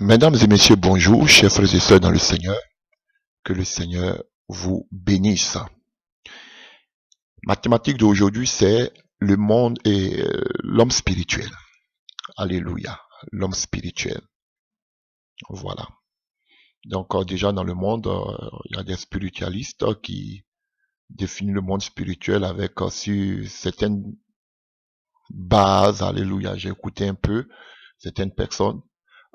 Mesdames et messieurs, bonjour, chers frères et sœurs dans le Seigneur. Que le Seigneur vous bénisse. Ma thématique d'aujourd'hui, c'est le monde et l'homme spirituel. Alléluia, l'homme spirituel. Voilà. Donc déjà dans le monde, il y a des spiritualistes qui définissent le monde spirituel avec sur certaines bases. Alléluia, j'ai écouté un peu certaines personnes.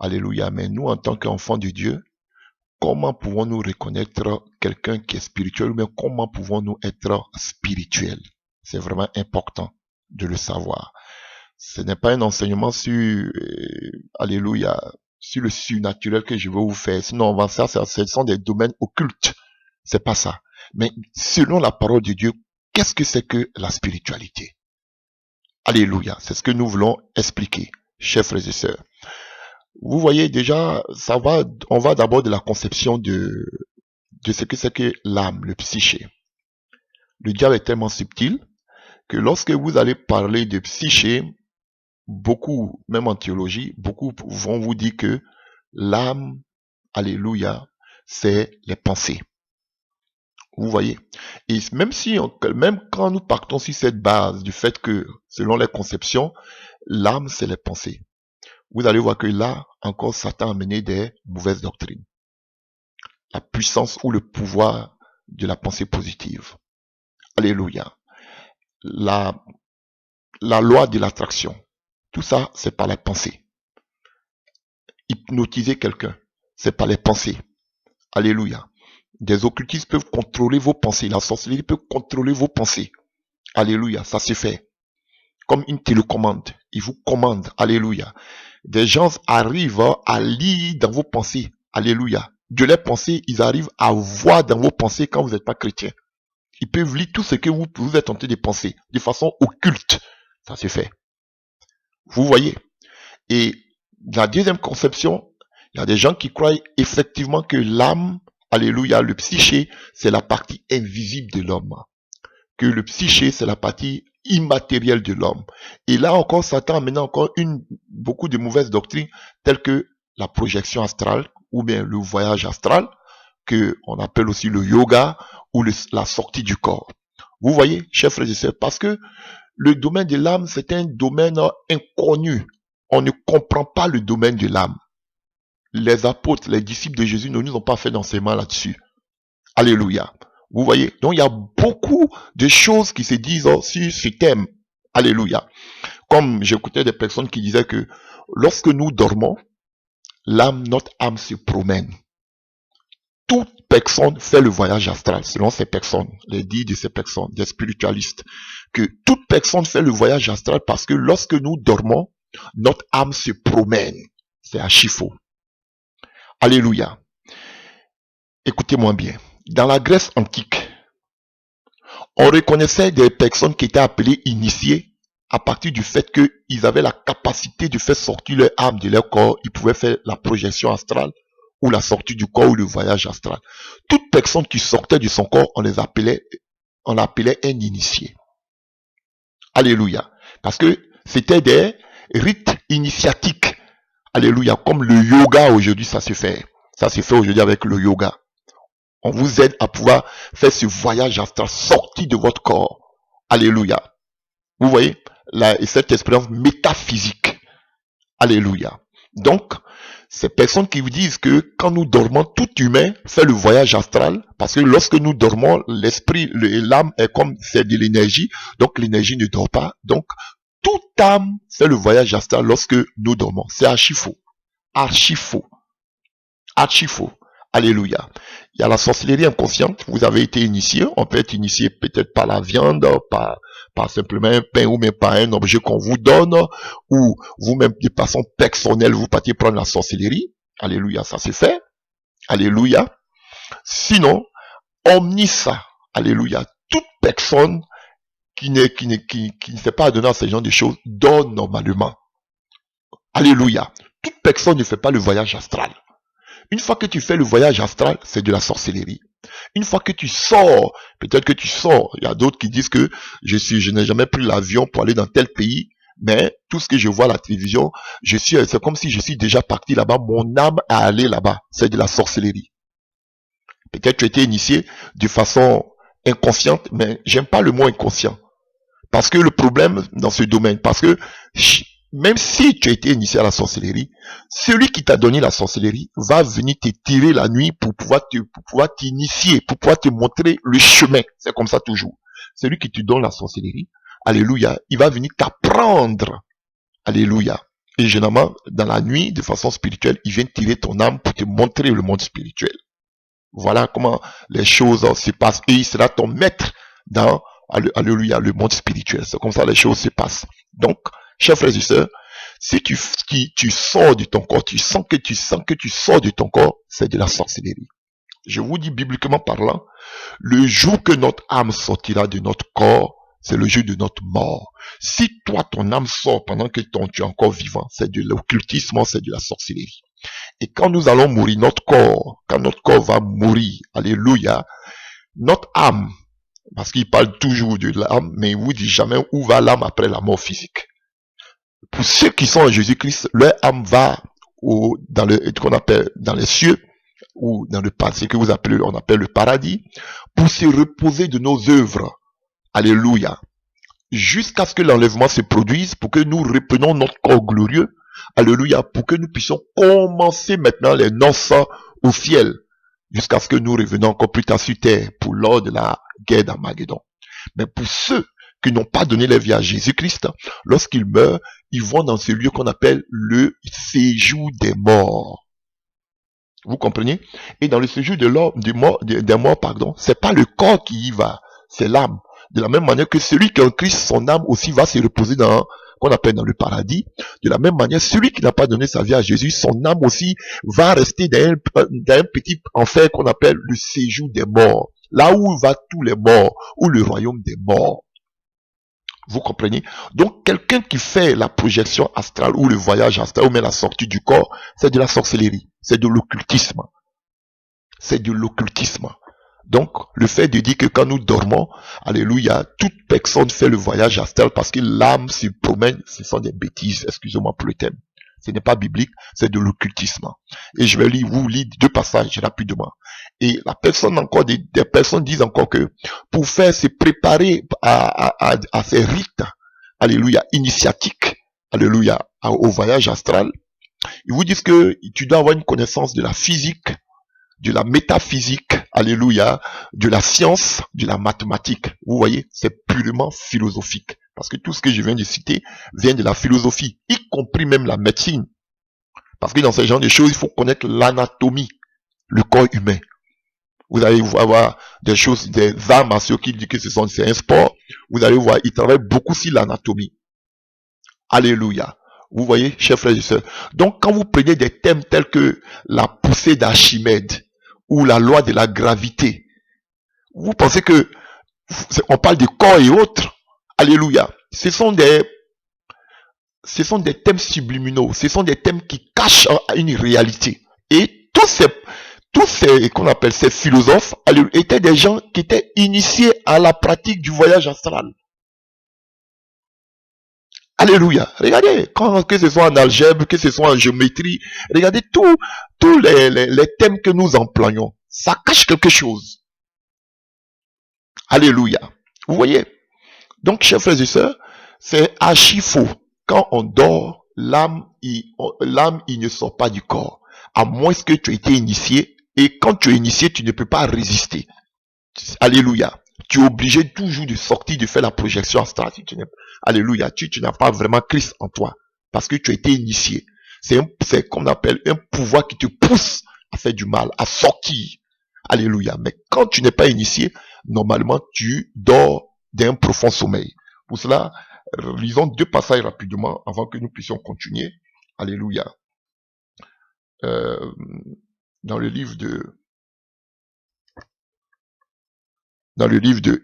Alléluia, mais nous en tant qu'enfants de Dieu, comment pouvons-nous reconnaître quelqu'un qui est spirituel ou bien comment pouvons-nous être spirituels? C'est vraiment important de le savoir. Ce n'est pas un enseignement sur, alléluia, sur le surnaturel que je vais vous faire. Sinon, on va faire ça, ce sont des domaines occultes. C'est pas ça. Mais selon la parole de Dieu, qu'est-ce que c'est que la spiritualité? Alléluia. C'est ce que nous voulons expliquer, chers frères et sœurs. Vous voyez déjà, on va d'abord de la conception de ce que c'est que l'âme, le psyché. Le diable est tellement subtil que lorsque vous allez parler de psyché, beaucoup, même en théologie, beaucoup vont vous dire que l'âme, alléluia, c'est les pensées. Vous voyez? Et même quand nous partons sur cette base du fait que, selon les conceptions, l'âme, c'est les pensées. Vous allez voir que là, encore, Satan a amené des mauvaises doctrines. La puissance ou le pouvoir de la pensée positive. Alléluia. La loi de l'attraction. Tout ça, c'est par la pensée. Hypnotiser quelqu'un, c'est par les pensées. Alléluia. Des occultistes peuvent contrôler vos pensées. La sorcellerie peut contrôler vos pensées. Alléluia. Ça se fait. Comme une télécommande. Ils vous commandent. Alléluia. Des gens arrivent à lire dans vos pensées. Alléluia. De leurs pensées, ils arrivent à voir dans vos pensées quand vous n'êtes pas chrétien. Ils peuvent lire tout ce que vous êtes tenté de penser de façon occulte. Ça se fait. Vous voyez. Et la deuxième conception, il y a des gens qui croient effectivement que l'âme, alléluia, le psyché, c'est la partie invisible de l'homme. Que le psyché, c'est la partie immatérielle de l'homme. Et là encore, Satan a maintenant encore beaucoup de mauvaises doctrines, telles que la projection astrale, ou bien le voyage astral, que on appelle aussi le yoga, ou la sortie du corps. Vous voyez, chers frères et sœurs, parce que le domaine de l'âme, c'est un domaine inconnu. On ne comprend pas le domaine de l'âme. Les apôtres, les disciples de Jésus ne nous ont pas fait d'enseignement là-dessus. Alléluia. Vous voyez? Donc il y a beaucoup de choses qui se disent sur ce thème. Alléluia. Comme j'écoutais des personnes qui disaient que lorsque nous dormons, notre âme se promène. Toute personne fait le voyage astral, selon ces personnes, les dits de ces personnes, des spiritualistes, que toute personne fait le voyage astral parce que lorsque nous dormons, notre âme se promène. C'est archi faux. Alléluia. Écoutez-moi bien. Dans la Grèce antique, on reconnaissait des personnes qui étaient appelées initiées à partir du fait qu'ils avaient la capacité de faire sortir leur âme de leur corps. Ils pouvaient faire la projection astrale ou la sortie du corps ou le voyage astral. Toute personne qui sortait de son corps, on l'appelait un initié. Alléluia. Parce que c'était des rites initiatiques. Alléluia. Comme le yoga aujourd'hui, ça se fait. Ça se fait aujourd'hui avec le yoga. On vous aide à pouvoir faire ce voyage astral sorti de votre corps. Alléluia. Vous voyez, cette expérience métaphysique. Alléluia. Donc, ces personnes qui vous disent que quand nous dormons, tout humain fait le voyage astral, parce que lorsque nous dormons, l'esprit et l'âme est comme c'est de l'énergie, donc l'énergie ne dort pas. Donc, toute âme fait le voyage astral lorsque nous dormons. C'est archi faux. Archi faux. Archi faux. Alléluia. Il y a la sorcellerie inconsciente. Vous avez été initié. On peut être initié peut-être par la viande, par simplement un pain ou même par un objet qu'on vous donne, ou vous-même de façon personnelle, vous partez prendre la sorcellerie. Alléluia, ça se fait. Alléluia. Sinon, omnissa. Alléluia. Toute personne qui ne s'est pas adonnée à ce genre de choses donne normalement. Alléluia. Toute personne ne fait pas le voyage astral. Une fois que tu fais le voyage astral, c'est de la sorcellerie. Une fois que tu sors, peut-être que tu sors, il y a d'autres qui disent que je n'ai jamais pris l'avion pour aller dans tel pays, Mais tout ce que je vois à la télévision, c'est comme si je suis déjà parti là-bas, mon âme a allé là-bas. C'est de la sorcellerie. Peut-être tu as été initié de façon inconsciente, mais j'aime pas le mot inconscient. Parce que le problème dans ce domaine, parce que même si tu as été initié à la sorcellerie, celui qui t'a donné la sorcellerie va venir te tirer la nuit pour pouvoir t'initier, pour pouvoir te montrer le chemin. C'est comme ça toujours. Celui qui te donne la sorcellerie, alléluia, il va venir t'apprendre, alléluia. Et généralement, dans la nuit, de façon spirituelle, il vient tirer ton âme pour te montrer le monde spirituel. Voilà comment les choses se passent. Et il sera ton maître dans, alléluia, le monde spirituel. C'est comme ça les choses se passent. Donc, chers frères et sœurs, si tu sors de ton corps, tu sens que tu sors de ton corps, c'est de la sorcellerie. Je vous dis bibliquement parlant, le jour que notre âme sortira de notre corps, c'est le jour de notre mort. Si toi, ton âme sort pendant que tu es encore vivant, c'est de l'occultisme, c'est de la sorcellerie. Et quand nous allons mourir, quand notre corps va mourir, alléluia, notre âme, parce qu'il parle toujours de l'âme, mais il vous dit jamais où va l'âme après la mort physique. Pour ceux qui sont en Jésus-Christ, leur âme va dans les cieux, ou dans ce que on appelle le paradis, pour se reposer de nos œuvres. Alléluia. Jusqu'à ce que l'enlèvement se produise, pour que nous reprenions notre corps glorieux. Alléluia. Pour que nous puissions commencer maintenant les noces au ciel. Jusqu'à ce que nous revenions encore plus tard sur terre pour lors de la guerre d'Armageddon. Mais pour ceux qui n'ont pas donné leur vie à Jésus-Christ, lorsqu'ils meurent, ils vont dans ce lieu qu'on appelle le séjour des morts. Vous comprenez? Et dans le séjour des morts, pardon, c'est pas le corps qui y va, c'est l'âme. De la même manière que celui qui est en Christ, son âme aussi va se reposer qu'on appelle dans le paradis. De la même manière, celui qui n'a pas donné sa vie à Jésus, son âme aussi va rester dans un petit enfer qu'on appelle le séjour des morts. Là où va tous les morts, ou le royaume des morts. Vous comprenez? Donc, quelqu'un qui fait la projection astrale, ou le voyage astral, ou même la sortie du corps, c'est de la sorcellerie. C'est de l'occultisme. C'est de l'occultisme. Donc, le fait de dire que quand nous dormons, alléluia, toute personne fait le voyage astral parce que l'âme se promène, ce sont des bêtises, excusez-moi pour le thème. Ce n'est pas biblique, c'est de l'occultisme. Et je vais vous lire 2 passages rapidement. Et la personne encore, des personnes disent encore que pour se préparer à ces rites, alléluia, initiatiques, alléluia, au voyage astral, ils vous disent que tu dois avoir une connaissance de la physique, de la métaphysique, alléluia, de la science, de la mathématique. Vous voyez, c'est purement philosophique. Parce que tout ce que je viens de citer vient de la philosophie, y compris même la médecine. Parce que dans ce genre de choses, il faut connaître l'anatomie, le corps humain. Vous allez voir des choses, des arts martiaux qui disent que c'est un sport. Vous allez voir, ils travaillent beaucoup sur l'anatomie. Alléluia. Vous voyez, chers frères et sœurs. Donc, quand vous prenez des thèmes tels que la poussée d'Archimède ou la loi de la gravité, vous pensez que on parle de corps et autres. Alléluia. Ce sont des thèmes subliminaux. Ce sont des thèmes qui cachent une réalité. Et tous ces qu'on appelle ces philosophes étaient des gens qui étaient initiés à la pratique du voyage astral. Alléluia. Regardez, que ce soit en algèbre, que ce soit en géométrie, regardez tous les thèmes que nous employons. Ça cache quelque chose. Alléluia. Vous voyez? Donc, chers frères et sœurs, c'est archi faux. Quand on dort, l'âme, il ne sort pas du corps. À moins que tu aies été initié. Et quand tu es initié, tu ne peux pas résister. Alléluia. Tu es obligé toujours de sortir, de faire la projection astrale. Alléluia. Tu n'as pas vraiment Christ en toi. Parce que tu as été initié. C'est comme on appelle un pouvoir qui te pousse à faire du mal, à sortir. Alléluia. Mais quand tu n'es pas initié, normalement, tu dors d'un profond sommeil. Pour cela, lisons 2 passages rapidement avant que nous puissions continuer. Alléluia. Dans le livre de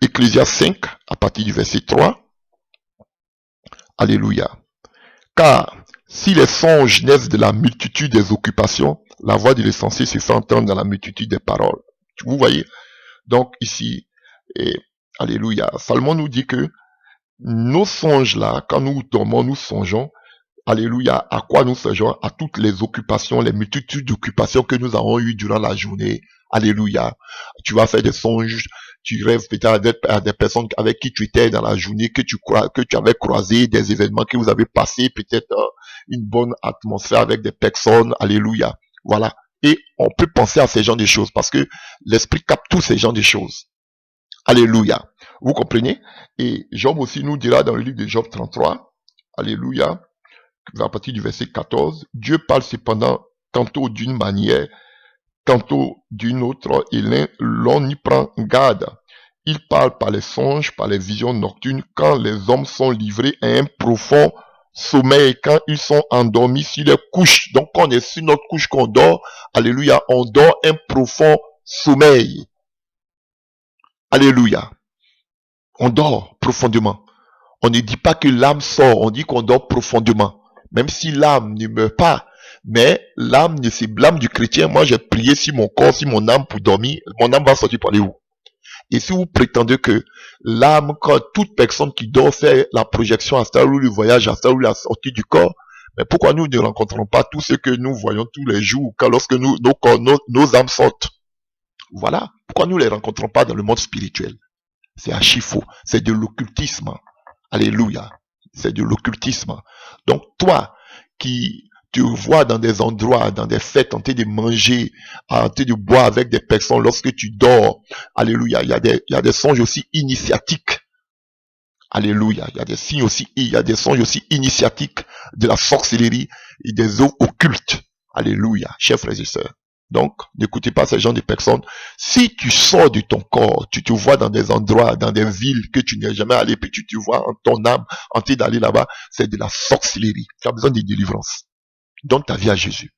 Ecclésias 5, à partir du verset 3. Alléluia. Car si les songes naissent de la multitude des occupations, la voix de l'essentiel se fait entendre dans la multitude des paroles. Vous voyez? Donc ici, alléluia. Salomon nous dit que nos songes là, quand nous dormons, nous songeons, alléluia, à quoi nous songeons? À toutes les occupations, les multitudes d'occupations que nous avons eues durant la journée. Alléluia. Tu vas faire des songes, tu rêves peut-être à des personnes avec qui tu étais dans la journée, que tu avais croisé, des événements que vous avez passés, peut-être une bonne atmosphère avec des personnes. Alléluia. Voilà. Et on peut penser à ces genres de choses parce que l'esprit capte tous ces genres de choses. Alléluia. Vous comprenez? Et Job aussi nous dira dans le livre de Job 33, alléluia, à partir du verset 14, Dieu parle cependant tantôt d'une manière, tantôt d'une autre, et l'on y prend garde. Il parle par les songes, par les visions nocturnes, quand les hommes sont livrés à un profond sommeil, quand ils sont endormis sur les couches. Donc quand on est sur notre couche qu'on dort, alléluia, on dort un profond sommeil. Alléluia. On dort profondément. On ne dit pas que l'âme sort, on dit qu'on dort profondément. Même si l'âme ne meurt pas, mais l'âme du chrétien, moi j'ai prié sur mon corps, sur mon âme pour dormir, mon âme va sortir par les où. Et si vous prétendez que l'âme, quand toute personne qui dort fait la projection astrale ou le voyage astral ou la sortie du corps, mais pourquoi nous ne rencontrons pas tout ce que nous voyons tous les jours, lorsque nos âmes sortent? Voilà. Pourquoi nous ne les rencontrons pas dans le monde spirituel? C'est archi faux. C'est de l'occultisme. Alléluia. C'est de l'occultisme. Donc toi qui te vois dans des endroits, dans des fêtes, en train de manger, en train de boire avec des personnes lorsque tu dors. Alléluia. Il y a des songes aussi initiatiques. Alléluia. Il y a des songes aussi initiatiques de la sorcellerie et des eaux occultes. Alléluia. Chers frères et sœurs. Donc, n'écoutez pas ces gens de personnes. Si tu sors de ton corps, tu te vois dans des endroits, dans des villes que tu n'es jamais allé, puis tu te vois en ton âme, en train d'aller là-bas, c'est de la sorcellerie. Tu as besoin de délivrance. Donne ta vie à Jésus.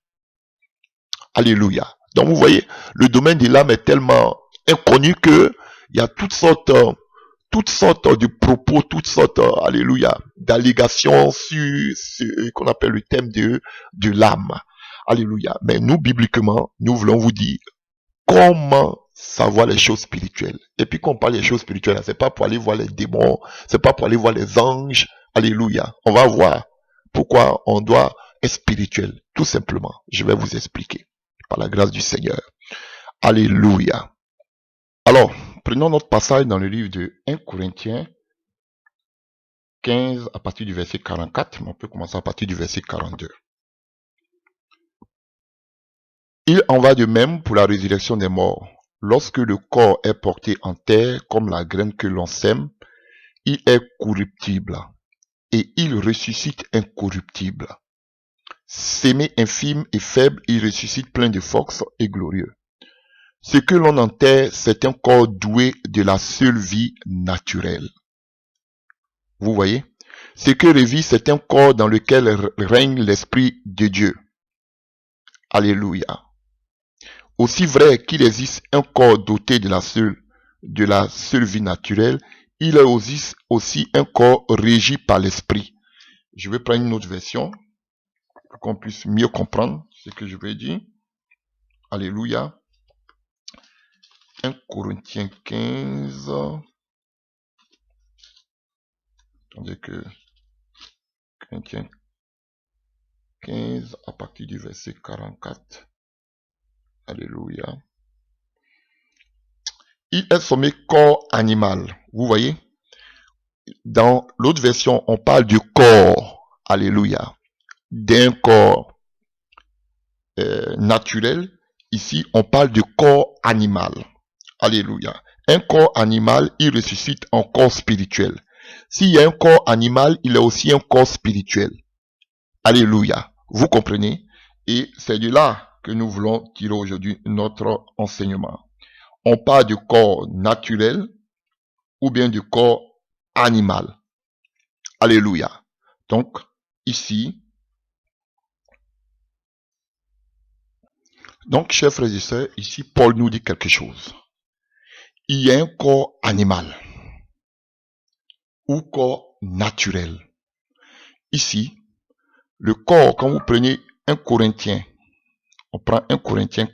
Alléluia. Donc, vous voyez, le domaine de l'âme est tellement inconnu que il y a toutes sortes de propos, toutes sortes, alléluia, d'allégations sur ce qu'on appelle le thème de l'âme. Alléluia. Mais nous, bibliquement, nous voulons vous dire comment savoir les choses spirituelles. Et puis quand on parle des choses spirituelles, c'est pas pour aller voir les démons, c'est pas pour aller voir les anges. Alléluia. On va voir pourquoi on doit être spirituel. Tout simplement. Je vais vous expliquer. Par la grâce du Seigneur. Alléluia. Alors, prenons notre passage dans le livre de 1 Corinthiens 15 à partir du verset 44. On peut commencer à partir du verset 42. Il en va de même pour la résurrection des morts. Lorsque le corps est porté en terre comme la graine que l'on sème, il est corruptible et il ressuscite incorruptible. Sémé infime et faible, il ressuscite plein de force et glorieux. Ce que l'on enterre, c'est un corps doué de la seule vie naturelle. Vous voyez? Ce que revit, c'est un corps dans lequel règne l'Esprit de Dieu. Alléluia. Aussi vrai qu'il existe un corps doté de la seule vie naturelle, il existe aussi un corps régi par l'Esprit. Je vais prendre une autre version pour qu'on puisse mieux comprendre ce que je vais dire. Alléluia. 1 Corinthiens 15. Attendez que Corinthiens 15 à partir du verset 44. Alléluia. Il est sommé corps animal. Vous voyez? Dans l'autre version, on parle du corps. Alléluia. D'un corps naturel. Ici, on parle du corps animal. Alléluia. Un corps animal, il ressuscite un corps spirituel. S'il y a un corps animal, il y a aussi un corps spirituel. Alléluia. Vous comprenez? Et c'est de là que nous voulons tirer aujourd'hui notre enseignement. On parle du corps naturel ou bien du corps animal. Alléluia. Donc, ici, donc, chers frères et sœurs, ici, Paul nous dit quelque chose. Il y a un corps animal ou corps naturel. Ici, le corps, quand vous prenez 1 Corinthien, on prend 1 Corinthiens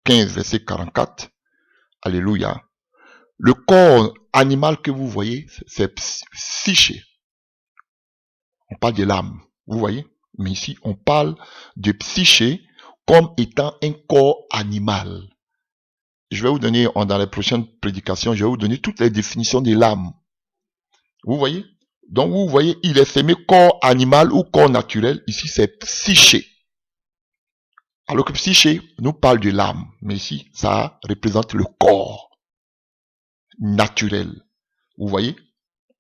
15, verset 44, alléluia. Le corps animal que vous voyez, c'est psyché. On parle de l'âme, vous voyez? Mais ici, on parle de psyché comme étant un corps animal. Je vais vous donner, dans les prochaines prédications, je vais vous donner toutes les définitions de l'âme. Vous voyez? Donc, vous voyez, il est semé corps animal ou corps naturel. Ici, c'est psyché. Alors que psyché nous parle de l'âme. Mais ici, ça représente le corps naturel. Vous voyez?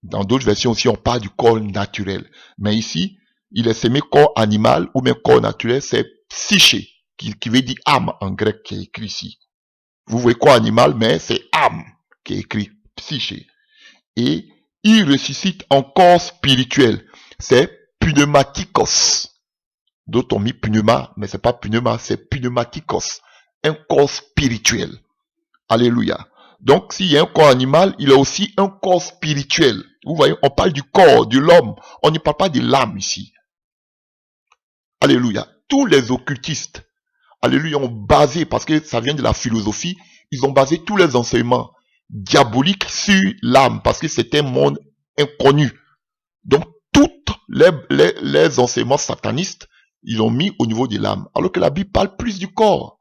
Dans d'autres versions aussi, on parle du corps naturel. Mais ici, il est semé corps animal ou même corps naturel, c'est psyché, qui veut dire âme en grec, qui est écrit ici. Vous voyez corps animal, mais c'est âme qui est écrit psyché. Et il ressuscite en corps spirituel. C'est pneumatikos. D'autres ont mis pneuma, mais c'est pas pneuma, c'est pneumatikos. Un corps spirituel. Alléluia. Donc, s'il y a un corps animal, il y a aussi un corps spirituel. Vous voyez, on parle du corps, de l'homme. On ne parle pas de l'âme ici. Alléluia. Tous les occultistes, alléluia, ont basé, parce que ça vient de la philosophie, ils ont basé tous les enseignements diaboliques sur l'âme, parce que c'est un monde inconnu. Donc, tous les enseignements satanistes, ils l'ont mis au niveau de l'âme, alors que la Bible parle plus du corps.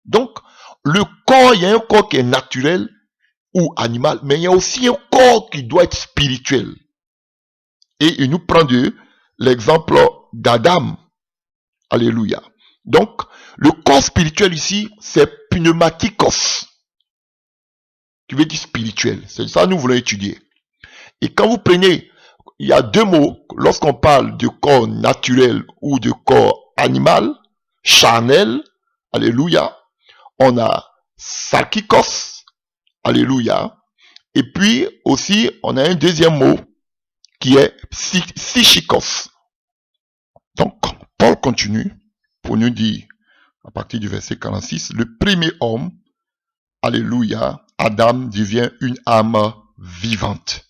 Donc, le corps, il y a un corps qui est naturel ou animal, mais il y a aussi un corps qui doit être spirituel. Et il nous prend l'exemple d'Adam. Alléluia. Donc, le corps spirituel ici, c'est pneumatikos, qui veut dire spirituel. C'est ça que nous voulons étudier. Et quand vous prenez, il y a deux mots, lorsqu'on parle de corps naturel ou de corps animal, charnel, alléluia, on a sarkikos, alléluia, et puis aussi, on a un deuxième mot qui est psychikos. Donc, Paul continue pour nous dire, à partir du verset 46, le premier homme, alléluia, Adam devient une âme vivante.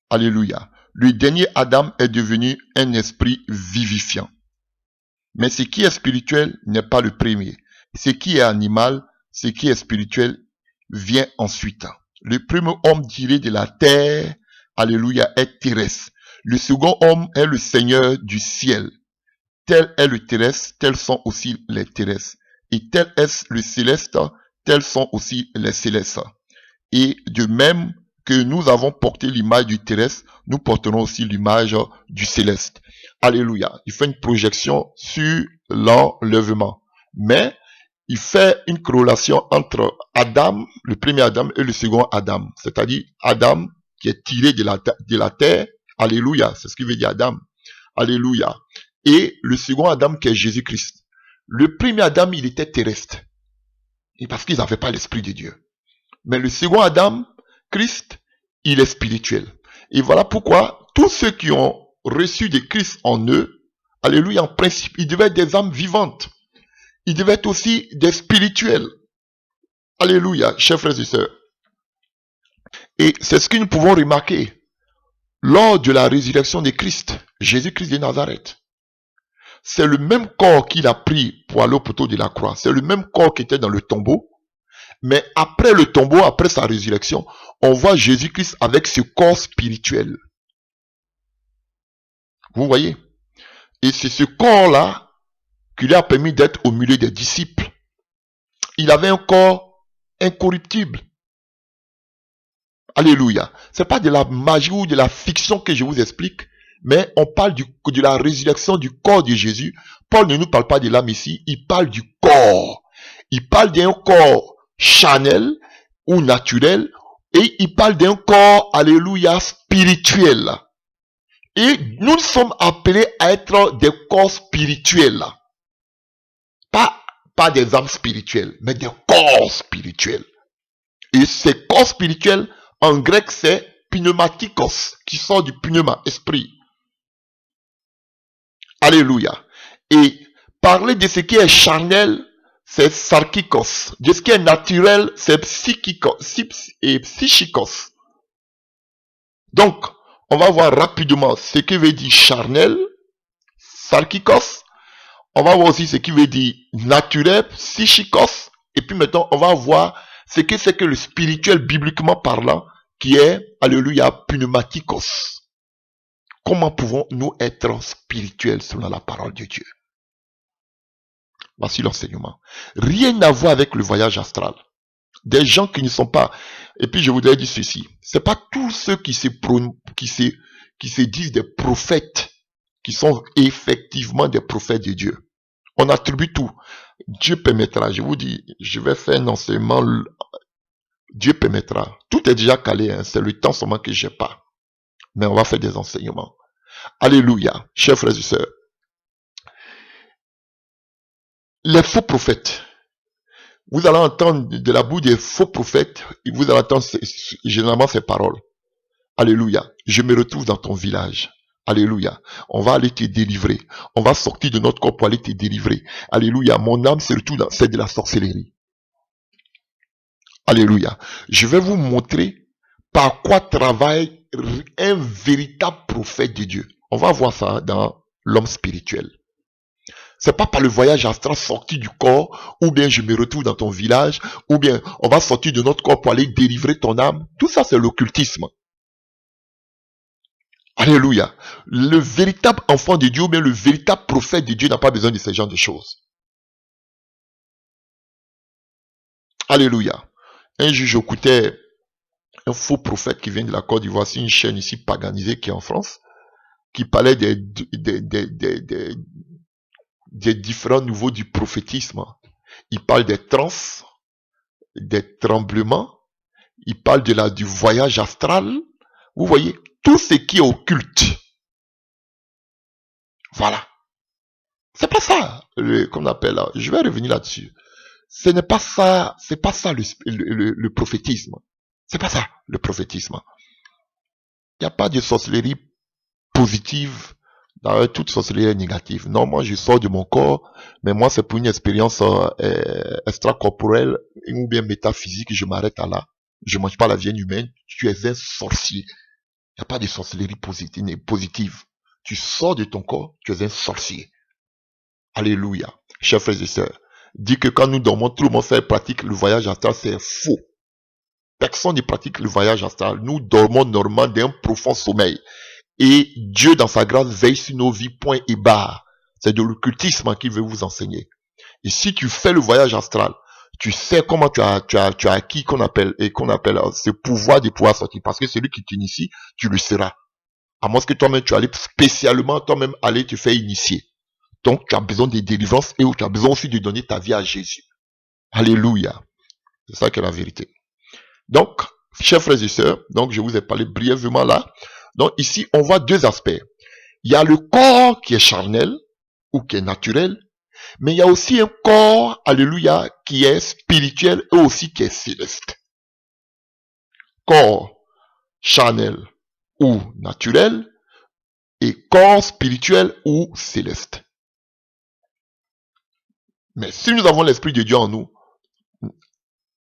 Alléluia. Le dernier Adam est devenu un esprit vivifiant. Mais ce qui est spirituel n'est pas le premier. Ce qui est animal, ce qui est spirituel vient ensuite. Le premier homme tiré de la terre, alléluia, est terrestre. Le second homme est le Seigneur du ciel. Tel est le terrestre, tels sont aussi les terrestres. Et tel est le céleste, tels sont aussi les célestes. Et de même que nous avons porté l'image du terrestre, nous porterons aussi l'image du céleste. Alléluia. Il fait une projection sur l'enlèvement. Mais il fait une corrélation entre Adam, le premier Adam, et le second Adam. C'est-à-dire Adam qui est tiré de la terre. Alléluia. C'est ce qui veut dire Adam. Alléluia. Et le second Adam qui est Jésus-Christ. Le premier Adam, il était terrestre. Et parce qu'ils n'avaient pas l'Esprit de Dieu. Mais le second Adam, Christ, il est spirituel. Et voilà pourquoi tous ceux qui ont reçu de Christ en eux, alléluia, en principe, ils devaient être des âmes vivantes. Ils devaient être aussi des spirituels. Alléluia, chers frères et sœurs. Et c'est ce que nous pouvons remarquer lors de la résurrection de Christ, Jésus-Christ de Nazareth. C'est le même corps qu'il a pris pour aller au poteau de la croix. C'est le même corps qui était dans le tombeau. Mais après le tombeau, après sa résurrection, on voit Jésus-Christ avec ce corps spirituel. Vous voyez? Et c'est ce corps-là qui lui a permis d'être au milieu des disciples. Il avait un corps incorruptible. Alléluia. C'est pas de la magie ou de la fiction que je vous explique, mais on parle de la résurrection du corps de Jésus. Paul ne nous parle pas de l'âme ici, il parle du corps. Il parle d'un corps charnel ou naturel, et il parle d'un corps, alléluia, spirituel. Et nous sommes appelés à être des corps spirituels. Pas des âmes spirituelles, mais des corps spirituels. Et ces corps spirituels, en grec, c'est pneumatikos, qui sort du pneuma, esprit. Alléluia. Et parler de ce qui est charnel, c'est sarkikos. De ce qui est naturel, c'est psychikos. Donc, on va voir rapidement ce qui veut dire charnel, sarkikos. On va voir aussi ce qui veut dire naturel, psychikos. Et puis maintenant, on va voir ce que c'est que le spirituel, bibliquement parlant, qui est, alléluia, pneumatikos. Comment pouvons-nous être spirituels selon la parole de Dieu? Voici l'enseignement. Rien à voir avec le voyage astral. Des gens qui ne sont pas, et puis je voudrais dire ceci, c'est pas tous ceux qui se disent des prophètes, qui sont effectivement des prophètes de Dieu. On attribue tout. Dieu permettra, je vous dis, je vais faire un enseignement, Dieu permettra. Tout est déjà calé, hein, c'est le temps seulement que j'ai pas. Mais on va faire des enseignements. Alléluia, chers frères et sœurs. Les faux prophètes. Vous allez entendre de la bouche des faux prophètes, et vous allez entendre généralement ces paroles. Alléluia. Je me retrouve dans ton village. Alléluia. On va aller te délivrer. On va sortir de notre corps pour aller te délivrer. Alléluia. Mon âme se retrouve dans celle de la sorcellerie. Alléluia. Je vais vous montrer par quoi travaille un véritable prophète de Dieu. On va voir ça dans l'homme spirituel. C'est pas par le voyage astral sorti du corps, ou bien je me retrouve dans ton village, ou bien on va sortir de notre corps pour aller délivrer ton âme. Tout ça, c'est l'occultisme. Alléluia. Le véritable enfant de Dieu, ou bien le véritable prophète de Dieu n'a pas besoin de ce genre de choses. Alléluia. Un jour, j'écoutais un faux prophète qui vient de la Côte d'Ivoire, c'est une chaîne ici paganisée qui est en France, qui parlait des différents niveaux du prophétisme. Il parle des trans, des tremblements, il parle du voyage astral. Vous voyez, tout ce qui est occulte. Voilà. C'est pas ça, qu'on appelle là. Je vais revenir là-dessus. Ce n'est pas ça, c'est pas ça le prophétisme. C'est pas ça, le prophétisme. Il n'y a pas de sorcellerie positive. Toute sorcellerie est négative. Non, moi je sors de mon corps, mais moi c'est pour une expérience extracorporelle ou bien métaphysique, je m'arrête à là. Je mange pas la viande humaine, tu es un sorcier. Il n'y a pas de sorcellerie positive. Tu sors de ton corps, tu es un sorcier. Alléluia. Chers frères et sœurs, dit que quand nous dormons, tout le monde fait pratique le voyage astral, c'est faux. Personne ne pratique le voyage astral. Nous dormons normalement d'un profond sommeil. Et Dieu, dans sa grâce, veille sur nos vies, point et barre. C'est de l'occultisme qu'il veut vous enseigner. Et si tu fais le voyage astral, tu sais comment tu as acquis qu'on appelle ce pouvoir de pouvoir sortir. Parce que celui qui t'initie, tu le seras. À moins que toi-même, tu allais spécialement, toi-même, aller te faire initier. Donc, tu as besoin de délivrance et tu as besoin aussi de donner ta vie à Jésus. Alléluia. C'est ça qui est la vérité. Donc, chers frères et sœurs, donc je vous ai parlé brièvement là. Donc ici, on voit deux aspects. Il y a le corps qui est charnel ou qui est naturel, mais il y a aussi un corps, alléluia, qui est spirituel et aussi qui est céleste. Corps charnel ou naturel et corps spirituel ou céleste. Mais si nous avons l'Esprit de Dieu en nous,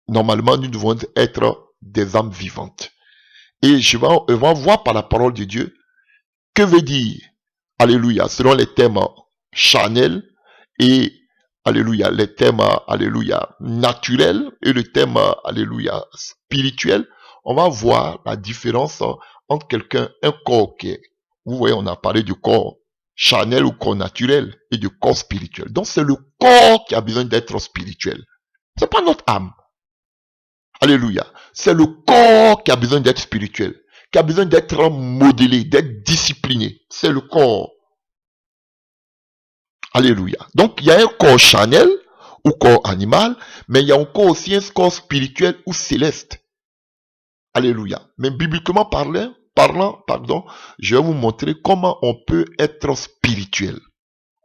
normalement, nous devons être des âmes vivantes. Et je vais voir par la parole de Dieu que veut dire, alléluia, selon les thèmes charnels et, alléluia, les thèmes, alléluia, naturels et le thème, alléluia, spirituel. On va voir la différence entre un corps qui est, vous voyez, on a parlé du corps charnel ou corps naturel et du corps spirituel. Donc c'est le corps qui a besoin d'être spirituel. C'est pas notre âme. Alléluia. C'est le corps qui a besoin d'être spirituel, qui a besoin d'être modélé, d'être discipliné. C'est le corps. Alléluia. Donc, il y a un corps charnel ou corps animal, mais il y a encore aussi un corps spirituel ou céleste. Alléluia. Mais bibliquement parlant, je vais vous montrer comment on peut être spirituel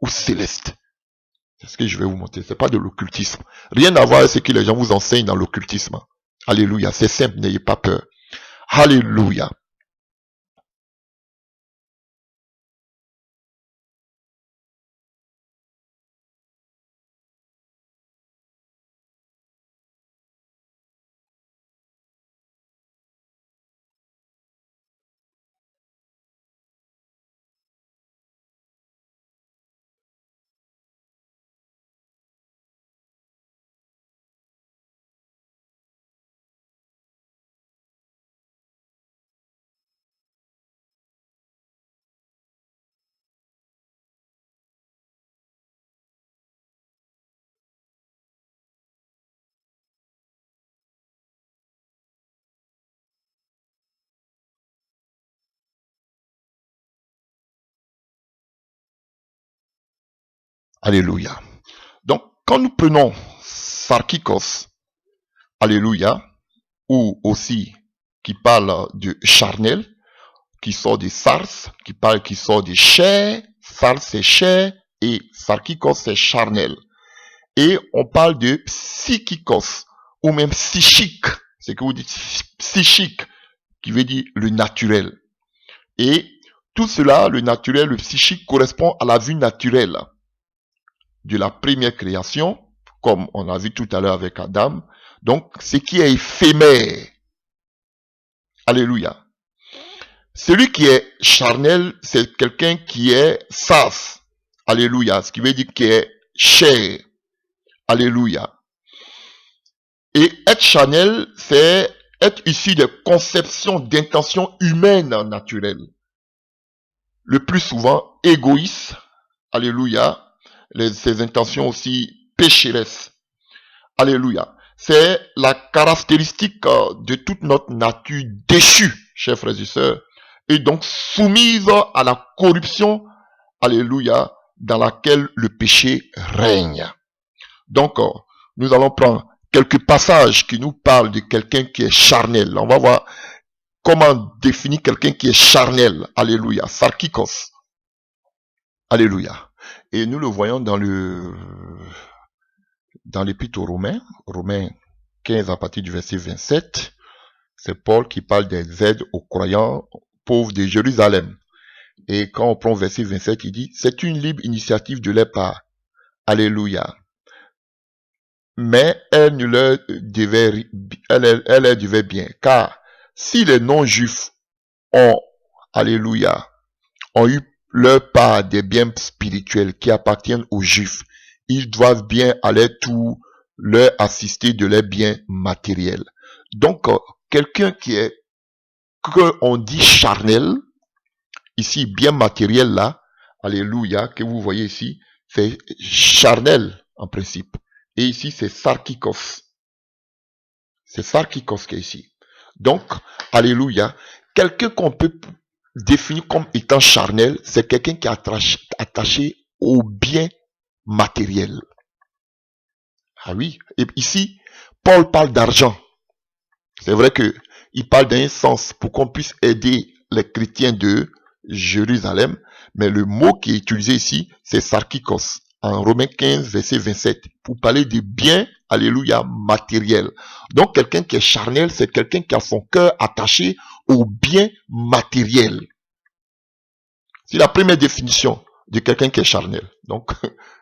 ou céleste. C'est ce que je vais vous montrer. C'est pas de l'occultisme. Rien à voir avec ce que les gens vous enseignent dans l'occultisme. Alléluia. C'est simple, n'ayez pas peur. Alléluia. Alléluia. Donc, quand nous prenons sarkikos, alléluia, ou aussi qui parle de charnel, qui sort des sars, qui sort des chair, sars c'est chair, et sarkikos c'est charnel. Et on parle de psychikos, ou même psychique, c'est que vous dites psychique, qui veut dire le naturel. Et tout cela, le naturel, le psychique, correspond à la vue naturelle de la première création, comme on a vu tout à l'heure avec Adam. Donc, ce qui est éphémère. Alléluia. Celui qui est charnel, c'est quelqu'un qui est sas. Alléluia. Ce qui veut dire qui est chair. Alléluia. Et être charnel, c'est être issu des conceptions d'intentions humaines naturelles. Le plus souvent égoïste. Alléluia. Ses intentions aussi pécheresses. Alléluia. C'est la caractéristique de toute notre nature déchue, chers frères et sœurs, et donc soumise à la corruption, alléluia, dans laquelle le péché règne. Donc, nous allons prendre quelques passages qui nous parlent de quelqu'un qui est charnel. On va voir comment définir quelqu'un qui est charnel. Alléluia. Sarkikos. Alléluia. Et nous le voyons dans l'épître aux Romains, Romains 15 à partir du verset 27, c'est Paul qui parle des aides aux croyants pauvres de Jérusalem. Et quand on prend verset 27, il dit, c'est une libre initiative de leur part. Alléluia. Mais elle leur devait bien. Car si les non-juifs ont, alléluia, ont eu leur part des biens spirituels qui appartiennent aux juifs, ils doivent bien à leur tour leur assister de leurs biens matériels. Donc, quelqu'un qui est, qu'on dit charnel, ici, bien matériel là, alléluia, que vous voyez ici, c'est charnel en principe. Et ici, c'est sarkikos. C'est sarkikos qui est ici. Donc, alléluia, quelqu'un qu'on peut définir comme étant charnel, c'est quelqu'un qui est attaché au bien matériel. Ah oui, et ici, Paul parle d'argent. C'est vrai que il parle d'un sens pour qu'on puisse aider les chrétiens de Jérusalem, mais le mot qui est utilisé ici, c'est sarkikos, en Romains 15, verset 27, pour parler des biens, alléluia, matériels. Donc, quelqu'un qui est charnel, c'est quelqu'un qui a son cœur attaché aux biens matériels. C'est la première définition de quelqu'un qui est charnel. Donc,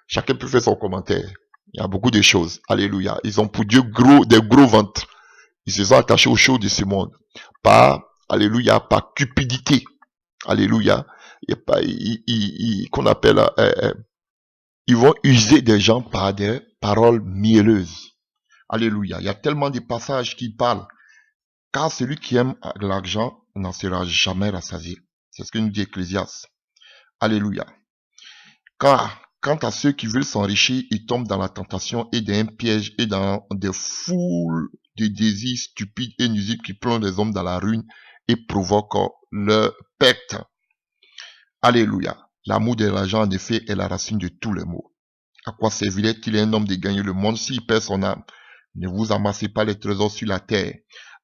chacun peut faire son commentaire. Il y a beaucoup de choses. Alléluia. Ils ont pour Dieu des gros ventres. Ils se sont attachés aux choses de ce monde. Par, alléluia, par cupidité. Alléluia. Qu'on appelle, ils vont user des gens par des paroles mielleuses. Alléluia. Il y a tellement de passages qui parlent. Car celui qui aime l'argent n'en sera jamais rassasié. C'est ce que nous dit Ecclésiaste. Alléluia. Car, quant à ceux qui veulent s'enrichir, ils tombent dans la tentation et dans un piège et dans des foules de désirs stupides et nuisibles qui plongent les hommes dans la ruine et provoquent leur perte. Alléluia. L'amour de l'argent, en effet, est la racine de tous les maux. À quoi servirait-il un homme de gagner le monde s'il perd son âme? Ne vous amassez pas les trésors sur la terre.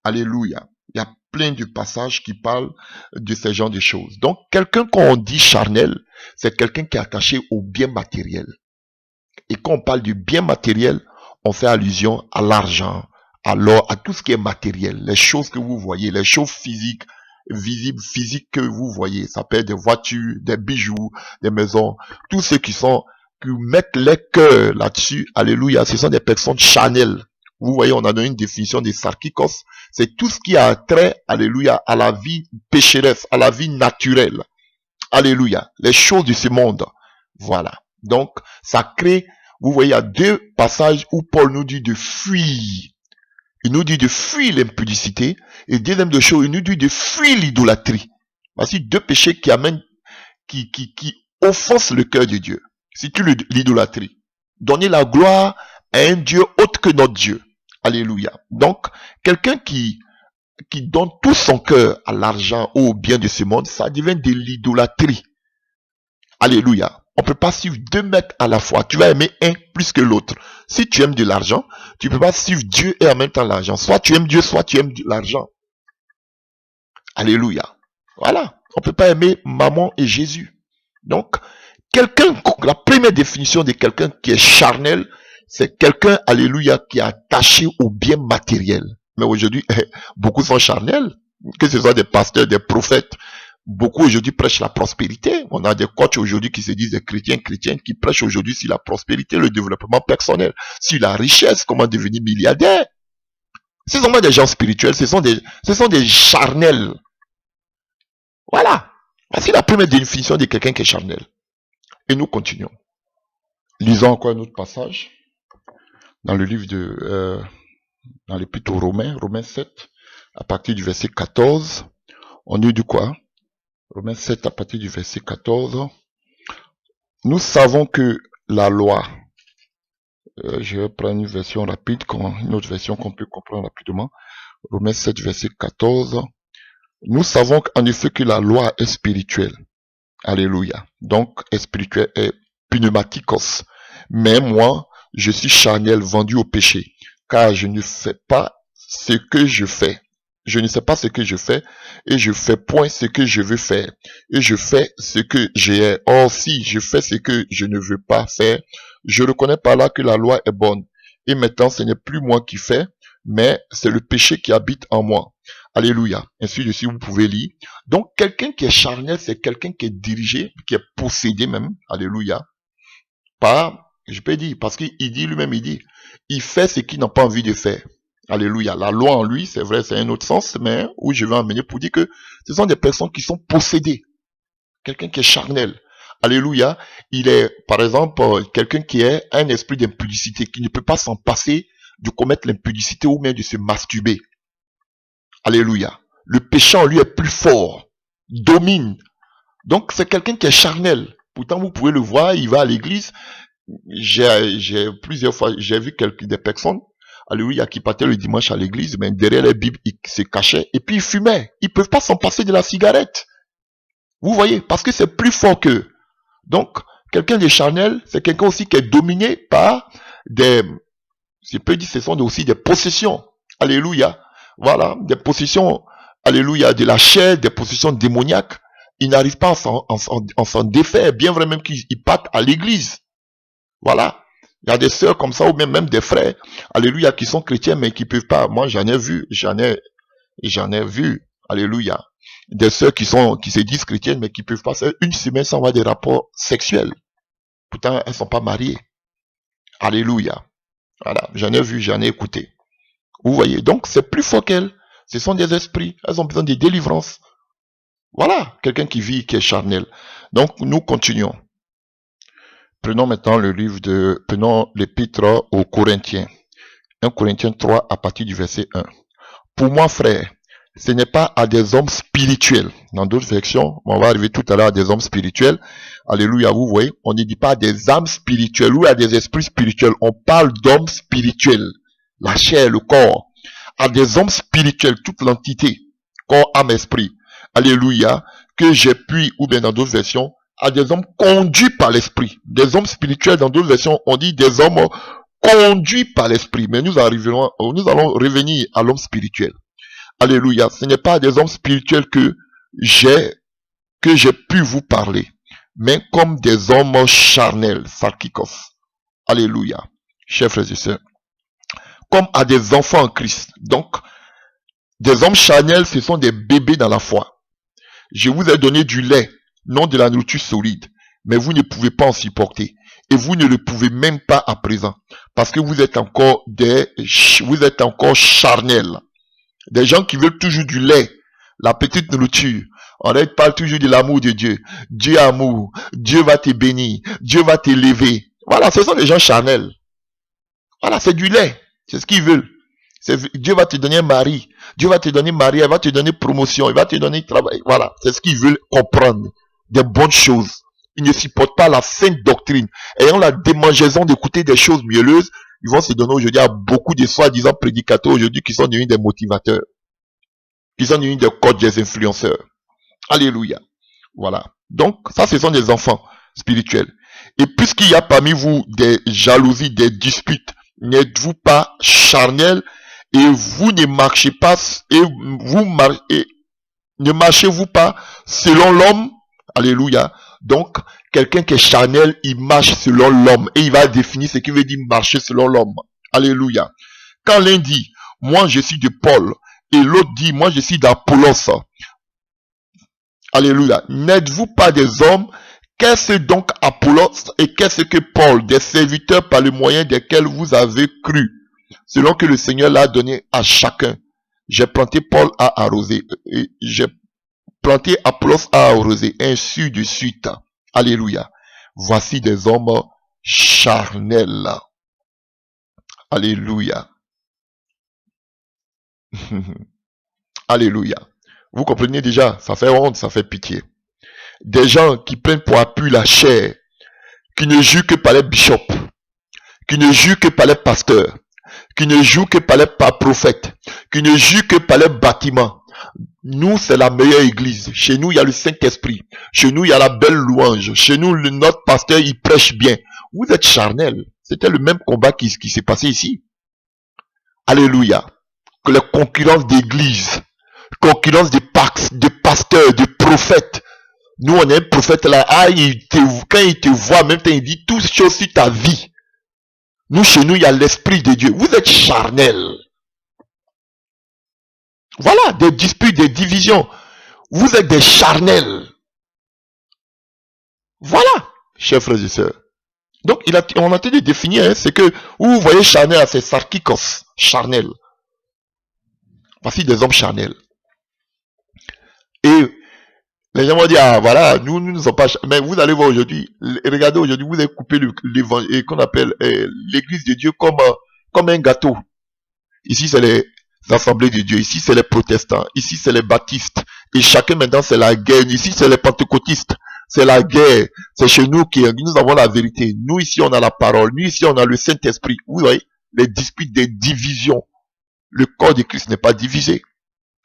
Alléluia. Il y a plein de passages qui parlent de ce genre de choses. Donc, quelqu'un qu'on dit charnel, c'est quelqu'un qui est attaché au bien matériel. Et quand on parle du bien matériel, on fait allusion à l'argent, à l'or, à tout ce qui est matériel. Les choses que vous voyez, les choses physiques, visibles, physiques que vous voyez. Ça peut être des voitures, des bijoux, des maisons. Tous ceux qui mettent les cœurs là-dessus, alléluia, ce sont des personnes charnelles. Vous voyez, on a donné une définition des sarkikos. C'est tout ce qui a trait, alléluia, à la vie pécheresse, à la vie naturelle. Alléluia. Les choses de ce monde. Voilà. Donc, ça crée, vous voyez, il y a deux passages où Paul nous dit de fuir. Il nous dit de fuir l'impudicité. Et deuxième de chose, il nous dit de fuir l'idolâtrie. Voici deux péchés qui amènent, qui offensent le cœur de Dieu. Si tu l'idolâtrie. Donner la gloire à un Dieu autre que notre Dieu. Alléluia. Donc, quelqu'un qui donne tout son cœur à l'argent ou au bien de ce monde, ça devient de l'idolâtrie. Alléluia. On peut pas suivre deux maîtres à la fois. Tu vas aimer un plus que l'autre. Si tu aimes de l'argent, tu peux pas suivre Dieu et en même temps l'argent. Soit tu aimes Dieu, soit tu aimes l'argent. Alléluia. Voilà. On peut pas aimer maman et Jésus. Donc, la première définition de quelqu'un qui est charnel, c'est quelqu'un, alléluia, qui est attaché au bien matériel. Mais aujourd'hui, beaucoup sont charnels, que ce soit des pasteurs, des prophètes. Beaucoup aujourd'hui prêchent la prospérité. On a des coachs aujourd'hui qui se disent des chrétiennes, qui prêchent aujourd'hui sur la prospérité, le développement personnel, sur la richesse, comment devenir milliardaire. Ce sont pas des gens spirituels, ce sont des charnels. Voilà. Voici la première définition de quelqu'un qui est charnel. Et nous continuons. Lisons encore un autre passage dans le livre dans l'épître aux Romains, Romains 7, à partir du verset 14. On nous dit quoi? Romains 7, à partir du verset 14. Nous savons que la loi, je vais prendre une version rapide, une autre version qu'on peut comprendre rapidement. Romains 7, verset 14. Nous savons en effet que la loi est spirituelle. Alléluia. Donc, spirituel est pneumatikos. Mais moi, je suis charnel, vendu au péché, car je ne fais pas ce que je fais. Je ne sais pas ce que je fais, et je fais point ce que je veux faire. Et je fais ce que j'ai. Or, si je fais ce que je ne veux pas faire, je reconnais par là que la loi est bonne. Et maintenant, ce n'est plus moi qui fais, mais c'est le péché qui habite en moi. Alléluia. Ainsi de suite, vous pouvez lire. Donc, quelqu'un qui est charnel, c'est quelqu'un qui est dirigé, qui est possédé même. Alléluia. Par, je peux dire, parce qu'il dit lui-même, il fait ce qu'il n'a pas envie de faire. Alléluia. La loi en lui, c'est vrai, c'est un autre sens, mais où je vais emmener pour dire que ce sont des personnes qui sont possédées. Quelqu'un qui est charnel. Alléluia. Il est, par exemple, quelqu'un qui a un esprit d'impudicité, qui ne peut pas s'en passer de commettre l'impudicité ou même de se masturber. Alléluia. Le péché en lui est plus fort, domine. Donc c'est quelqu'un qui est charnel. Pourtant vous pouvez le voir, il va à l'église. J'ai plusieurs fois, j'ai vu des personnes, alléluia, qui partaient le dimanche à l'église, mais derrière les Bibles, ils se cachaient et puis ils fumaient. Ils peuvent pas s'en passer de la cigarette. Vous voyez, parce que c'est plus fort qu'eux. Donc quelqu'un de charnel, c'est quelqu'un aussi qui est dominé par je peux dire, ce sont aussi des possessions. Alléluia. Voilà, des possessions, alléluia, de la chair, des possessions démoniaques. Ils n'arrivent pas à s'en défaire, bien vrai même qu'ils partent à l'église. Voilà. Il y a des sœurs comme ça, ou même des frères, alléluia, qui sont chrétiens, mais qui peuvent pas. Moi, j'en ai vu, alléluia. Des sœurs qui se disent chrétiennes, mais qui peuvent pas faire une semaine sans avoir des rapports sexuels. Pourtant, elles sont pas mariées. Alléluia. Voilà. J'en ai vu, j'en ai écouté. Vous voyez, donc c'est plus fort qu'elles. Ce sont des esprits. Elles ont besoin de délivrance. Voilà, quelqu'un qui vit, qui est charnel. Donc, nous continuons. Prenons maintenant prenons l'épître aux Corinthiens. 1 Corinthiens 3 à partir du verset 1. Pour moi, frère, ce n'est pas à des hommes spirituels. Dans d'autres versions, on va arriver tout à l'heure à des hommes spirituels. Alléluia, vous voyez, on ne dit pas à des âmes spirituelles ou à des esprits spirituels. On parle d'hommes spirituels. La chair, le corps, à des hommes spirituels, toute l'entité, corps, âme, esprit. Alléluia, que j'ai pu, ou bien dans d'autres versions, à des hommes conduits par l'esprit. Des hommes spirituels, dans d'autres versions, on dit des hommes conduits par l'esprit. Mais nous allons revenir à l'homme spirituel. Alléluia, ce n'est pas à des hommes spirituels que j'ai pu vous parler, mais comme des hommes charnels, sarkikos. Alléluia, chers frères et sœurs. Comme à des enfants en Christ. Donc, des hommes charnels, ce sont des bébés dans la foi. Je vous ai donné du lait, non de la nourriture solide, mais vous ne pouvez pas en supporter. Et vous ne le pouvez même pas à présent, parce que vous êtes encore charnels. Des gens qui veulent toujours du lait, la petite nourriture. On parle toujours de l'amour de Dieu. Dieu amour, Dieu va te bénir, Dieu va t'élever. Voilà, ce sont des gens charnels. Voilà, c'est du lait. C'est ce qu'ils veulent. Dieu va te donner un mari. Dieu va te donner mariage, il va te donner promotion, il va te donner travail. Voilà, c'est ce qu'ils veulent comprendre. Des bonnes choses. Ils ne supportent pas la sainte doctrine. Ayant la démangeaison d'écouter des choses mielleuses, ils vont se donner aujourd'hui à beaucoup de soi-disant prédicateurs aujourd'hui qui sont devenus des motivateurs. Qui sont devenus des coachs, des influenceurs. Alléluia. Voilà. Donc, ça, ce sont des enfants spirituels. Et puisqu'il y a parmi vous des jalousies, des disputes, n'êtes-vous pas charnel et vous ne marchez pas, et ne marchez-vous pas selon l'homme? Alléluia. Donc, quelqu'un qui est charnel, il marche selon l'homme. Et il va définir ce qui veut dire marcher selon l'homme. Alléluia. Quand l'un dit, moi je suis de Paul, et l'autre dit, moi je suis d'Apollos. Alléluia. N'êtes-vous pas des hommes? Qu'est-ce donc Apollos et qu'est-ce que Paul? Des serviteurs par le moyen desquels vous avez cru, selon que le Seigneur l'a donné à chacun. J'ai planté Paul à arroser. J'ai planté Apollos à arroser. Ainsi de suite. Alléluia. Voici des hommes charnels. Alléluia. Alléluia. Vous comprenez déjà, ça fait honte, ça fait pitié. Des gens qui prennent pour appui la chair, qui ne jurent que par les bishops, qui ne jurent que par les pasteurs, qui ne jurent que par les prophètes, qui ne jurent que par les bâtiments. Nous, c'est la meilleure église. Chez nous, il y a le Saint-Esprit. Chez nous, il y a la belle louange. Chez nous, notre pasteur, il prêche bien. Vous êtes charnel. C'était le même combat qui s'est passé ici. Alléluia. Que la concurrence d'église, concurrence des pasteurs, des prophètes. Nous, on est un prophète là. Ah, quand il te voit, même temps, il dit toutes choses sur ta vie. Nous, chez nous, il y a l'Esprit de Dieu. Vous êtes charnel. Voilà, des disputes, des divisions. Vous êtes des charnels. Voilà, chers frères et sœurs. Donc, on a été définir, hein, c'est que, où vous voyez charnel, c'est sarkikos, charnel. Voici des hommes charnels. Et les gens vont dire, ah voilà, nous ne sommes pas... Mais vous allez voir aujourd'hui, regardez aujourd'hui, vous avez coupé l'évangile, qu'on appelle l'église de Dieu comme un gâteau. Ici, c'est les assemblées de Dieu. Ici, c'est les protestants. Ici, c'est les baptistes. Et chacun maintenant, c'est la guerre. Ici, c'est les pentecôtistes. C'est la guerre. C'est chez nous que nous avons la vérité. Nous, ici, on a la parole. Nous, ici, on a le Saint-Esprit. Vous voyez, les disputes, des divisions. Le corps de Christ n'est pas divisé.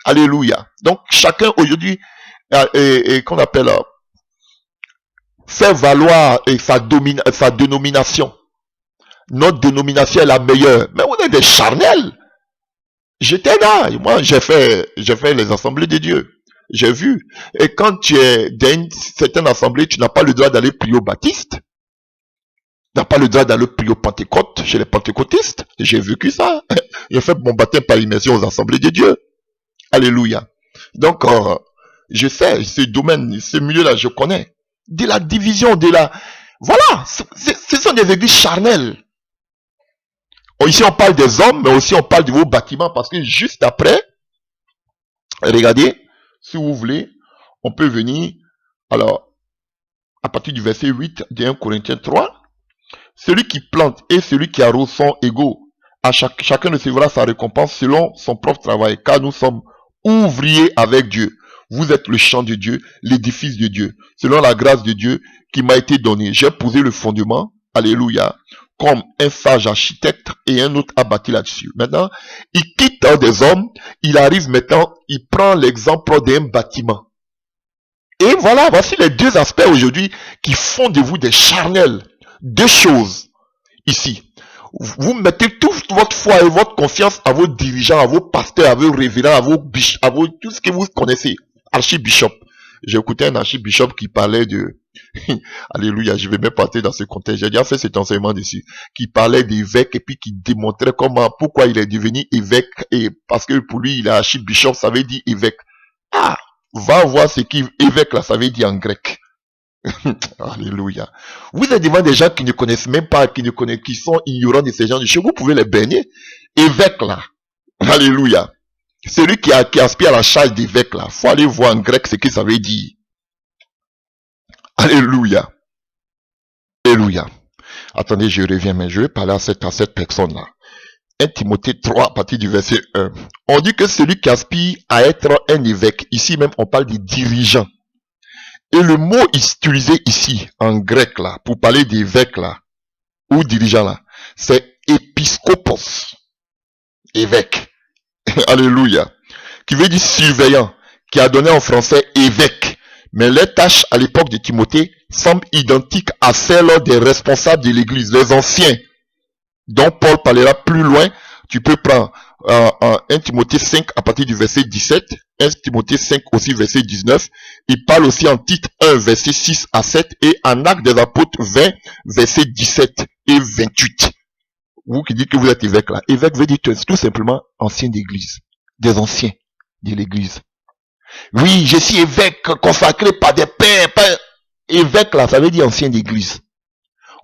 Alléluia. Donc, chacun aujourd'hui, qu'on appelle, fait valoir sa dénomination. Notre dénomination est la meilleure. Mais on est des charnels. J'étais là. Moi, j'ai fait les assemblées de Dieu. J'ai vu. Et quand tu es dans une certaine assemblée, tu n'as pas le droit d'aller prier aux baptistes. Tu n'as pas le droit d'aller prier aux pentecôtes, chez les pentecôtistes. J'ai vécu ça. J'ai fait mon baptême par immersion aux assemblées de Dieu. Alléluia. Donc, je sais, ce domaine, ce milieu-là, je connais. De la division, voilà, ce sont des églises charnelles. Ici, on parle des hommes, mais aussi on parle de vos bâtiments, parce que juste après, regardez, si vous voulez, on peut venir, alors, à partir du verset 8 de 1 Corinthiens 3, celui qui plante et celui qui arrose sont égaux. Chacun recevra sa récompense selon son propre travail, car nous sommes ouvriers avec Dieu. Vous êtes le champ de Dieu, l'édifice de Dieu. Selon la grâce de Dieu qui m'a été donnée, j'ai posé le fondement, alléluia, comme un sage architecte et un autre a bâti là-dessus. Maintenant, il quitte des hommes, il arrive maintenant, il prend l'exemple d'un bâtiment. Et voilà, voici les deux aspects aujourd'hui qui font de vous des charnels. Deux choses ici. Vous mettez toute votre foi et votre confiance à vos dirigeants, à vos pasteurs, à vos révérends, à vos tout ce que vous connaissez. Archibishop. J'ai écouté un archibishop qui parlait de... Alléluia, je vais même partir dans ce contexte. J'ai déjà fait cet enseignement dessus. Qui parlait d'évêque et puis qui démontrait pourquoi il est devenu évêque. Et parce que pour lui, il est archibishop, ça veut dire évêque. Ah, va voir ce qu'évêque là, ça veut dire en grec. Alléluia. Vous êtes devant des gens qui ne connaissent même pas, qui sont ignorants de ces gens de choses. Vous pouvez les baigner. Évêque là. Alléluia. Celui qui aspire à la charge d'évêque là. Faut aller voir en grec ce que ça veut dire. Alléluia. Alléluia. Attendez, je reviens, mais je vais parler à cette personne là. 1 Timothée 3 à partir du verset 1. On dit que celui qui aspire à être un évêque, ici même on parle des dirigeants. Et le mot utilisé ici, en grec là, pour parler d'évêque là, ou dirigeant là, c'est épiscopos. Évêque. Alléluia. Qui veut dire surveillant, qui a donné en français évêque. Mais les tâches à l'époque de Timothée semblent identiques à celles des responsables de l'église, les anciens, dont Paul parlera plus loin. Tu peux prendre 1 Timothée 5 à partir du verset 17, 1 Timothée 5 aussi verset 19. Il parle aussi en Tite 1 verset 6 à 7 et en Actes des Apôtres 20 verset 17 et 28. Vous qui dites que vous êtes évêque là, évêque veut dire tout simplement ancien d'église, des anciens de l'église. Oui, je suis évêque consacré par des pères. Évêque là, ça veut dire ancien d'église.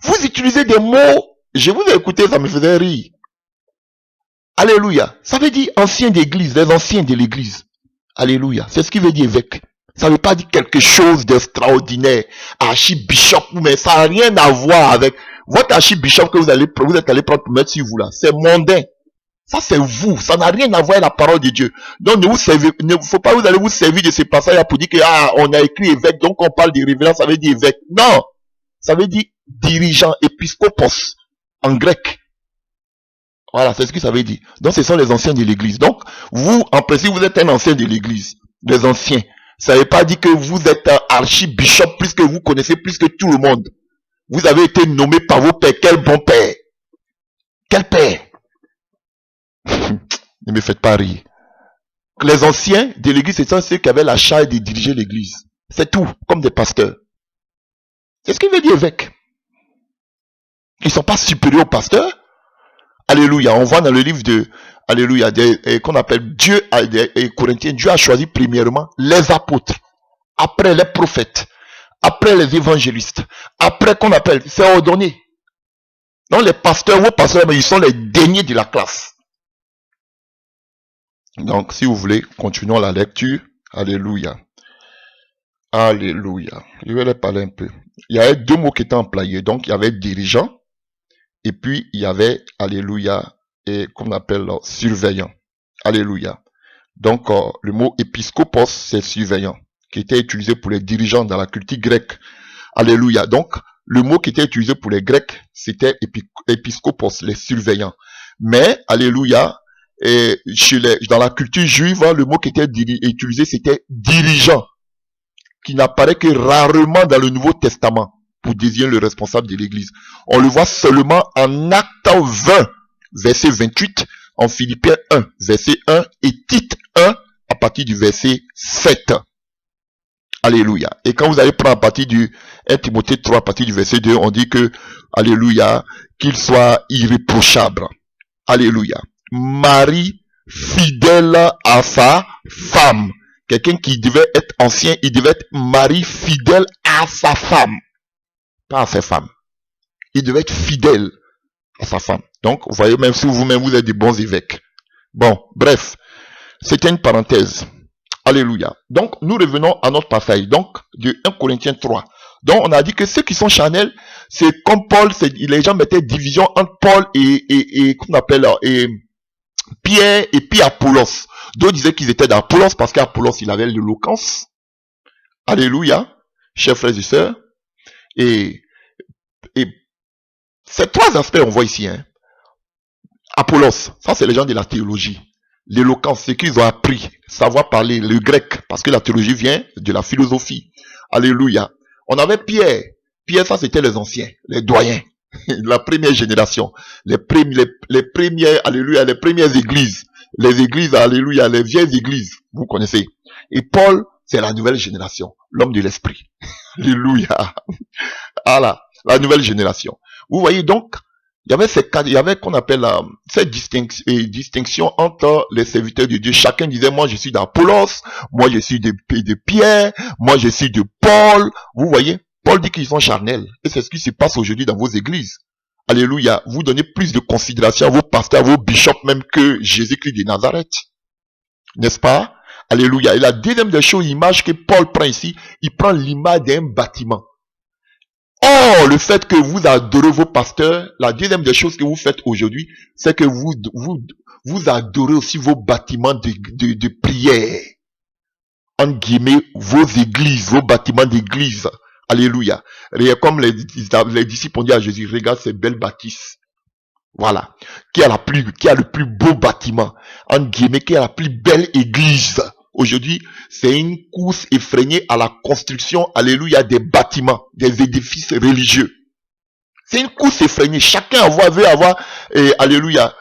Vous utilisez des mots, je vous ai écouté, ça me faisait rire. Alléluia. Ça veut dire ancien d'église, les anciens de l'église. Alléluia. C'est ce qui veut dire évêque. Ça ne veut pas dire quelque chose d'extraordinaire. Archibishop, mais ça n'a rien à voir avec votre archibishop que vous êtes allé prendre pour mettre sur vous là. C'est mondain. Ça c'est vous. Ça n'a rien à voir avec la parole de Dieu. Donc ne faut pas vous allez vous servir de ces passages pour dire que on a écrit évêque, donc on parle de révérend, ça veut dire évêque. Non. Ça veut dire dirigeant, épiscopos, en grec. Voilà, c'est ce que ça veut dire. Donc ce sont les anciens de l'église. Donc vous, en principe, vous êtes un ancien de l'église. Les anciens. Ça ne veut pas dire que vous êtes un archibishop plus que vous connaissez plus que tout le monde. Vous avez été nommé par vos pères. Quel bon père. Quel père. Ne me faites pas rire. Les anciens de l'église, ce sont ceux qui avaient la charge de diriger l'église. C'est tout, comme des pasteurs. C'est ce qu'il veut dire évêque. Ils ne sont pas supérieurs aux pasteurs. Alléluia. On voit dans le livre de Alléluia, qu'on appelle Dieu, et Corinthiens, Dieu a choisi premièrement les apôtres, après les prophètes, après les évangélistes, après qu'on appelle, c'est ordonné. Donc les pasteurs, vos pasteurs, mais ils sont les derniers de la classe. Donc si vous voulez, continuons la lecture. Alléluia. Alléluia. Je vais les parler un peu. Il y avait deux mots qui étaient employés. Donc il y avait dirigeant, et puis il y avait, alléluia, et qu'on appelle surveillant. Alléluia. Donc le mot épiscopos, c'est surveillant, qui était utilisé pour les dirigeants dans la culture grecque. Alléluia. Donc le mot qui était utilisé pour les Grecs, c'était épiscopos, les surveillants. Mais, alléluia, et dans la culture juive, le mot qui était utilisé, c'était dirigeant, qui n'apparaît que rarement dans le Nouveau Testament pour désigner le responsable de l'église. On le voit seulement en Actes 20, verset 28, en Philippiens 1, verset 1, et Tite 1, à partir du verset 7. Alléluia. Et quand vous allez prendre à partir du 1 Timothée 3, à partir du verset 2, on dit que, alléluia, qu'il soit irréprochable. Alléluia. Mari fidèle à sa femme. Quelqu'un qui devait être ancien, il devait être mari fidèle à sa femme. Pas à ses femmes. Il devait être fidèle à sa femme. Donc, vous voyez, même si vous-même vous êtes des bons évêques. Bon, bref. C'était une parenthèse. Alléluia. Donc, nous revenons à notre passage. Donc, de 1 Corinthiens 3. Donc, on a dit que ceux qui sont charnels, c'est comme Paul, les gens mettaient division entre Paul et qu'on appelle, et Pierre et puis Apollos. D'autres disaient qu'ils étaient d'Apollos parce qu'Apollos, il avait l'éloquence. Alléluia. Chers frères et sœurs. Et ces trois aspects, on voit ici, hein. Apollos, ça c'est les gens de la théologie. L'éloquence, c'est qu'ils ont appris, savoir parler le grec, parce que la théologie vient de la philosophie. Alléluia. On avait Pierre. Pierre, ça c'était les anciens, les doyens, la première génération, les premières, alléluia, les premières églises, les églises, alléluia, les vieilles églises, vous connaissez. Et Paul, c'est la nouvelle génération, l'homme de l'esprit. Alléluia. Voilà, la nouvelle génération. Vous voyez donc, il y avait qu'on appelle cette distinction entre les serviteurs de Dieu. Chacun disait, moi je suis d'Apollos, moi je suis de Pierre, moi je suis de Paul. Vous voyez, Paul dit qu'ils sont charnels. Et c'est ce qui se passe aujourd'hui dans vos églises. Alléluia. Vous donnez plus de considération à vos pasteurs, à vos bishops même que Jésus-Christ de Nazareth. N'est-ce pas? Alléluia. Et la deuxième des choses, l'image que Paul prend ici, il prend l'image d'un bâtiment. Or, le fait que vous adorez vos pasteurs, la deuxième des choses que vous faites aujourd'hui, c'est que vous adorez aussi vos bâtiments de prière. En guillemets, vos églises, vos bâtiments d'église. Alléluia. Comme les disciples ont dit à Jésus, regarde ces belles bâtisses. Voilà. Qui a le plus beau bâtiment. En guillemets, qui a la plus belle église. aujourd'hui, c'est une course effrénée à la construction, alléluia, des bâtiments, des édifices religieux. C'est une course effrénée. Chacun veut avoir, alléluia,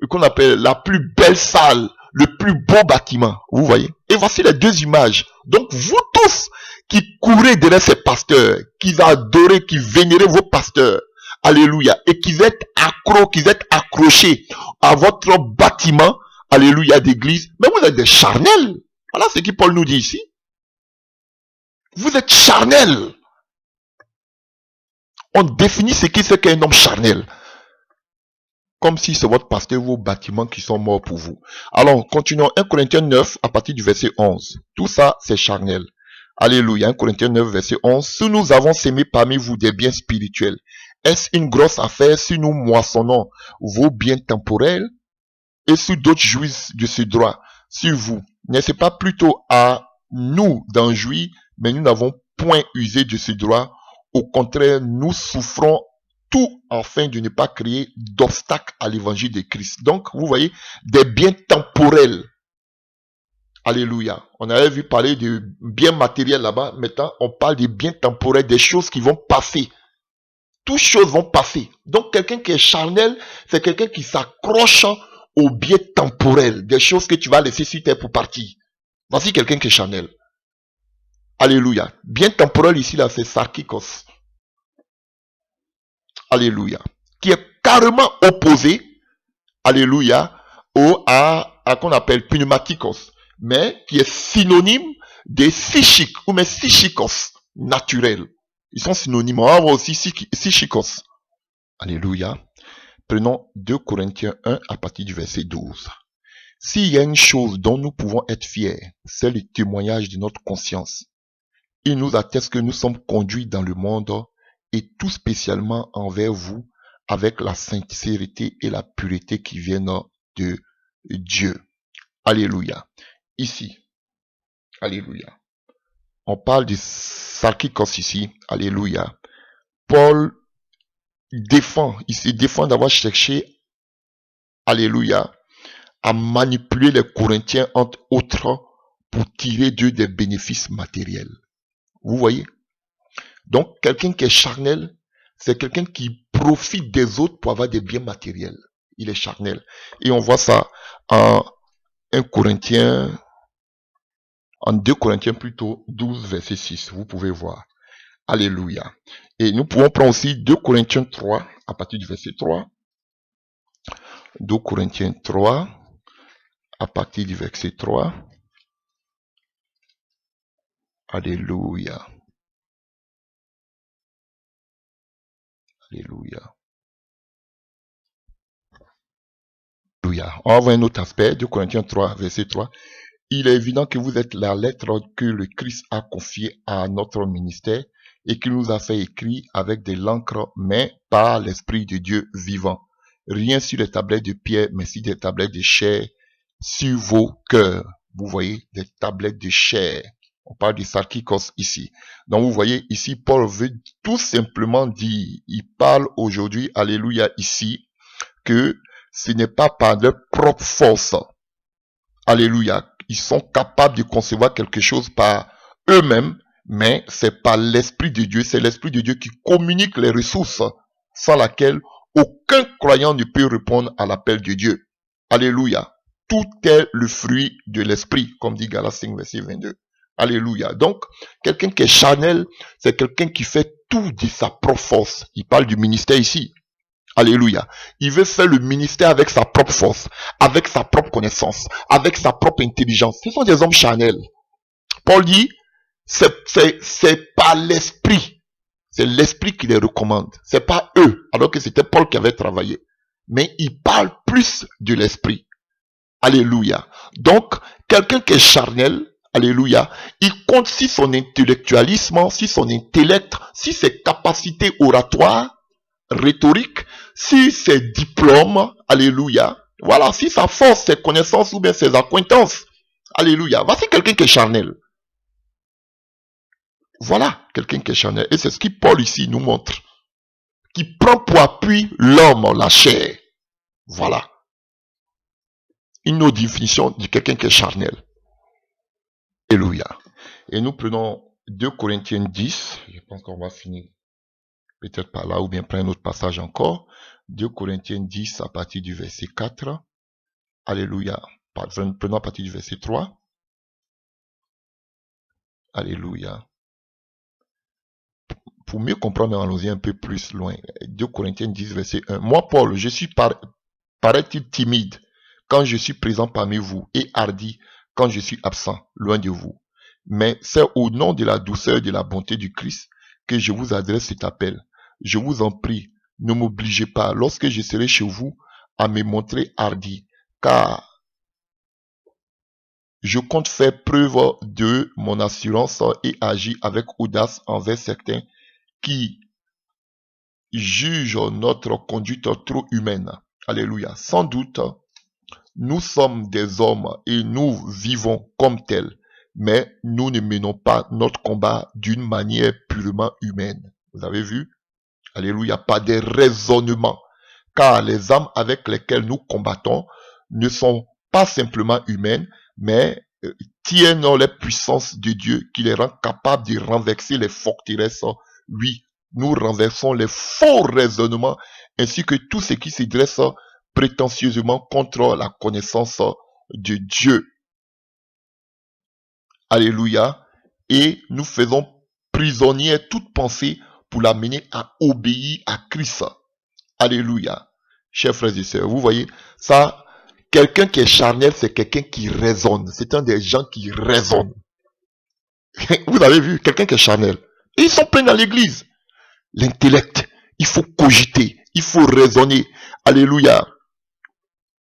qu'on appelle la plus belle salle, le plus beau bâtiment. Vous voyez? Et voici les deux images. Donc, vous tous qui courez derrière ces pasteurs, qui adorez, qui vénérez vos pasteurs, alléluia, et qui êtes accrochés à votre bâtiment, alléluia, d'église, mais vous êtes des charnels. Voilà ce que Paul nous dit ici. Vous êtes charnels. On définit ce qu'est un homme charnel. Comme si c'est votre pasteur, vos bâtiments qui sont morts pour vous. Alors, continuons. 1 Corinthiens 9, à partir du verset 11. Tout ça, c'est charnel. Alléluia. 1 Corinthiens 9, verset 11. Si nous avons sémé parmi vous des biens spirituels, est-ce une grosse affaire si nous moissonnons vos biens temporels et si d'autres jouissent de ce droit sur vous? N'est-ce pas plutôt à nous d'en jouir, mais nous n'avons point usé de ce droit? Au contraire, nous souffrons tout afin de ne pas créer d'obstacle à l'évangile de Christ. Donc, vous voyez, des biens temporels. Alléluia. On avait vu parler de biens matériels là-bas. Maintenant, on parle des biens temporels, des choses qui vont passer. Toutes choses vont passer. Donc, quelqu'un qui est charnel, c'est quelqu'un qui s'accroche aux biens temporels, des choses que tu vas laisser sur terre pour partir. Voici quelqu'un qui est charnel. Alléluia. Bien temporel ici, là, c'est sarkikos. Alléluia. Qui est carrément opposé, alléluia, à qu'on appelle pneumatikos, mais qui est synonyme de psychique, ou mais psychikos, naturel. Ils sont synonymes. On va voir aussi psychikos. Alléluia. Prenons 2 Corinthiens 1 à partir du verset 12. S'il y a une chose dont nous pouvons être fiers, c'est le témoignage de notre conscience. Il nous atteste que nous sommes conduits dans le monde et tout spécialement envers vous avec la sincérité et la pureté qui viennent de Dieu. Alléluia. Ici, alléluia. On parle de sarkikos ici, alléluia. Paul il se défend d'avoir cherché, alléluia, à manipuler les Corinthiens entre autres pour tirer d'eux des bénéfices matériels. Vous voyez? Donc, quelqu'un qui est charnel, c'est quelqu'un qui profite des autres pour avoir des biens matériels. Il est charnel. Et on voit ça en 2 Corinthiens plutôt, 12, verset 6. Vous pouvez voir. Alléluia. Et nous pouvons prendre aussi 2 Corinthiens 3, à partir du verset 3. 2 Corinthiens 3, à partir du verset 3. Alléluia. Alléluia. Alléluia. On va voir un autre aspect, 2 Corinthiens 3, verset 3. Il est évident que vous êtes la lettre que le Christ a confiée à notre ministère et qu'il nous a fait écrire avec de l'encre, mais par l'Esprit de Dieu vivant. Rien sur les tablettes de pierre, mais sur des tablettes de chair sur vos cœurs. Vous voyez, des tablettes de chair. On parle de sarkikos ici. Donc vous voyez, ici, Paul veut tout simplement dire, il parle aujourd'hui, alléluia, ici, que ce n'est pas par leur propre force. Alléluia. Ils sont capables de concevoir quelque chose par eux-mêmes, mais c'est par l'Esprit de Dieu. C'est l'Esprit de Dieu qui communique les ressources sans laquelle aucun croyant ne peut répondre à l'appel de Dieu. Alléluia. Tout est le fruit de l'Esprit, comme dit Galates 5, verset 22. Alléluia. Donc, quelqu'un qui est charnel, c'est quelqu'un qui fait tout de sa propre force. Il parle du ministère ici. Alléluia. Il veut faire le ministère avec sa propre force, avec sa propre connaissance, avec sa propre intelligence. Ce sont des hommes charnels. Paul dit, c'est pas l'esprit. C'est l'esprit qui les recommande. C'est pas eux, alors que c'était Paul qui avait travaillé. Mais il parle plus de l'esprit. Alléluia. Donc, quelqu'un qui est charnel, alléluia, il compte si son intellectualisme, si son intellect, si ses capacités oratoires, rhétorique, si ses diplômes, alléluia, voilà, si sa force, ses connaissances ou bien ses acquaintances, alléluia. Voici quelqu'un qui est charnel. Voilà quelqu'un qui est charnel. Et c'est ce que Paul ici nous montre. Qui prend pour appui l'homme, la chair. Voilà. une autre définition de quelqu'un qui est charnel. Alléluia. Et nous prenons 2 Corinthiens 10. Je pense qu'on va finir peut-être par là ou bien prendre un autre passage encore. 2 Corinthiens 10 à partir du verset 4. Alléluia. Prenons à partir du verset 3. Alléluia. Pour mieux comprendre, allons-y un peu plus loin. 2 Corinthiens 10, verset 1. Moi, Paul, je suis paraît-il timide quand je suis présent parmi vous et hardi quand je suis absent, loin de vous. Mais c'est au nom de la douceur et de la bonté du Christ que je vous adresse cet appel. Je vous en prie, ne m'obligez pas, lorsque je serai chez vous, à me montrer hardi, car je compte faire preuve de mon assurance et agir avec audace envers certains qui jugent notre conduite trop humaine. Alléluia. Sans doute, nous sommes des hommes et nous vivons comme tels, mais nous ne menons pas notre combat d'une manière purement humaine. Vous avez vu? Alléluia. Pas des raisonnements. Car les âmes avec lesquelles nous combattons ne sont pas simplement humaines, mais tiennent les puissances de Dieu qui les rend capables de renverser les forteresses. Oui, nous renversons les faux raisonnements ainsi que tout ce qui se dresse prétentieusement contre la connaissance de Dieu. Alléluia. Et nous faisons prisonnière toute pensée pour l'amener à obéir à Christ. Alléluia. Chers frères et sœurs, vous voyez, ça, quelqu'un qui est charnel, c'est quelqu'un qui raisonne. C'est un des gens qui raisonnent. Vous avez vu, quelqu'un qui est charnel. Et ils sont pleins dans l'église. L'intellect, il faut cogiter, il faut raisonner. Alléluia.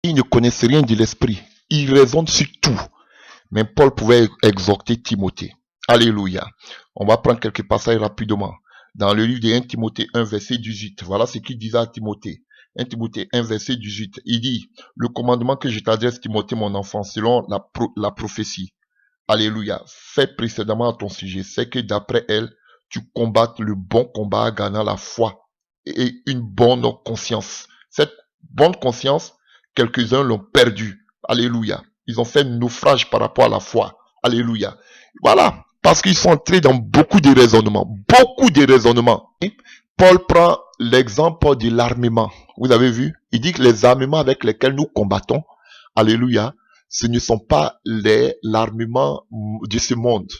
Ils ne connaissent rien de l'esprit. Ils raisonnent sur tout. Mais Paul pouvait exhorter Timothée. Alléluia. On va prendre quelques passages rapidement. Dans le livre de 1 Timothée 1, verset 18. Voilà ce qu'il disait à Timothée. 1 Timothée 1, verset 18. Il dit, le commandement que je t'adresse, Timothée, mon enfant, selon la prophétie. Alléluia. Fait précédemment à ton sujet, c'est que d'après elle, tu combattes le bon combat gagnant la foi et une bonne conscience. Cette bonne conscience, quelques-uns l'ont perdue. Alléluia. Ils ont fait naufrage par rapport à la foi. Alléluia. Voilà. Parce qu'ils sont entrés dans beaucoup de raisonnements. Beaucoup de raisonnements. Paul prend l'exemple de l'armement. Vous avez vu? Il dit que les armements avec lesquels nous combattons, alléluia, ce ne sont pas l'armement de ce monde.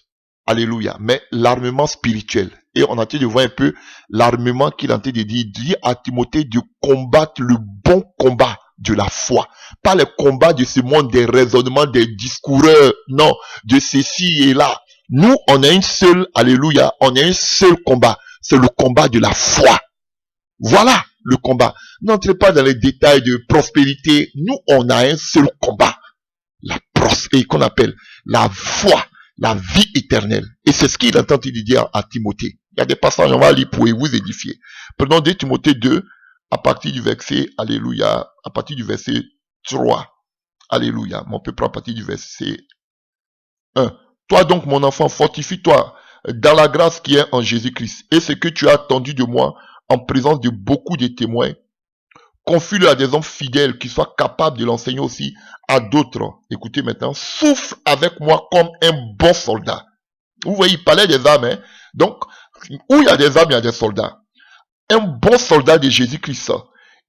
Alléluia. Mais l'armement spirituel. Et on a envie de voir un peu l'armement qu'il a envie de dire. Il dit à Timothée de combattre le bon combat de la foi. Pas les combats de ce monde, des raisonnements, des discoureurs. Non, de ceci et là. Nous, on a une seule, alléluia, on a un seul combat. C'est le combat de la foi. Voilà le combat. N'entrez pas dans les détails de prospérité. Nous, on a un seul combat. La prospérité qu'on appelle la foi, la vie éternelle. Et c'est ce qu'il entend de dire à Timothée. Il y a des passages, on va lire pour vous édifier. Prenons 2 Timothée 2, à partir du verset, alléluia, à partir du verset 3. Alléluia. Mais on peut prendre à partir du verset 1. Toi donc, mon enfant, fortifie-toi dans la grâce qui est en Jésus-Christ. Et ce que tu as attendu de moi en présence de beaucoup de témoins, confie-le à des hommes fidèles qui soient capables de l'enseigner aussi à d'autres. Écoutez maintenant, souffre avec moi comme un bon soldat. Vous voyez, il parlait des âmes. Donc, où il y a des âmes, il y a des soldats. Un bon soldat de Jésus-Christ,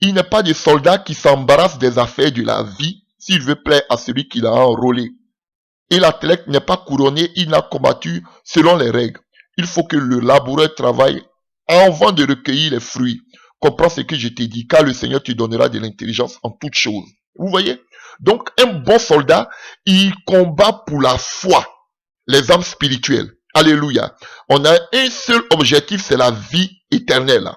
il n'est pas des soldats qui s'embarrassent des affaires de la vie s'il veut plaire à celui qui l'a enrôlé. Et l'athlète n'est pas couronné, il n'a combattu selon les règles. Il faut que le laboureur travaille avant de recueillir les fruits. Comprends ce que je t'ai dit, car le Seigneur te donnera de l'intelligence en toutes choses. Vous voyez? Donc, un bon soldat, il combat pour la foi, les âmes spirituelles. Alléluia. On a un seul objectif, c'est la vie éternelle.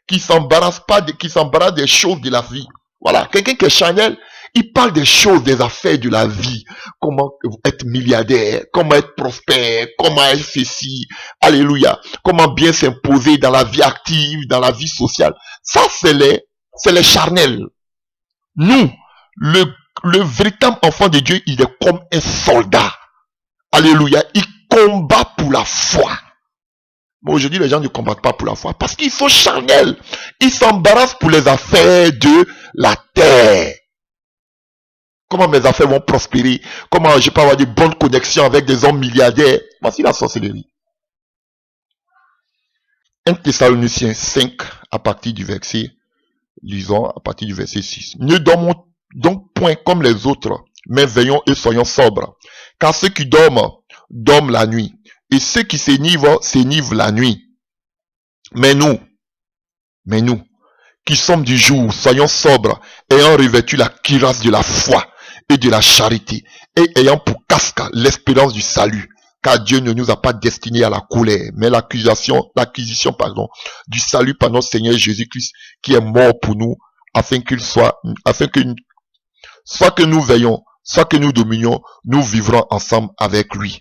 Qui s'embarrasse pas, qui s'embarrasse des choses de la vie. Voilà. Quelqu'un qui est charnel, il parle des choses, des affaires de la vie. Comment être milliardaire, comment être prospère, comment être ceci. Alléluia. Comment bien s'imposer dans la vie active, dans la vie sociale. Ça, c'est les charnels. Nous, le véritable enfant de Dieu, il est comme un soldat. Alléluia. Il combat pour la foi. Bon, aujourd'hui, les gens ne combattent pas pour la foi parce qu'ils sont charnels. Ils s'embarrassent pour les affaires de la terre. Comment mes affaires vont prospérer? Comment je peux avoir de bonnes connexions avec des hommes milliardaires? Voici la sorcellerie. 1 Thessaloniciens 5, à partir du verset, lisons à partir du verset 6. Ne dormons donc point comme les autres, mais veillons et soyons sobres. Car ceux qui dorment, dorment la nuit. Et ceux qui s'enivrent la nuit. Mais nous, qui sommes du jour, soyons sobres, ayant revêtu la cuirasse de la foi et de la charité, et ayant pour casque l'espérance du salut. Car Dieu ne nous a pas destinés à la colère, mais l'acquisition, du salut par notre Seigneur Jésus-Christ, qui est mort pour nous, afin que soit que nous veillons, soit que nous dominions, nous vivrons ensemble avec lui.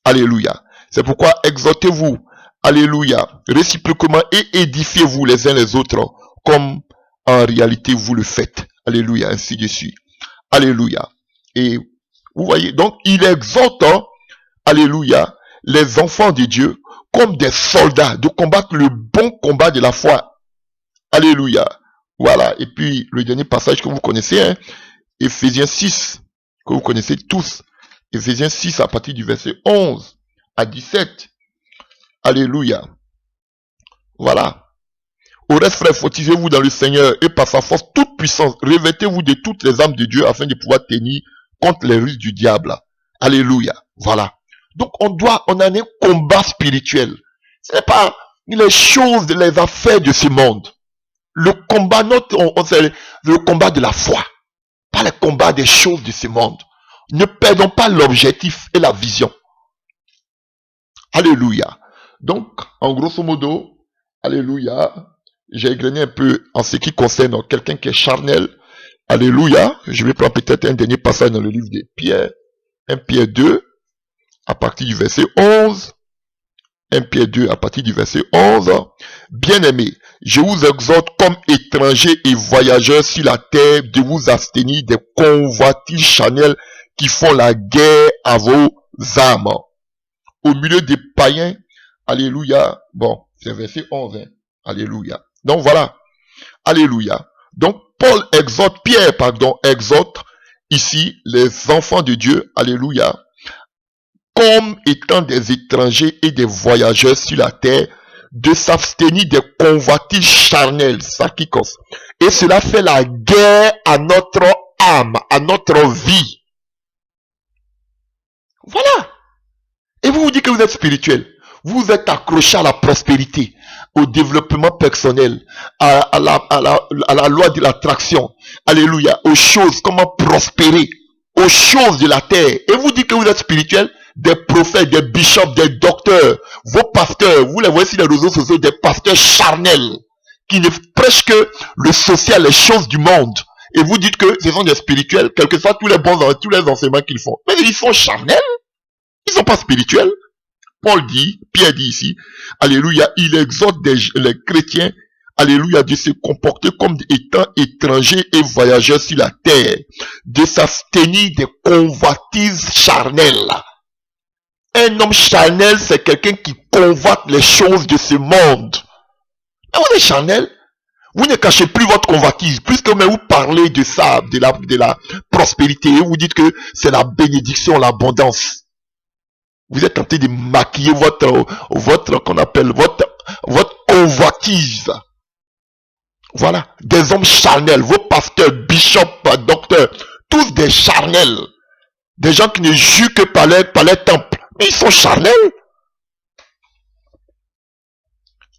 Alléluia. C'est pourquoi exhortez-vous, alléluia, réciproquement et édifiez-vous les uns les autres, comme en réalité vous le faites. Alléluia, ainsi de suite. Alléluia. Et vous voyez, donc il exhorte, alléluia, les enfants de Dieu comme des soldats de combattre le bon combat de la foi. Alléluia. Voilà. Et puis le dernier passage que vous connaissez, hein, Éphésiens 6, que vous connaissez tous. Éphésiens 6 à partir du verset 11 à 17. Alléluia. Voilà. Au reste, frères, fortifiez-vous dans le Seigneur et par sa force toute puissance, revêtez-vous de toutes les armes de Dieu afin de pouvoir tenir contre les ruses du diable. Alléluia. Voilà. Donc on a un combat spirituel. Ce n'est pas les choses, les affaires de ce monde. Le combat, c'est le combat de la foi. Pas le combat des choses de ce monde. Ne perdons pas l'objectif et la vision. Alléluia. Donc, en grosso modo, alléluia, j'ai égrené un peu en ce qui concerne quelqu'un qui est charnel. Alléluia. Je vais prendre peut-être un dernier passage dans le livre de Pierre. 1 Pierre 2, à partir du verset 11. 1 Pierre 2, à partir du verset 11. Bien-aimés, je vous exhorte comme étrangers et voyageurs sur la terre de vous abstenir des convoitises charnelles qui font la guerre à vos âmes. Au milieu des païens, alléluia. Bon, c'est verset 11. Hein. Alléluia. Donc voilà. Alléluia. Donc Pierre, exhorte ici les enfants de Dieu, alléluia, comme étant des étrangers et des voyageurs sur la terre, de s'abstenir des convoitises charnelles, ça qui cause. Et cela fait la guerre à notre âme, à notre vie. Voilà. Et vous vous dites que vous êtes spirituel. Vous êtes accroché à la prospérité, au développement personnel, à la loi de l'attraction. Alléluia. Aux choses, comment prospérer, aux choses de la terre. Et vous dites que vous êtes spirituel. Des prophètes, des bishops, des docteurs, vos pasteurs, vous les voyez sur les réseaux sociaux, des pasteurs charnels, qui ne prêchent que le social, les choses du monde. Et vous dites que ce sont des spirituels, quels que soient tous les enseignements qu'ils font. Mais ils sont charnels. Ils ne sont pas spirituels. Pierre dit ici, alléluia, il exhorte les chrétiens, alléluia, de se comporter comme étant étrangers et voyageurs sur la terre, de s'abstenir des convoitises charnelles. Un homme charnel, c'est quelqu'un qui convoite les choses de ce monde. Mais vous êtes charnel, vous ne cachez plus votre convoitise, puisque vous parlez de ça, de la prospérité, et vous dites que c'est la bénédiction, l'abondance. Vous êtes en train de maquiller votre convoitise. Voilà. Des hommes charnels, vos pasteurs, bishops, docteurs, tous des charnels. Des gens qui ne jugent que par les temples. Mais ils sont charnels.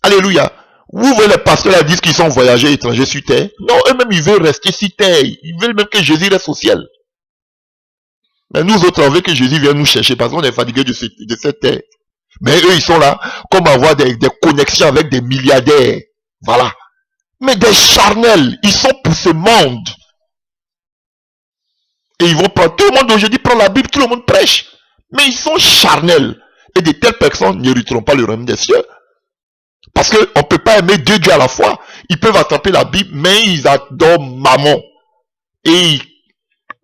Alléluia. Vous voyez les pasteurs là disent qu'ils sont voyageurs étrangers sur terre. Non, eux-mêmes ils veulent rester sur terre. Ils veulent même que Jésus reste au ciel. Mais nous autres, on veut que Jésus vienne nous chercher parce qu'on est fatigué de cette terre. Mais eux, ils sont là comme avoir des connexions avec des milliardaires. Voilà. Mais des charnels, ils sont pour ce monde. Et ils vont prendre, tout le monde aujourd'hui prend la Bible, tout le monde prêche. Mais ils sont charnels. Et de telles personnes n'hériteront pas le royaume des cieux. Parce qu'on ne peut pas aimer deux dieux à la fois. Ils peuvent attraper la Bible, mais ils adorent Mammon. Et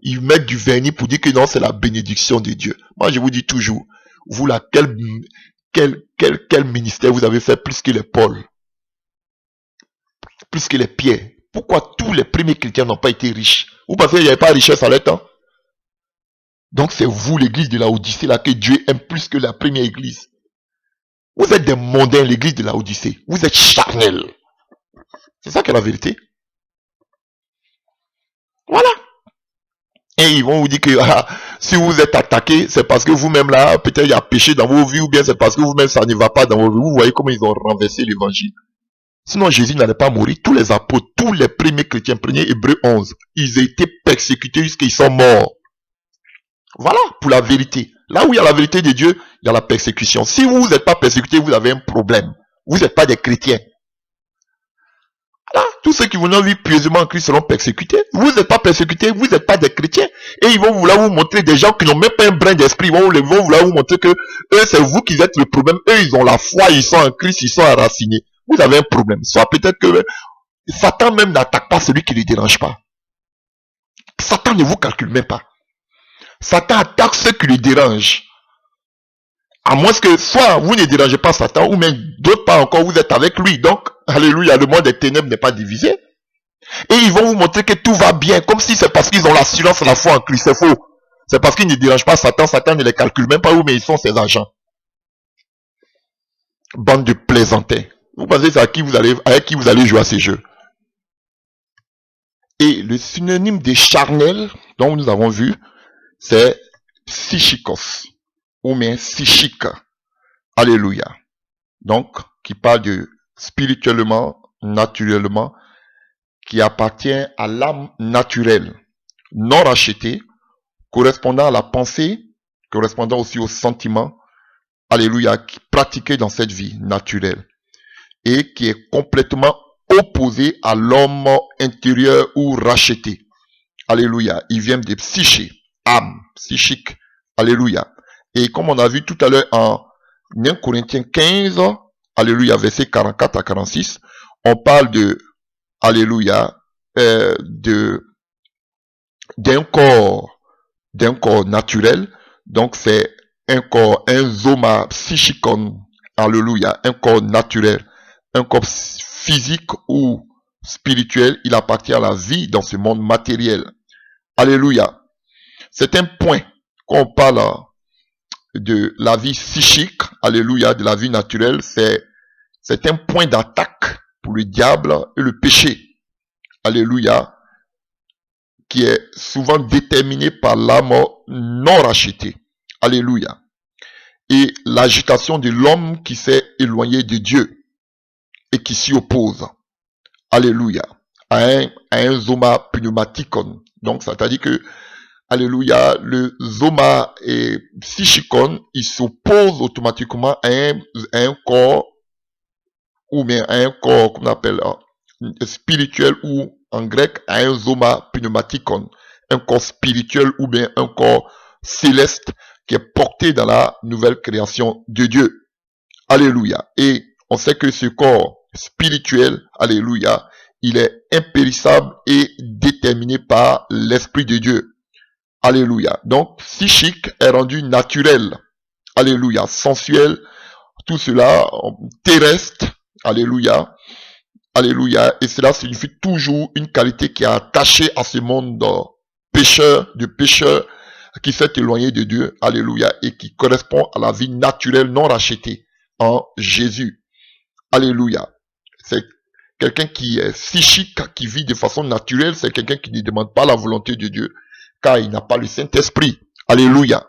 ils mettent du vernis pour dire que non, c'est la bénédiction de Dieu. Moi, je vous dis toujours, vous là, quel ministère vous avez fait plus que les Paul, plus que les Pierre, Pourquoi tous les premiers chrétiens n'ont pas été riches? Vous pensez qu'il n'y avait pas de richesse à leur temps? Donc c'est vous, l'église de Laodicée, là, que Dieu aime plus que la première église. Vous êtes des mondains, l'église de Laodicée. Vous êtes charnels. C'est ça qui est la vérité. Voilà. Et ils vont vous dire que si vous êtes attaqué, c'est parce que vous-même là, peut-être il y a péché dans vos vies, ou bien c'est parce que vous-même ça ne va pas dans vos vies. Vous voyez comment ils ont renversé l'évangile. Sinon Jésus n'allait pas mourir. Tous les apôtres, tous les premiers chrétiens, prenez Hébreux 11, ils étaient persécutés jusqu'à ils sont morts. Voilà, pour la vérité. Là où il y a la vérité de Dieu, il y a la persécution. Si vous n'êtes pas persécuté, vous avez un problème. Vous n'êtes pas des chrétiens. Voilà, tous ceux qui vont vivre pieusement en Christ seront persécutés. Vous n'êtes pas persécutés, vous n'êtes pas des chrétiens. Et ils vont vouloir vous montrer des gens qui n'ont même pas un brin d'esprit. Ils vont vouloir vous montrer que eux, c'est vous qui êtes le problème. Eux, ils ont la foi, ils sont en Christ, ils sont enracinés. Vous avez un problème. Soit peut-être que Satan même n'attaque pas celui qui ne le dérange pas. Satan ne vous calcule même pas. Satan attaque ceux qui le dérangent. À moins que soit vous ne dérangez pas Satan, ou même d'autres pas encore, vous êtes avec lui. Donc, alléluia, le monde des ténèbres n'est pas divisé. Et ils vont vous montrer que tout va bien, comme si c'est parce qu'ils ont l'assurance et la foi en Christ. C'est faux. C'est parce qu'ils ne dérangent pas Satan, Satan ne les calcule même pas où, mais ils sont ses agents. Bande de plaisantins. Vous pensez c'est avec qui vous allez jouer à ces jeux. Et le synonyme de charnel, dont nous avons vu, c'est psychikos, ou bien psychique. Alléluia. Donc, qui parle de spirituellement, naturellement, qui appartient à l'âme naturelle, non rachetée, correspondant à la pensée, correspondant aussi au sentiment, alléluia, qui pratiqué dans cette vie naturelle, et qui est complètement opposé à l'homme intérieur ou racheté. Alléluia. Il vient des psychés, âme, psychique. Alléluia. Et comme on a vu tout à l'heure en 1 Corinthiens 15, alléluia, verset 44 à 46, on parle de, alléluia, d'un corps naturel. Donc c'est un corps, un zoma psychikon, alléluia, un corps naturel, un corps physique ou spirituel. Il appartient à la vie dans ce monde matériel. Alléluia. C'est un point quand on parle de la vie psychique, alléluia, de la vie naturelle, c'est un point d'attaque pour le diable et le péché. Alléluia. Qui est souvent déterminé par l'âme non rachetée. Alléluia. Et l'agitation de l'homme qui s'est éloigné de Dieu et qui s'y oppose. Alléluia. À un zoma pneumaticon. Donc, c'est-à-dire que, alléluia, le zoma et psychikon, il s'oppose automatiquement à un corps, ou bien à un corps qu'on appelle spirituel, ou en grec à un zoma pneumaticon, un corps spirituel ou bien un corps céleste qui est porté dans la nouvelle création de Dieu. Alléluia. Et on sait que ce corps spirituel, alléluia, il est impérissable et déterminé par l'Esprit de Dieu. Alléluia. Donc, psychique est rendu naturel. Alléluia. Sensuel, tout cela, terrestre. Alléluia. Alléluia. Et cela signifie toujours une qualité qui est attachée à ce monde de pécheur qui s'est éloigné de Dieu. Alléluia. Et qui correspond à la vie naturelle non rachetée en Jésus. Alléluia. C'est quelqu'un qui est psychique, qui vit de façon naturelle. C'est quelqu'un qui ne demande pas la volonté de Dieu, car il n'a pas le Saint-Esprit. Alléluia.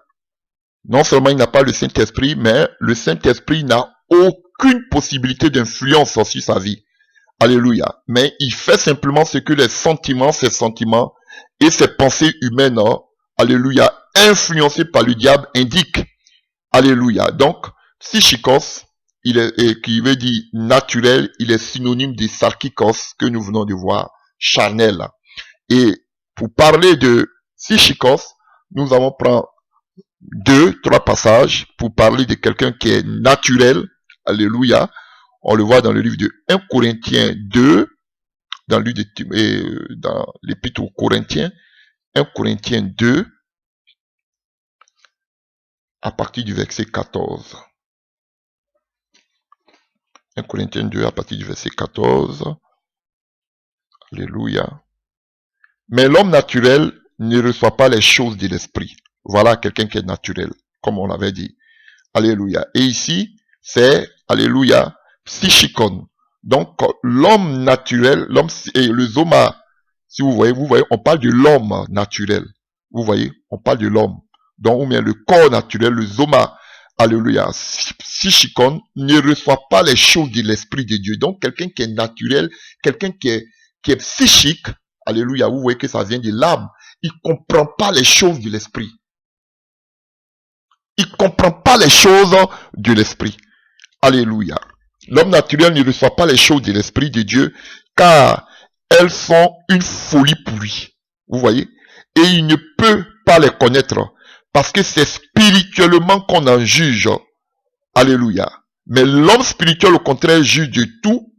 Non seulement il n'a pas le Saint-Esprit, mais le Saint-Esprit n'a aucune possibilité d'influence sur sa vie. Alléluia. Mais il fait simplement ce que ses sentiments et ses pensées humaines, alléluia, influencées par le diable, indiquent. Alléluia. Donc, psychikos, qui veut dire naturel, il est synonyme de sarkikos que nous venons de voir, charnel. Et pour parler de psychikos, nous allons prendre 2-3 passages pour parler de quelqu'un qui est naturel. Alléluia. On le voit dans le livre de 1 Corinthiens 2, dans l'épître aux Corinthiens, 1 Corinthiens 2, à partir du verset 14. 1 Corinthiens 2, à partir du verset 14. Alléluia. Mais l'homme naturel ne reçoit pas les choses de l'esprit. Voilà quelqu'un qui est naturel, comme on l'avait dit. Alléluia. Et ici, c'est, alléluia, psychikon. Donc, l'homme naturel, l'homme et le zoma, si vous voyez, on parle de l'homme naturel. Vous voyez, on parle de l'homme. Donc, ou bien le corps naturel, le zoma, alléluia, psychikon, ne reçoit pas les choses de l'esprit de Dieu. Donc, quelqu'un qui est naturel, quelqu'un qui est psychique, alléluia, vous voyez que ça vient de l'âme. Il comprend pas les choses de l'esprit. Il comprend pas les choses de l'esprit. Alléluia. L'homme naturel ne reçoit pas les choses de l'esprit de Dieu, car elles sont une folie pour lui. Vous voyez? Et il ne peut pas les connaître, parce que c'est spirituellement qu'on en juge. Alléluia. Mais l'homme spirituel, au contraire, juge de tout.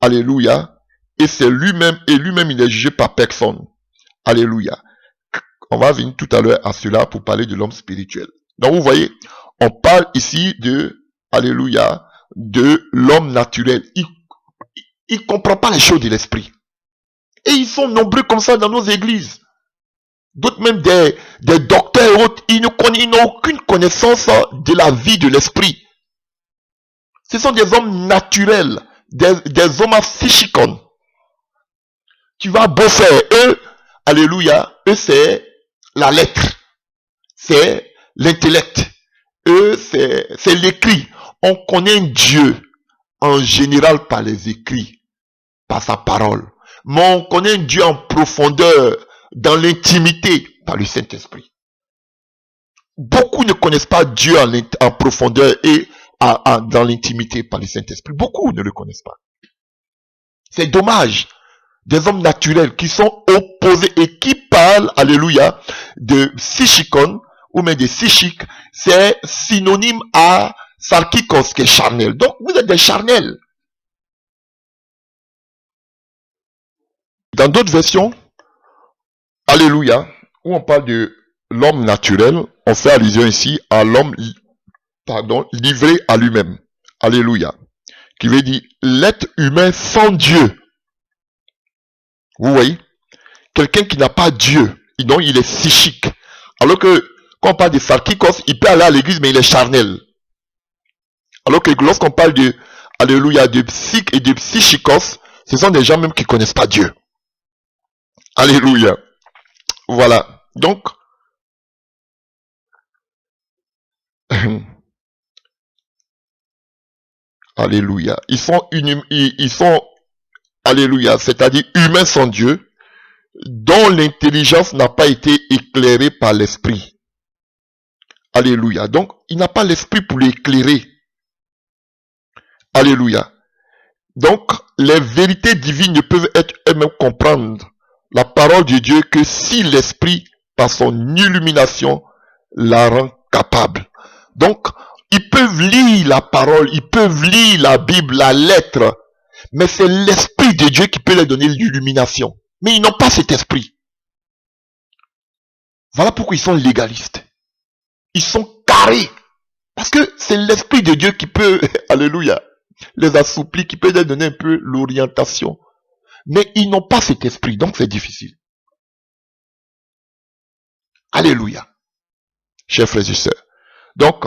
Alléluia. Et c'est lui-même, il est jugé par personne. Alléluia. On va venir tout à l'heure à cela pour parler de l'homme spirituel. Donc vous voyez, on parle ici de, alléluia, de l'homme naturel. Il comprend pas les choses de l'esprit. Et ils sont nombreux comme ça dans nos églises. D'autres même des docteurs et autres, ils n'ont aucune connaissance de la vie de l'esprit. Ce sont des hommes naturels, des hommes psychikon. Tu vas bosser, eux, alléluia, eux c'est la lettre, c'est l'intellect, eux c'est l'écrit. On connaît Dieu en général par les écrits, par sa parole. Mais on connaît Dieu en profondeur, dans l'intimité, par le Saint-Esprit. Beaucoup ne connaissent pas Dieu en profondeur et dans l'intimité par le Saint-Esprit. Beaucoup ne le connaissent pas. C'est dommage. Des hommes naturels qui sont opposés et qui parlent, alléluia, de psychikon ou même de psychique, c'est synonyme à sarkikos qui est charnel. Donc vous êtes des charnels. Dans d'autres versions, alléluia, où on parle de l'homme naturel, on fait allusion ici à l'homme, livré à lui-même. Alléluia. Qui veut dire l'être humain sans Dieu. Vous voyez? Quelqu'un qui n'a pas Dieu, donc il est psychique. Alors que, quand on parle de sarkikos, il peut aller à l'église, mais il est charnel. Alors que lorsqu'on parle de, alléluia, de psych et de psychikos, ce sont des gens même qui connaissent pas Dieu. Alléluia. Voilà. Donc, alléluia. Ils sont, alléluia, c'est-à-dire humains sans Dieu, dont l'intelligence n'a pas été éclairée par l'esprit. Alléluia. Donc, il n'a pas l'esprit pour l'éclairer. Alléluia. Donc, les vérités divines ne peuvent être elles-mêmes comprendre la parole de Dieu que si l'esprit, par son illumination, la rend capable. Donc, ils peuvent lire la parole, ils peuvent lire la Bible, la lettre, mais c'est l'esprit de Dieu qui peut leur donner l'illumination. Mais ils n'ont pas cet esprit. Voilà pourquoi ils sont légalistes. Ils sont carrés. Parce que c'est l'esprit de Dieu qui peut, alléluia, les assouplir, qui peut leur donner un peu l'orientation. Mais ils n'ont pas cet esprit, donc c'est difficile. Alléluia. Chers frères et sœurs. Donc,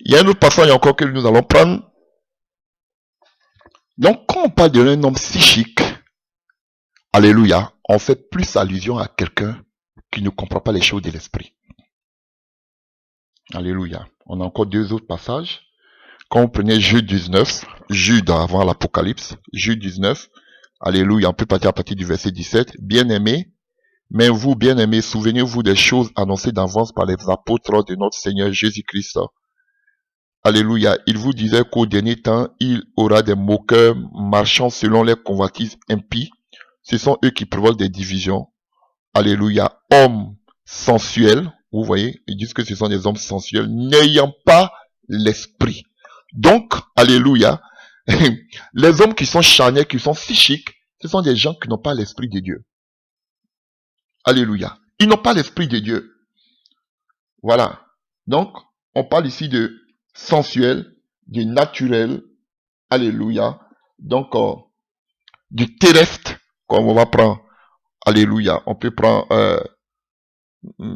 il y a un autre passage encore que nous allons prendre. Donc, quand on parle d'un homme psychique, alléluia, on fait plus allusion à quelqu'un qui ne comprend pas les choses de l'esprit. Alléluia. On a encore deux autres passages. Quand on prenait Jude 19, Jude avant l'Apocalypse, Jude 19, alléluia, on peut partir à partir du verset 17. Bien-aimés, mais vous, bien-aimés, souvenez-vous des choses annoncées d'avance par les apôtres de notre Seigneur Jésus-Christ. Alléluia. Il vous disait qu'au dernier temps, il aura des moqueurs marchant selon les convoitises impies. Ce sont eux qui provoquent des divisions. Alléluia. Hommes sensuels. Vous voyez, ils disent que ce sont des hommes sensuels, n'ayant pas l'esprit. Donc, alléluia. Les hommes qui sont charnels, qui sont psychiques, ce sont des gens qui n'ont pas l'esprit de Dieu. Alléluia. Ils n'ont pas l'esprit de Dieu. Voilà. Donc, on parle ici de sensuel, du naturel. Alléluia. Donc, du terrestre. Comme on va prendre, alléluia, on peut prendre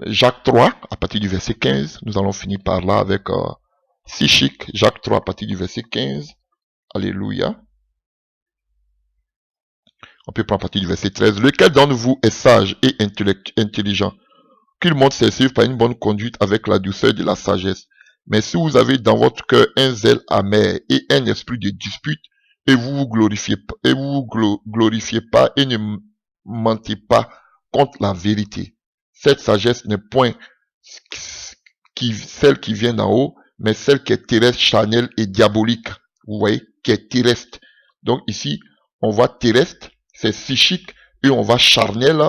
Jacques 3, à partir du verset 15. Nous allons finir par là avec Psychique, Jacques 3, à partir du verset 15. Alléluia. On peut prendre à partir du verset 13. Lequel d'entre vous est sage et intelligent, qu'il montre ses œuvres par une bonne conduite avec la douceur de la sagesse. Mais si vous avez dans votre cœur un zèle amer et un esprit de dispute, et vous vous glorifiez pas et ne mentez pas contre la vérité. Cette sagesse n'est point celle qui vient d'en haut, mais celle qui est terrestre, charnelle et diabolique. Vous voyez, qui est terrestre. Donc ici, on voit terrestre, c'est psychique, et on voit charnel,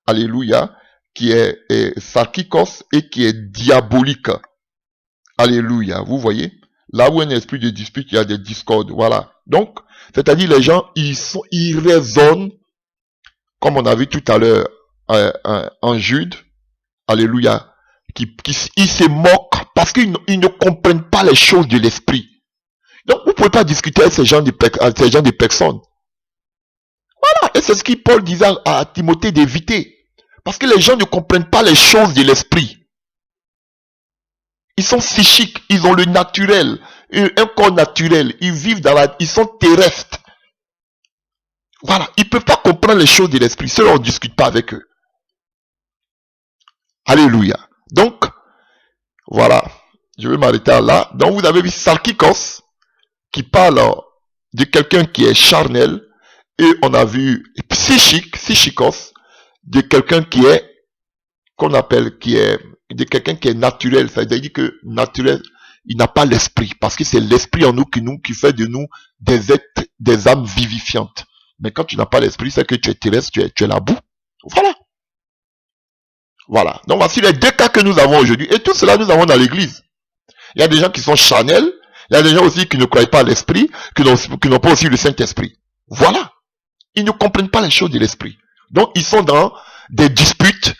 alléluia, qui est sarkikos et qui est diabolique. Alléluia, vous voyez. Là où un esprit de dispute, il y a des discordes, voilà. Donc, c'est-à-dire les gens, ils raisonnent, comme on a vu tout à l'heure en Jude, alléluia, ils se moquent parce qu'ils ne comprennent pas les choses de l'esprit. Donc, vous ne pouvez pas discuter avec ces gens de personnes. Voilà, et c'est ce que Paul disait à Timothée d'éviter. Parce que les gens ne comprennent pas les choses de l'esprit. Ils sont psychiques, ils ont le naturel, un corps naturel, ils vivent ils sont terrestres. Voilà, ils ne peuvent pas comprendre les choses de l'esprit, ceux on ne discute pas avec eux. Alléluia. Donc, voilà, je vais m'arrêter là. Donc, vous avez vu Sarkikos, qui parle de quelqu'un qui est charnel, et on a vu psychikos, de quelqu'un qui est, qu'on appelle, de quelqu'un qui est naturel, c'est-à-dire que naturel, il n'a pas l'esprit, parce que c'est l'esprit en nous qui fait de nous des êtres, des âmes vivifiantes. Mais quand tu n'as pas l'esprit, c'est que tu es terrestre, tu es la boue. Voilà. Voilà. Donc voici les deux cas que nous avons aujourd'hui. Et tout cela, nous avons dans l'église. Il y a des gens qui sont charnels, il y a des gens aussi qui ne croient pas à l'esprit, qui n'ont pas aussi le Saint-Esprit. Voilà. Ils ne comprennent pas les choses de l'esprit. Donc ils sont dans des disputes,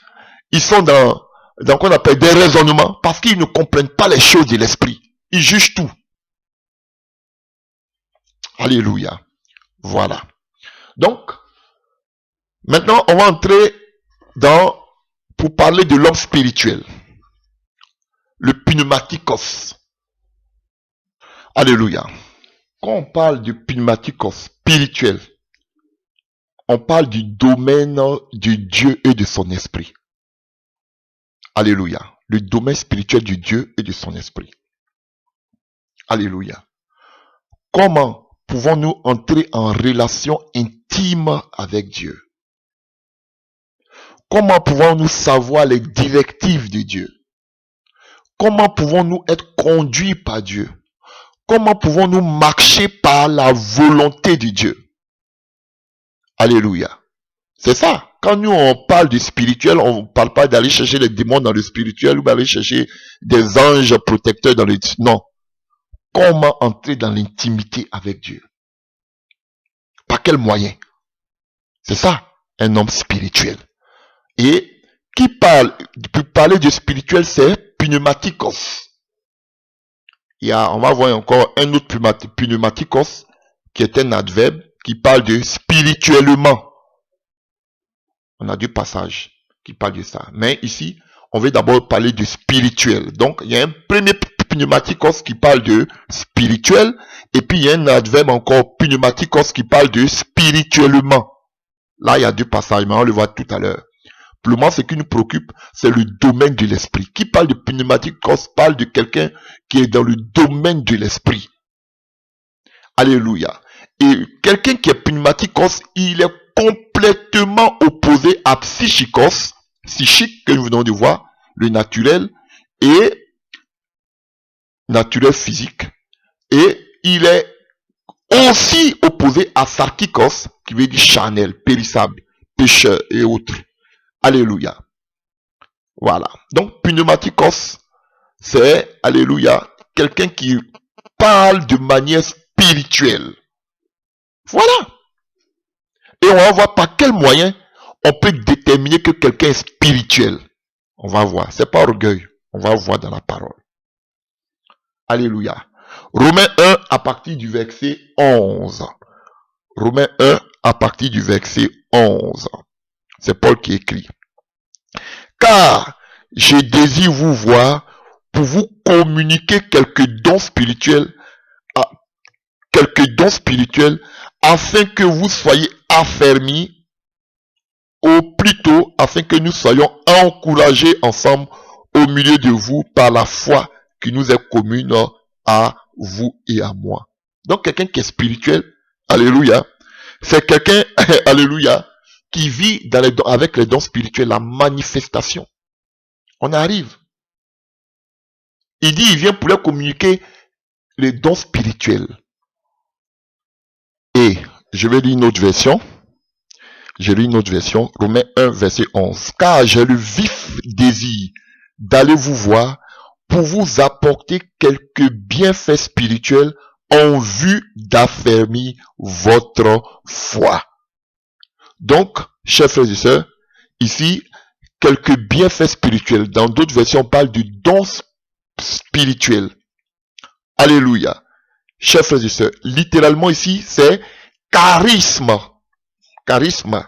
ils sont dans qu'on appelle des raisonnements, parce qu'ils ne comprennent pas les choses de l'esprit. Ils jugent tout. Alléluia. Voilà. Donc, maintenant, on va entrer pour parler de l'homme spirituel. Le pneumatikos. Alléluia. Quand on parle du pneumatikos spirituel, on parle du domaine de Dieu et de son esprit. Alléluia. Le domaine spirituel du Dieu et de son esprit. Alléluia. Comment pouvons-nous entrer en relation intime avec Dieu? Comment pouvons-nous savoir les directives de Dieu? Comment pouvons-nous être conduits par Dieu? Comment pouvons-nous marcher par la volonté de Dieu? Alléluia. C'est ça. Quand nous on parle du spirituel, on ne parle pas d'aller chercher les démons dans le spirituel ou d'aller chercher des anges protecteurs dans le... Non. Comment entrer dans l'intimité avec Dieu? Par quel moyen? C'est ça, un homme spirituel. Et qui pour parler de spirituel, c'est pneumatikos. On va voir encore un autre pneumatikos, qui est un adverbe, qui parle de spirituellement. On a deux passages qui parlent de ça. Mais ici, on veut d'abord parler de spirituel. Donc, il y a un premier pneumatikos qui parle de spirituel, et puis il y a un adverbe encore pneumatikos qui parle de spirituellement. Là, il y a deux passages, mais on le voit tout à l'heure. Pour moi, ce qui nous préoccupe, c'est le domaine de l'esprit. Qui parle de pneumatikos parle de quelqu'un qui est dans le domaine de l'esprit. Alléluia. Et quelqu'un qui est pneumatikos, il est complètement opposé à psychikos, psychique que nous venons de voir, le naturel, et naturel physique. Et il est aussi opposé à sarkikos, qui veut dire charnel, périssable, pécheur et autres. Alléluia. Voilà. Donc, pneumatikos, c'est, alléluia, quelqu'un qui parle de manière spirituelle. Voilà. Et on va voir par quel moyen on peut déterminer que quelqu'un est spirituel. On va voir. C'est pas orgueil. On va voir dans la parole. Alléluia. Romains 1 à partir du verset 11. Romains 1 à partir du verset 11. C'est Paul qui écrit. Car je désire vous voir pour vous communiquer quelques dons spirituels, afin que vous soyez affermis, ou plutôt afin que nous soyons encouragés ensemble au milieu de vous par la foi qui nous est commune à vous et à moi. Donc quelqu'un qui est spirituel, alléluia, c'est quelqu'un, alléluia, qui vit dans avec les dons spirituels, la manifestation. On arrive. Il dit, il vient pour leur communiquer les dons spirituels. Et je vais lire une autre version. Romains 1, verset 11. Car j'ai le vif désir d'aller vous voir pour vous apporter quelques bienfaits spirituels en vue d'affermir votre foi. Donc, chers frères et sœurs, ici, quelques bienfaits spirituels. Dans d'autres versions, on parle du don spirituel. Alléluia. Chers frères et sœurs, littéralement ici, c'est charisme. Charisme.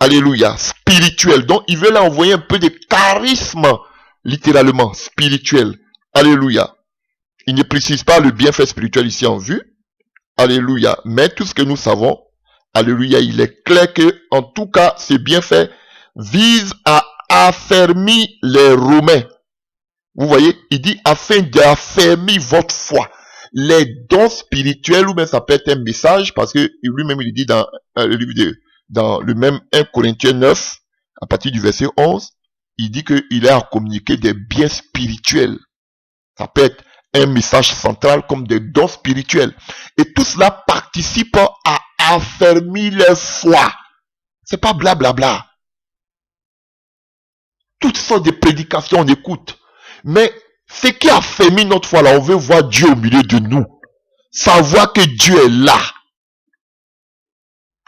Alléluia. Spirituel. Donc, il veut là envoyer un peu de charisme, littéralement, spirituel. Alléluia. Il ne précise pas le bienfait spirituel ici en vue. Alléluia. Mais tout ce que nous savons, alléluia, il est clair que, en tout cas, ces bienfaits visent à affermir les Romains. Vous voyez, il dit afin d'affermir votre foi. Les dons spirituels, ou même ça peut être un message, parce que lui-même il dit dans le livre dans le même 1 Corinthiens 9, à partir du verset 11, il dit qu'il est à communiquer des biens spirituels. Ça peut être un message central comme des dons spirituels. Et tout cela participe à affermir la foi. C'est pas blablabla. Toutes sortes de prédications on écoute. Mais ce qui affermit notre foi là, on veut voir Dieu au milieu de nous. Savoir que Dieu est là.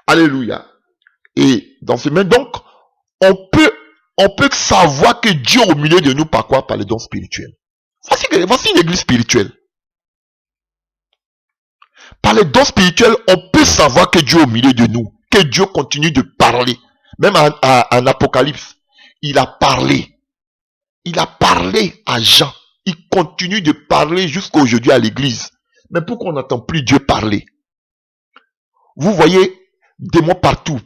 Alléluia. Et dans ce même, donc, on peut savoir que Dieu est au milieu de nous par quoi? Par les dons spirituels. Voici une église spirituelle. Par les dons spirituels, on peut savoir que Dieu est au milieu de nous. Que Dieu continue de parler. Même en Apocalypse, il a parlé. Il a parlé à Jean. Il continue de parler jusqu'à aujourd'hui à l'église. Mais pourquoi on n'entend plus Dieu parler? Vous voyez des mots partout.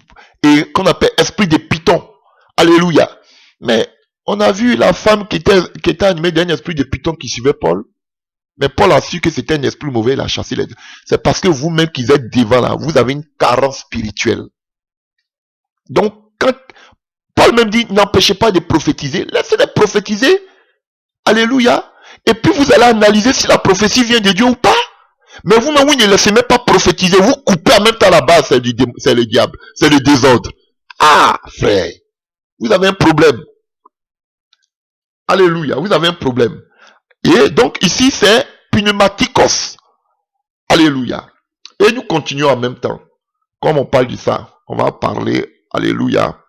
Et qu'on appelle esprit de python. Alléluia. Mais on a vu la femme qui était animée d'un esprit de python qui suivait Paul. Mais Paul a su que c'était un esprit mauvais, il a chassé les deux. C'est parce que vous-même qui êtes devant là, vous avez une carence spirituelle. Donc, quand Paul même dit, n'empêchez pas de prophétiser, laissez-les prophétiser. Alléluia. Et puis vous allez analyser si la prophétie vient de Dieu ou pas. Mais vous-même, vous ne laissez même pas prophétiser. Vous coupez en même temps la base, c'est le diable. C'est le désordre. Ah, frère. Vous avez un problème. Alléluia. Vous avez un problème. Et donc ici, c'est pneumatikos. Alléluia. Et nous continuons en même temps. Comme on parle de ça, on va parler. Alléluia.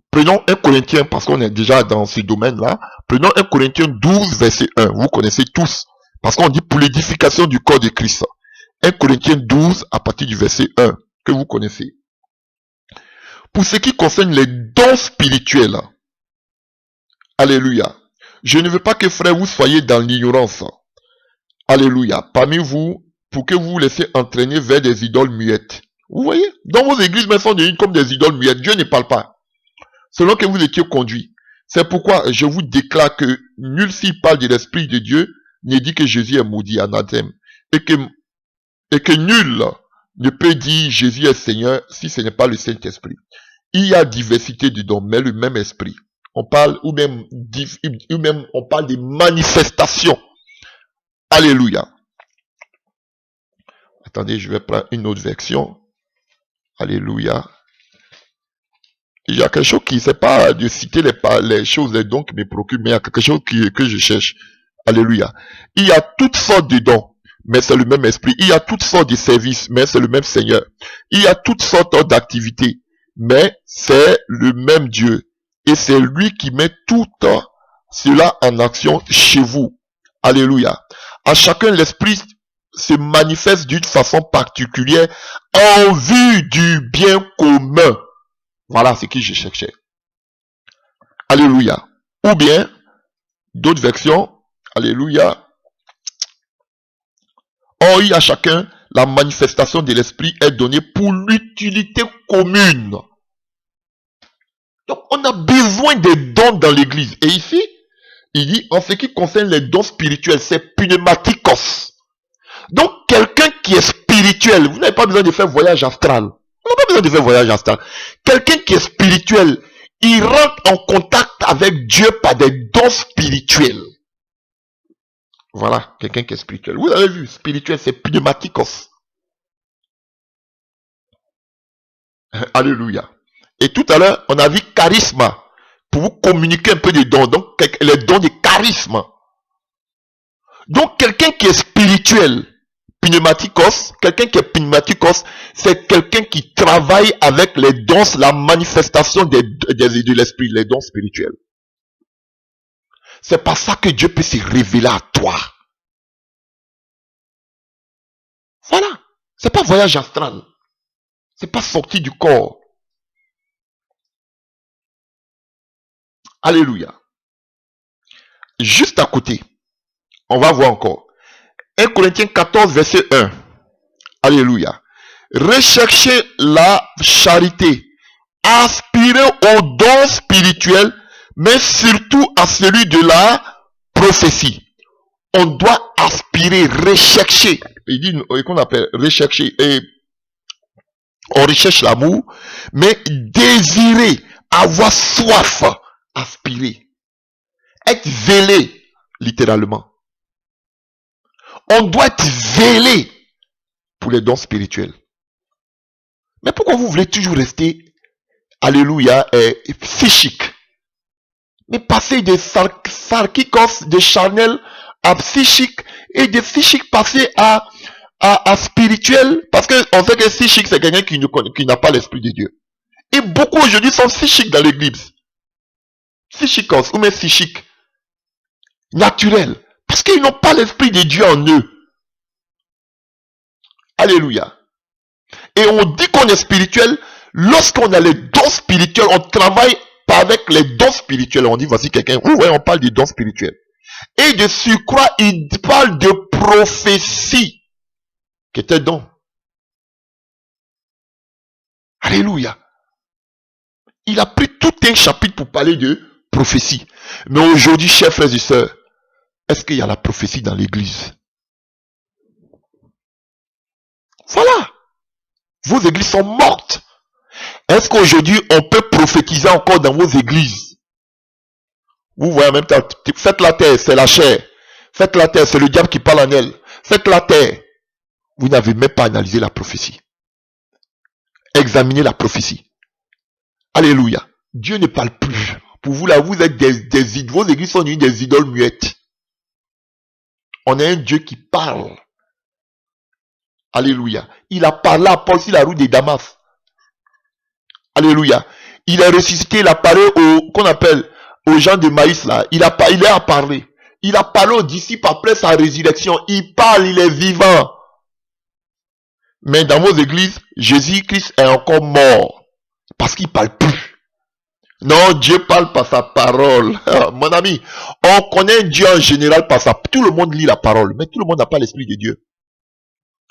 Prenons 1 Corinthiens, parce qu'on est déjà dans ce domaine-là. Prenons 1 Corinthiens 12, verset 1. Vous connaissez tous. Parce qu'on dit pour l'édification du corps de Christ. 1 Corinthiens 12, à partir du verset 1, que vous connaissez. Pour ce qui concerne les dons spirituels. Alléluia. Je ne veux pas que frères vous soyez dans l'ignorance. Alléluia. Parmi vous, pour que vous vous laissez entraîner vers des idoles muettes. Vous voyez? Dans vos églises, mais sont devenues comme des idoles muettes. Dieu ne parle pas. Selon que vous étiez conduits. C'est pourquoi je vous déclare que nul s'il parle de l'Esprit de Dieu ne dit que Jésus est maudit, anathème. Et que nul ne peut dire Jésus est Seigneur si ce n'est pas le Saint-Esprit. Il y a diversité de dons, mais le même esprit. On parle, ou même on parle des manifestations. Alléluia. Attendez, je vais prendre une autre version. Alléluia. Il y a quelque chose qui, c'est pas de citer les choses, les dons qui me préoccupent, mais il y a quelque chose que je cherche. Alléluia. Il y a toutes sortes de dons, mais c'est le même esprit. Il y a toutes sortes de services, mais c'est le même Seigneur. Il y a toutes sortes d'activités, mais c'est le même Dieu. Et c'est lui qui met tout cela en action chez vous. Alléluia. À chacun l'esprit se manifeste d'une façon particulière en vue du bien commun. Voilà ce que je cherchais. Alléluia. Ou bien, d'autres versions, alléluia, or à chacun, la manifestation de l'esprit est donnée pour l'utilité commune. Donc, on a besoin des dons dans l'église. Et ici, il dit, en ce qui concerne les dons spirituels, c'est pneumatikos. Donc, quelqu'un qui est spirituel, vous n'avez pas besoin de faire voyage astral. On n'a pas besoin de faire voyage astral. Quelqu'un qui est spirituel, il rentre en contact avec Dieu par des dons spirituels. Voilà, quelqu'un qui est spirituel. Vous avez vu, spirituel, c'est pneumatikos. Alléluia. Et tout à l'heure, on a vu charisme, pour vous communiquer un peu des dons. Donc, les dons de charisme. Donc, quelqu'un qui est spirituel, pneumatikos, quelqu'un qui est pneumatikos, c'est quelqu'un qui travaille avec les dons, la manifestation de l'esprit, les dons spirituels. C'est par ça que Dieu peut se révéler à toi. Voilà. C'est pas voyage astral. C'est pas sorti du corps. Alléluia. Juste à côté, on va voir encore. 1 Corinthiens 14, verset 1. Alléluia. Recherchez la charité. Aspirez aux dons spirituels, mais surtout à celui de la prophétie. On doit aspirer, rechercher. Il dit qu'on appelle rechercher. Et on recherche l'amour, mais désirer, avoir soif, aspirer, être zélé, littéralement. On doit être zélé pour les dons spirituels. Mais pourquoi vous voulez toujours rester, alléluia, psychique? Mais passer de sarkikos, de charnel à psychique, et de psychique passer à spirituel, parce qu'on sait que psychique c'est quelqu'un qui n'a pas l'esprit de Dieu. Et beaucoup aujourd'hui sont psychiques dans l'église. Psychikos, ou même psychique, naturel, parce qu'ils n'ont pas l'esprit de Dieu en eux. Alléluia. Et on dit qu'on est spirituel, lorsqu'on a les dons spirituels, on travaille pas avec les dons spirituels. On dit, voici quelqu'un, ouais, on parle des dons spirituels. Et de surcroît, il parle de prophétie, qui est un don. Alléluia. Il a pris tout un chapitre pour parler de prophétie. Mais aujourd'hui, chers frères et sœurs, est-ce qu'il y a la prophétie dans l'église? Voilà. Vos églises sont mortes. Est-ce qu'aujourd'hui, on peut prophétiser encore dans vos églises? Vous voyez en même temps, faites la terre, c'est la chair. Faites la terre, c'est le diable qui parle en elle. Faites la terre. Vous n'avez même pas analysé la prophétie. Examinez la prophétie. Alléluia. Dieu ne parle plus. Pour vous là, vous êtes des idoles. Vos églises sont des idoles muettes. On a un Dieu qui parle. Alléluia. Il a parlé à Paul sur la route de Damas. Alléluia. Il a ressuscité, il a parlé qu'on appelle aux gens de Maïs là. Il a parlé. Il a parlé aux disciples après sa résurrection. Il parle, il est vivant. Mais dans vos églises, Jésus-Christ est encore mort. Parce qu'il ne parle plus. Non, Dieu parle par sa parole. Mon ami, on connaît Dieu en général par sa... Tout le monde lit la parole, mais tout le monde n'a pas l'esprit de Dieu.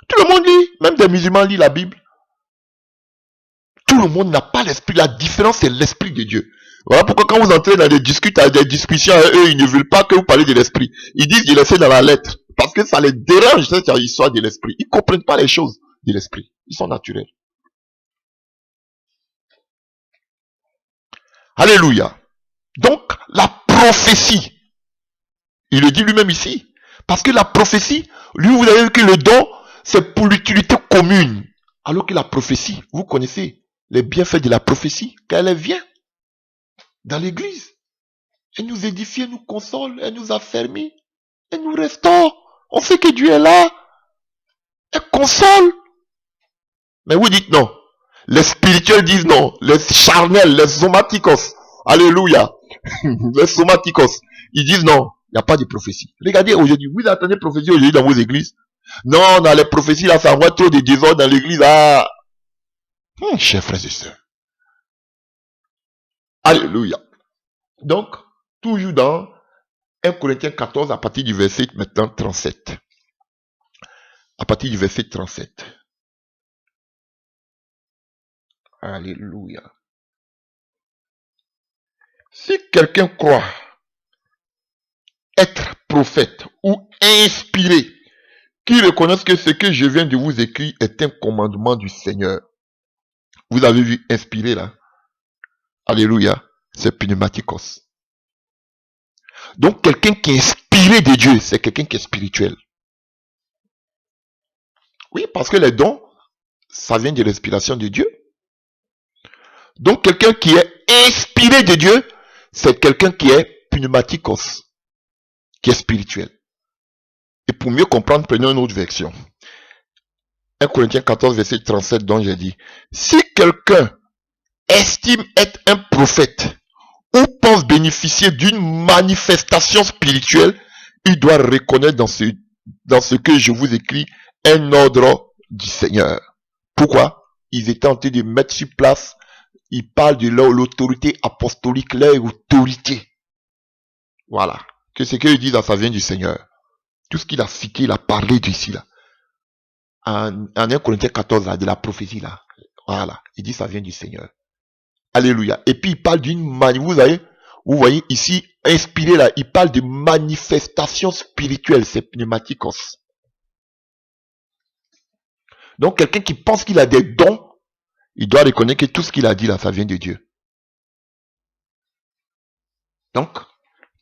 Tout le monde lit, même des musulmans lisent la Bible. Tout le monde n'a pas l'esprit. La différence, c'est l'esprit de Dieu. Voilà pourquoi quand vous entrez dans des discussions, eux, ils ne veulent pas que vous parlez de l'esprit. Ils disent de laisser dans la lettre. Parce que ça les dérange, cette histoire de l'esprit. Ils ne comprennent pas les choses de l'esprit. Ils sont naturels. Alléluia. Donc, la prophétie. Il le dit lui-même ici. Parce que la prophétie, lui, vous avez vu que le don, c'est pour l'utilité commune. Alors que la prophétie, vous connaissez les bienfaits de la prophétie, quand elle vient dans l'église. Elle nous édifie, elle nous console, elle nous affermit, elle nous restaure. On sait que Dieu est là. Elle console. Mais vous dites non. Les spirituels disent non. Les charnels, les somatikos. Alléluia. Les somatikos. Ils disent non. Il n'y a pas de prophétie. Regardez aujourd'hui. Vous attendez prophétie aujourd'hui dans vos églises. Non, dans les prophéties, là, ça envoie trop de désordre dans l'église. Ah. Chers frères et sœurs. Alléluia. Donc, toujours dans 1 Corinthiens 14, à partir du verset maintenant 37. À partir du verset 37. Alléluia. Si quelqu'un croit être prophète ou inspiré, qu'il reconnaisse que ce que je viens de vous écrire est un commandement du Seigneur. Vous avez vu inspiré là? Alléluia. C'est pneumatikos. Donc quelqu'un qui est inspiré de Dieu, c'est quelqu'un qui est spirituel. Oui, parce que les dons, ça vient de l'inspiration de Dieu. Donc quelqu'un qui est inspiré de Dieu, c'est quelqu'un qui est pneumatikos, qui est spirituel. Et pour mieux comprendre, prenons une autre version. 1 Corinthiens 14, verset 37, dont j'ai dit, si quelqu'un estime être un prophète ou pense bénéficier d'une manifestation spirituelle, il doit reconnaître dans ce que je vous écris un ordre du Seigneur. Pourquoi? Ils étaient en train de mettre sur place, ils parlent de l'autorité apostolique, leur autorité. Voilà. Que ce qu'ils disent, ça vient du Seigneur. Tout ce qu'il a cité, il a parlé d'ici là. En 1 Corinthiens 14, là, de la prophétie là. Voilà. Il dit ça vient du Seigneur. Alléluia. Et puis il parle d'une vous voyez ici, inspiré là, il parle de manifestation spirituelle, c'est pneumatikos. Donc quelqu'un qui pense qu'il a des dons, il doit reconnaître que tout ce qu'il a dit là, ça vient de Dieu. Donc,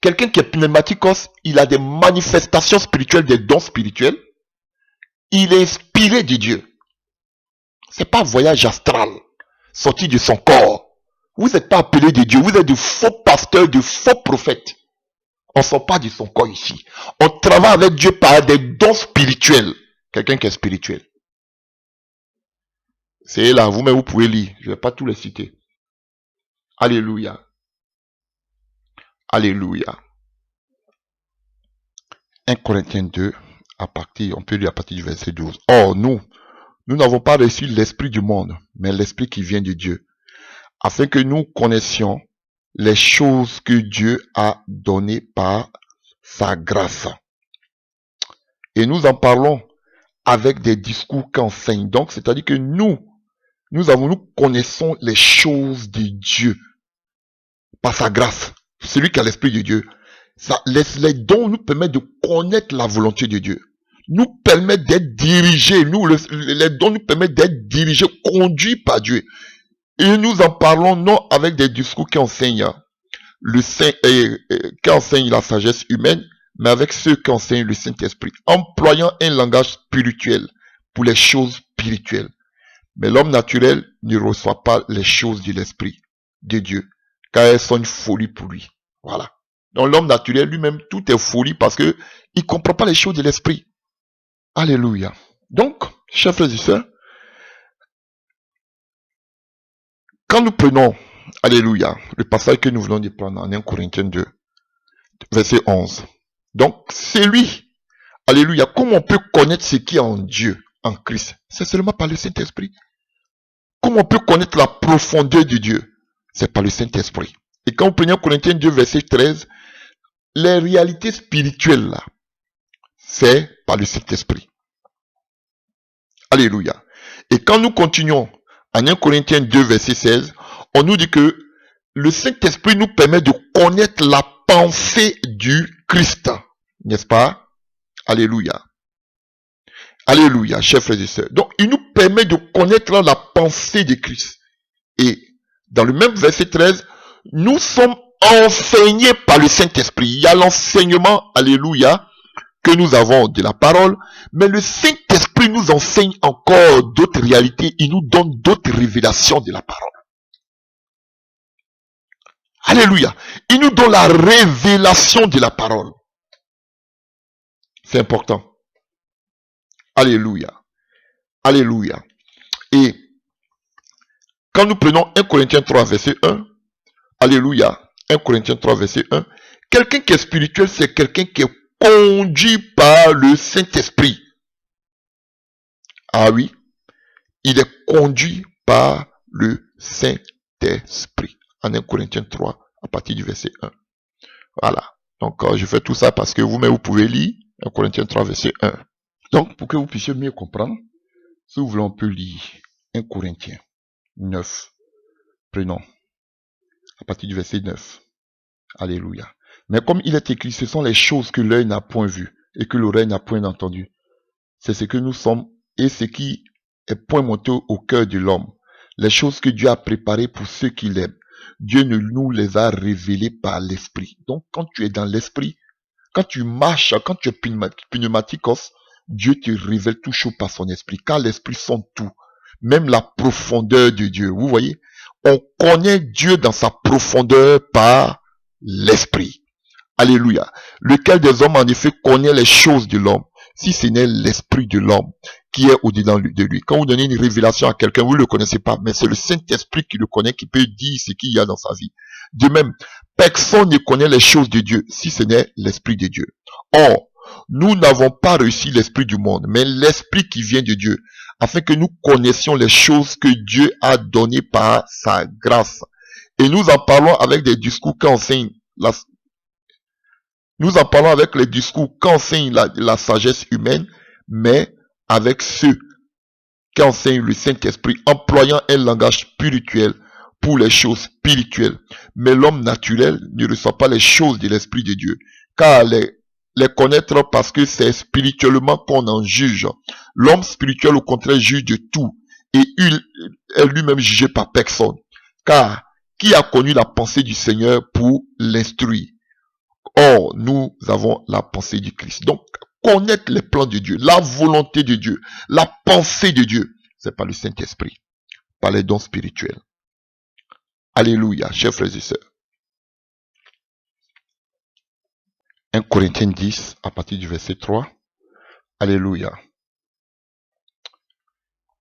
quelqu'un qui est pneumatikos, il a des manifestations spirituelles, des dons spirituels. Il est inspiré de Dieu. C'est pas un voyage astral, sorti de son corps. Vous n'êtes pas appelé de Dieu, vous êtes de faux pasteurs, de faux prophètes. On ne sort pas de son corps ici. On travaille avec Dieu par des dons spirituels. Quelqu'un qui est spirituel. C'est là, vous-même vous pouvez lire. Je ne vais pas tous les citer. Alléluia. Alléluia. 1 Corinthiens 2, on peut lire à partir du verset 12. Or, nous n'avons pas reçu l'esprit du monde, mais l'esprit qui vient de Dieu, afin que nous connaissions les choses que Dieu a données par sa grâce. Et nous en parlons avec des discours qu'enseignent. Donc, c'est-à-dire que nous connaissons les choses de Dieu par sa grâce. Celui qui a l'esprit de Dieu. Les dons nous permettent de connaître la volonté de Dieu. Nous permettent d'être dirigés. Les dons nous permettent d'être dirigés, conduits par Dieu. Et nous en parlons non avec des discours qui enseignent qui enseignent la sagesse humaine, mais avec ceux qui enseignent le Saint-Esprit, employant un langage spirituel pour les choses spirituelles. Mais l'homme naturel ne reçoit pas les choses de l'Esprit de Dieu, car elles sont une folie pour lui. Voilà. Donc l'homme naturel lui-même, tout est folie parce que il comprend pas les choses de l'Esprit. Alléluia. Donc, chers frères et sœurs, quand nous prenons, alléluia, le passage que nous venons de prendre en 1 Corinthiens 2, verset 11. Donc, c'est lui, alléluia, comment on peut connaître ce qui est en Dieu, en Christ? C'est seulement par le Saint-Esprit. Comment on peut connaître la profondeur de Dieu? C'est par le Saint-Esprit. Et quand vous prenez 1 Corinthiens 2, verset 13, les réalités spirituelles là, c'est par le Saint-Esprit. Alléluia. Et quand nous continuons en 1 Corinthiens 2, verset 16, on nous dit que le Saint-Esprit nous permet de connaître la pensée du Christ. N'est-ce pas? Alléluia. Alléluia, chers frères et sœurs. Donc, il nous permet de connaître la pensée de Christ. Et dans le même verset 13, nous sommes enseignés par le Saint-Esprit. Il y a l'enseignement, alléluia, que nous avons de la parole, mais le Saint-Esprit nous enseigne encore d'autres réalités. Il nous donne d'autres révélations de la parole. Alléluia. Il nous donne la révélation de la parole. C'est important. Alléluia. Alléluia. Et quand nous prenons 1 Corinthiens 3, verset 1, alléluia, 1 Corinthiens 3, verset 1, quelqu'un qui est spirituel, c'est quelqu'un qui est conduit par le Saint-Esprit. Ah oui, il est conduit par le Saint-Esprit. En 1 Corinthiens 3, à partir du verset 1. Voilà. Donc, je fais tout ça parce que vous-même, vous pouvez lire 1 Corinthiens 3, verset 1. Donc, pour que vous puissiez mieux comprendre, si vous voulez, on peut lire 1 Corinthiens 9. Prenons à partir du verset 9. Alléluia. Mais comme il est écrit, ce sont les choses que l'œil n'a point vues et que l'oreille n'a point entendues. C'est ce que nous sommes et ce qui est point monté au cœur de l'homme. Les choses que Dieu a préparées pour ceux qui l'aiment. Dieu ne nous les a révélées par l'esprit. Donc, quand tu es dans l'esprit, quand tu marches, quand tu es pneumatikos, Dieu te révèle tout chaud par son esprit, car l'esprit sonde tout, même la profondeur de Dieu. Vous voyez, on connaît Dieu dans sa profondeur par l'esprit. Alléluia. Lequel des hommes en effet connaît les choses de l'homme, si ce n'est l'esprit de l'homme qui est au-dedans de lui. Quand vous donnez une révélation à quelqu'un, vous ne le connaissez pas, mais c'est le Saint-Esprit qui le connaît, qui peut dire ce qu'il y a dans sa vie. De même, personne ne connaît les choses de Dieu, si ce n'est l'Esprit de Dieu. Or, nous n'avons pas reçu l'Esprit du monde, mais l'Esprit qui vient de Dieu, afin que nous connaissions les choses que Dieu a données par sa grâce. Et nous en parlons avec des discours qu'enseigne nous en parlons avec les discours qu'enseigne la sagesse humaine, mais avec ceux qu'enseigne le Saint-Esprit, employant un langage spirituel pour les choses spirituelles. Mais l'homme naturel ne reçoit pas les choses de l'Esprit de Dieu, car les connaître parce que c'est spirituellement qu'on en juge. L'homme spirituel, au contraire, juge de tout, et il est lui-même jugé par personne. Car qui a connu la pensée du Seigneur pour l'instruire? Or, nous avons la pensée du Christ. Donc, connaître les plans de Dieu, la volonté de Dieu, la pensée de Dieu, c'est par le Saint-Esprit, par les dons spirituels. Alléluia, chers frères et sœurs. 1 Corinthiens 10, à partir du verset 3. Alléluia.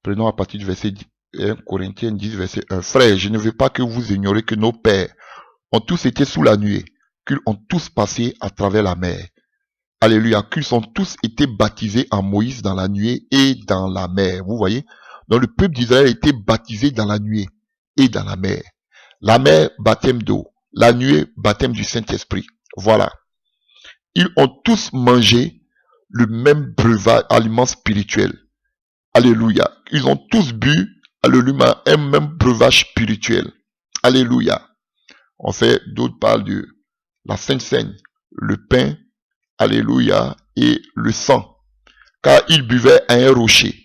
Prenons à partir du verset 1 Corinthiens 10, verset 1. Frères, je ne veux pas que vous ignorez que nos pères ont tous été sous la nuée, qu'ils ont tous passé à travers la mer. Alléluia, qu'ils ont tous été baptisés en Moïse dans la nuée et dans la mer. Vous voyez? Donc le peuple d'Israël a été baptisé dans la nuée et dans la mer. La mer, baptême d'eau. La nuée, baptême du Saint-Esprit. Voilà. Ils ont tous mangé le même breuvage, aliment spirituel. Alléluia. Ils ont tous bu, alléluia, un même breuvage spirituel. Alléluia. En fait, d'autres parlent de la Sainte Seine, le pain, alléluia, et le sang. Car ils buvaient à un rocher,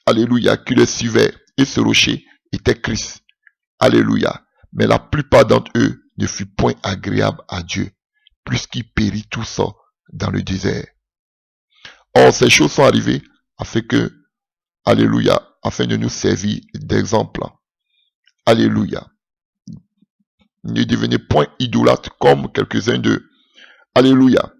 alléluia, qui les suivait, et ce rocher était Christ. Alléluia. Mais la plupart d'entre eux ne fut point agréable à Dieu, puisqu'ils périt tout ça dans le désert. Or, ces choses sont arrivées afin que, alléluia, afin de nous servir d'exemple. Alléluia. Ne devenez point idolâtres comme quelques-uns d'eux. Alléluia.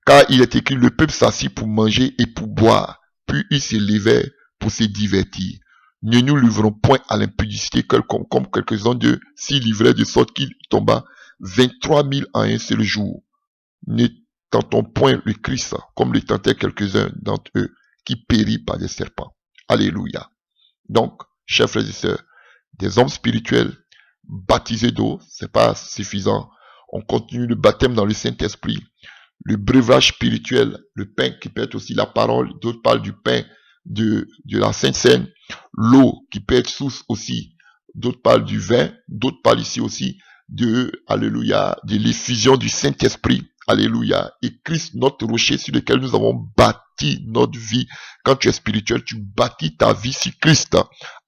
Car il est écrit, le peuple s'assit pour manger et pour boire, puis il se levait pour se divertir. Ne nous livrons point à l'impudicité comme quelques-uns d'eux s'y livraient de sorte qu'il tomba 23 000 en un seul jour. Ne tentons point le Christ comme le tentaient quelques-uns d'entre eux qui périt par des serpents. Alléluia. Donc, chers frères et sœurs, des hommes spirituels baptisés d'eau, c'est pas suffisant. On continue le baptême dans le Saint-Esprit. Le breuvage spirituel, le pain qui peut être aussi la parole, d'autres parlent du pain de la Sainte Seine, l'eau qui peut être source aussi, d'autres parlent du vin, d'autres parlent ici aussi de, alléluia, de l'effusion du Saint-Esprit, alléluia, et Christ notre rocher sur lequel nous avons bâti notre vie. Quand tu es spirituel, tu bâtis ta vie sur Christ,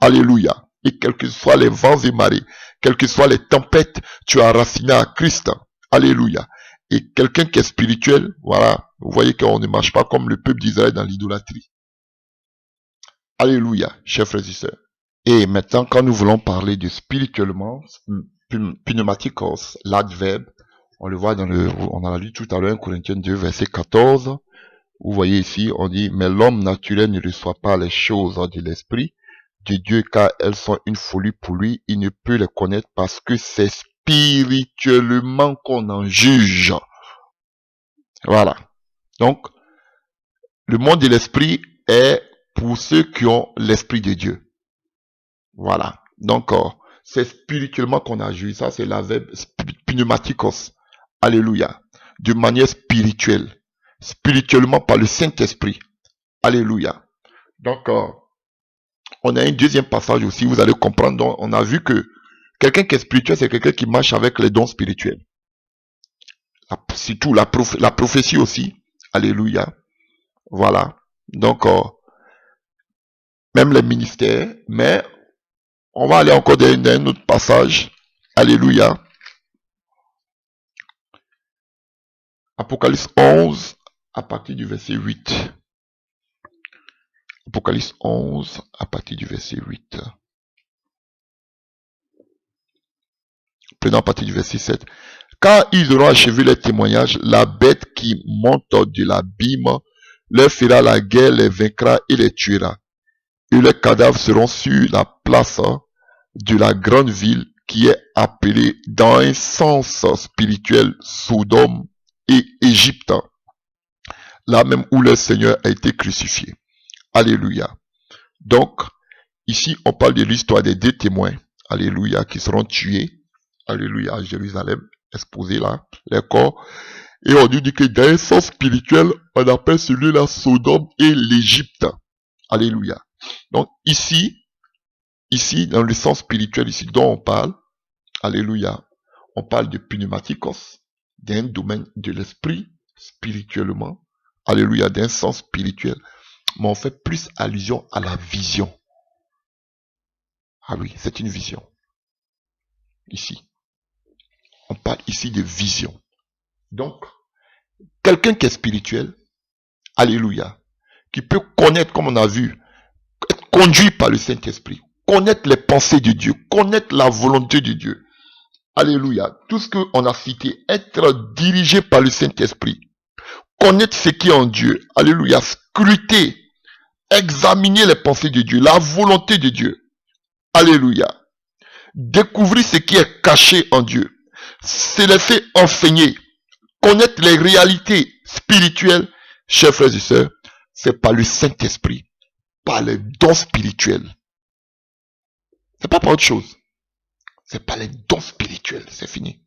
alléluia, et quels que soient les vents et marées, quelles que soient les tempêtes, tu es enraciné à Christ, alléluia. Et quelqu'un qui est spirituel, voilà, vous voyez qu'on ne marche pas comme le peuple d'Israël dans l'idolâtrie. Alléluia, chers frères et sœurs. Et maintenant, quand nous voulons parler de spirituellement, pneumatikos, l'adverbe, on le voit on en a lu tout à l'heure, 1 Corinthiens 2, verset 14. Vous voyez ici, on dit, mais l'homme naturel ne reçoit pas les choses de l'esprit de Dieu, car elles sont une folie pour lui, il ne peut les connaître parce que c'est spirituellement qu'on en juge. Voilà. Donc, le monde de l'esprit est pour ceux qui ont l'Esprit de Dieu. Voilà. Donc, c'est spirituellement qu'on a joué. Ça, c'est la verbe pneumatikos. Alléluia. De manière spirituelle. Spirituellement par le Saint-Esprit. Alléluia. Donc, on a un deuxième passage aussi, vous allez comprendre. Donc, on a vu que quelqu'un qui est spirituel, c'est quelqu'un qui marche avec les dons spirituels. Surtout la prophétie aussi. Alléluia. Voilà. Donc, même les ministères. Mais, on va aller encore dans un autre passage. Alléluia. Apocalypse 11, à partir du verset 8. Apocalypse 11, à partir du verset 8. Prenons à partir du verset 7. Quand ils auront achevé les témoignages, la bête qui monte de l'abîme leur fera la guerre, les vaincra et les tuera. Et leurs cadavres seront sur la place de la grande ville qui est appelée dans un sens spirituel Sodome et Égypte, là même où le Seigneur a été crucifié. Alléluia. Donc, ici, on parle de l'histoire des deux témoins, alléluia, qui seront tués, alléluia, à Jérusalem, exposés là, les corps. Et on nous dit que dans un sens spirituel, on appelle celui-là Sodome et l'Égypte. Alléluia. Donc, ici, dans le sens spirituel, ici, dont on parle, alléluia, on parle de pneumatikos, d'un domaine de l'esprit, spirituellement, alléluia, d'un sens spirituel. Mais on fait plus allusion à la vision. Ah oui, c'est une vision. Ici. On parle ici de vision. Donc, quelqu'un qui est spirituel, alléluia, qui peut connaître, comme on a vu, être conduit par le Saint-Esprit, connaître les pensées de Dieu, connaître la volonté de Dieu. Alléluia. Tout ce qu'on a cité, être dirigé par le Saint-Esprit, connaître ce qui est en Dieu. Alléluia. Scruter, examiner les pensées de Dieu, la volonté de Dieu. Alléluia. Découvrir ce qui est caché en Dieu. Se laisser enseigner. Connaître les réalités spirituelles, chers frères et sœurs, c'est par le Saint-Esprit, par les dons spirituels. C'est pas par autre chose. C'est par les dons spirituels. C'est fini.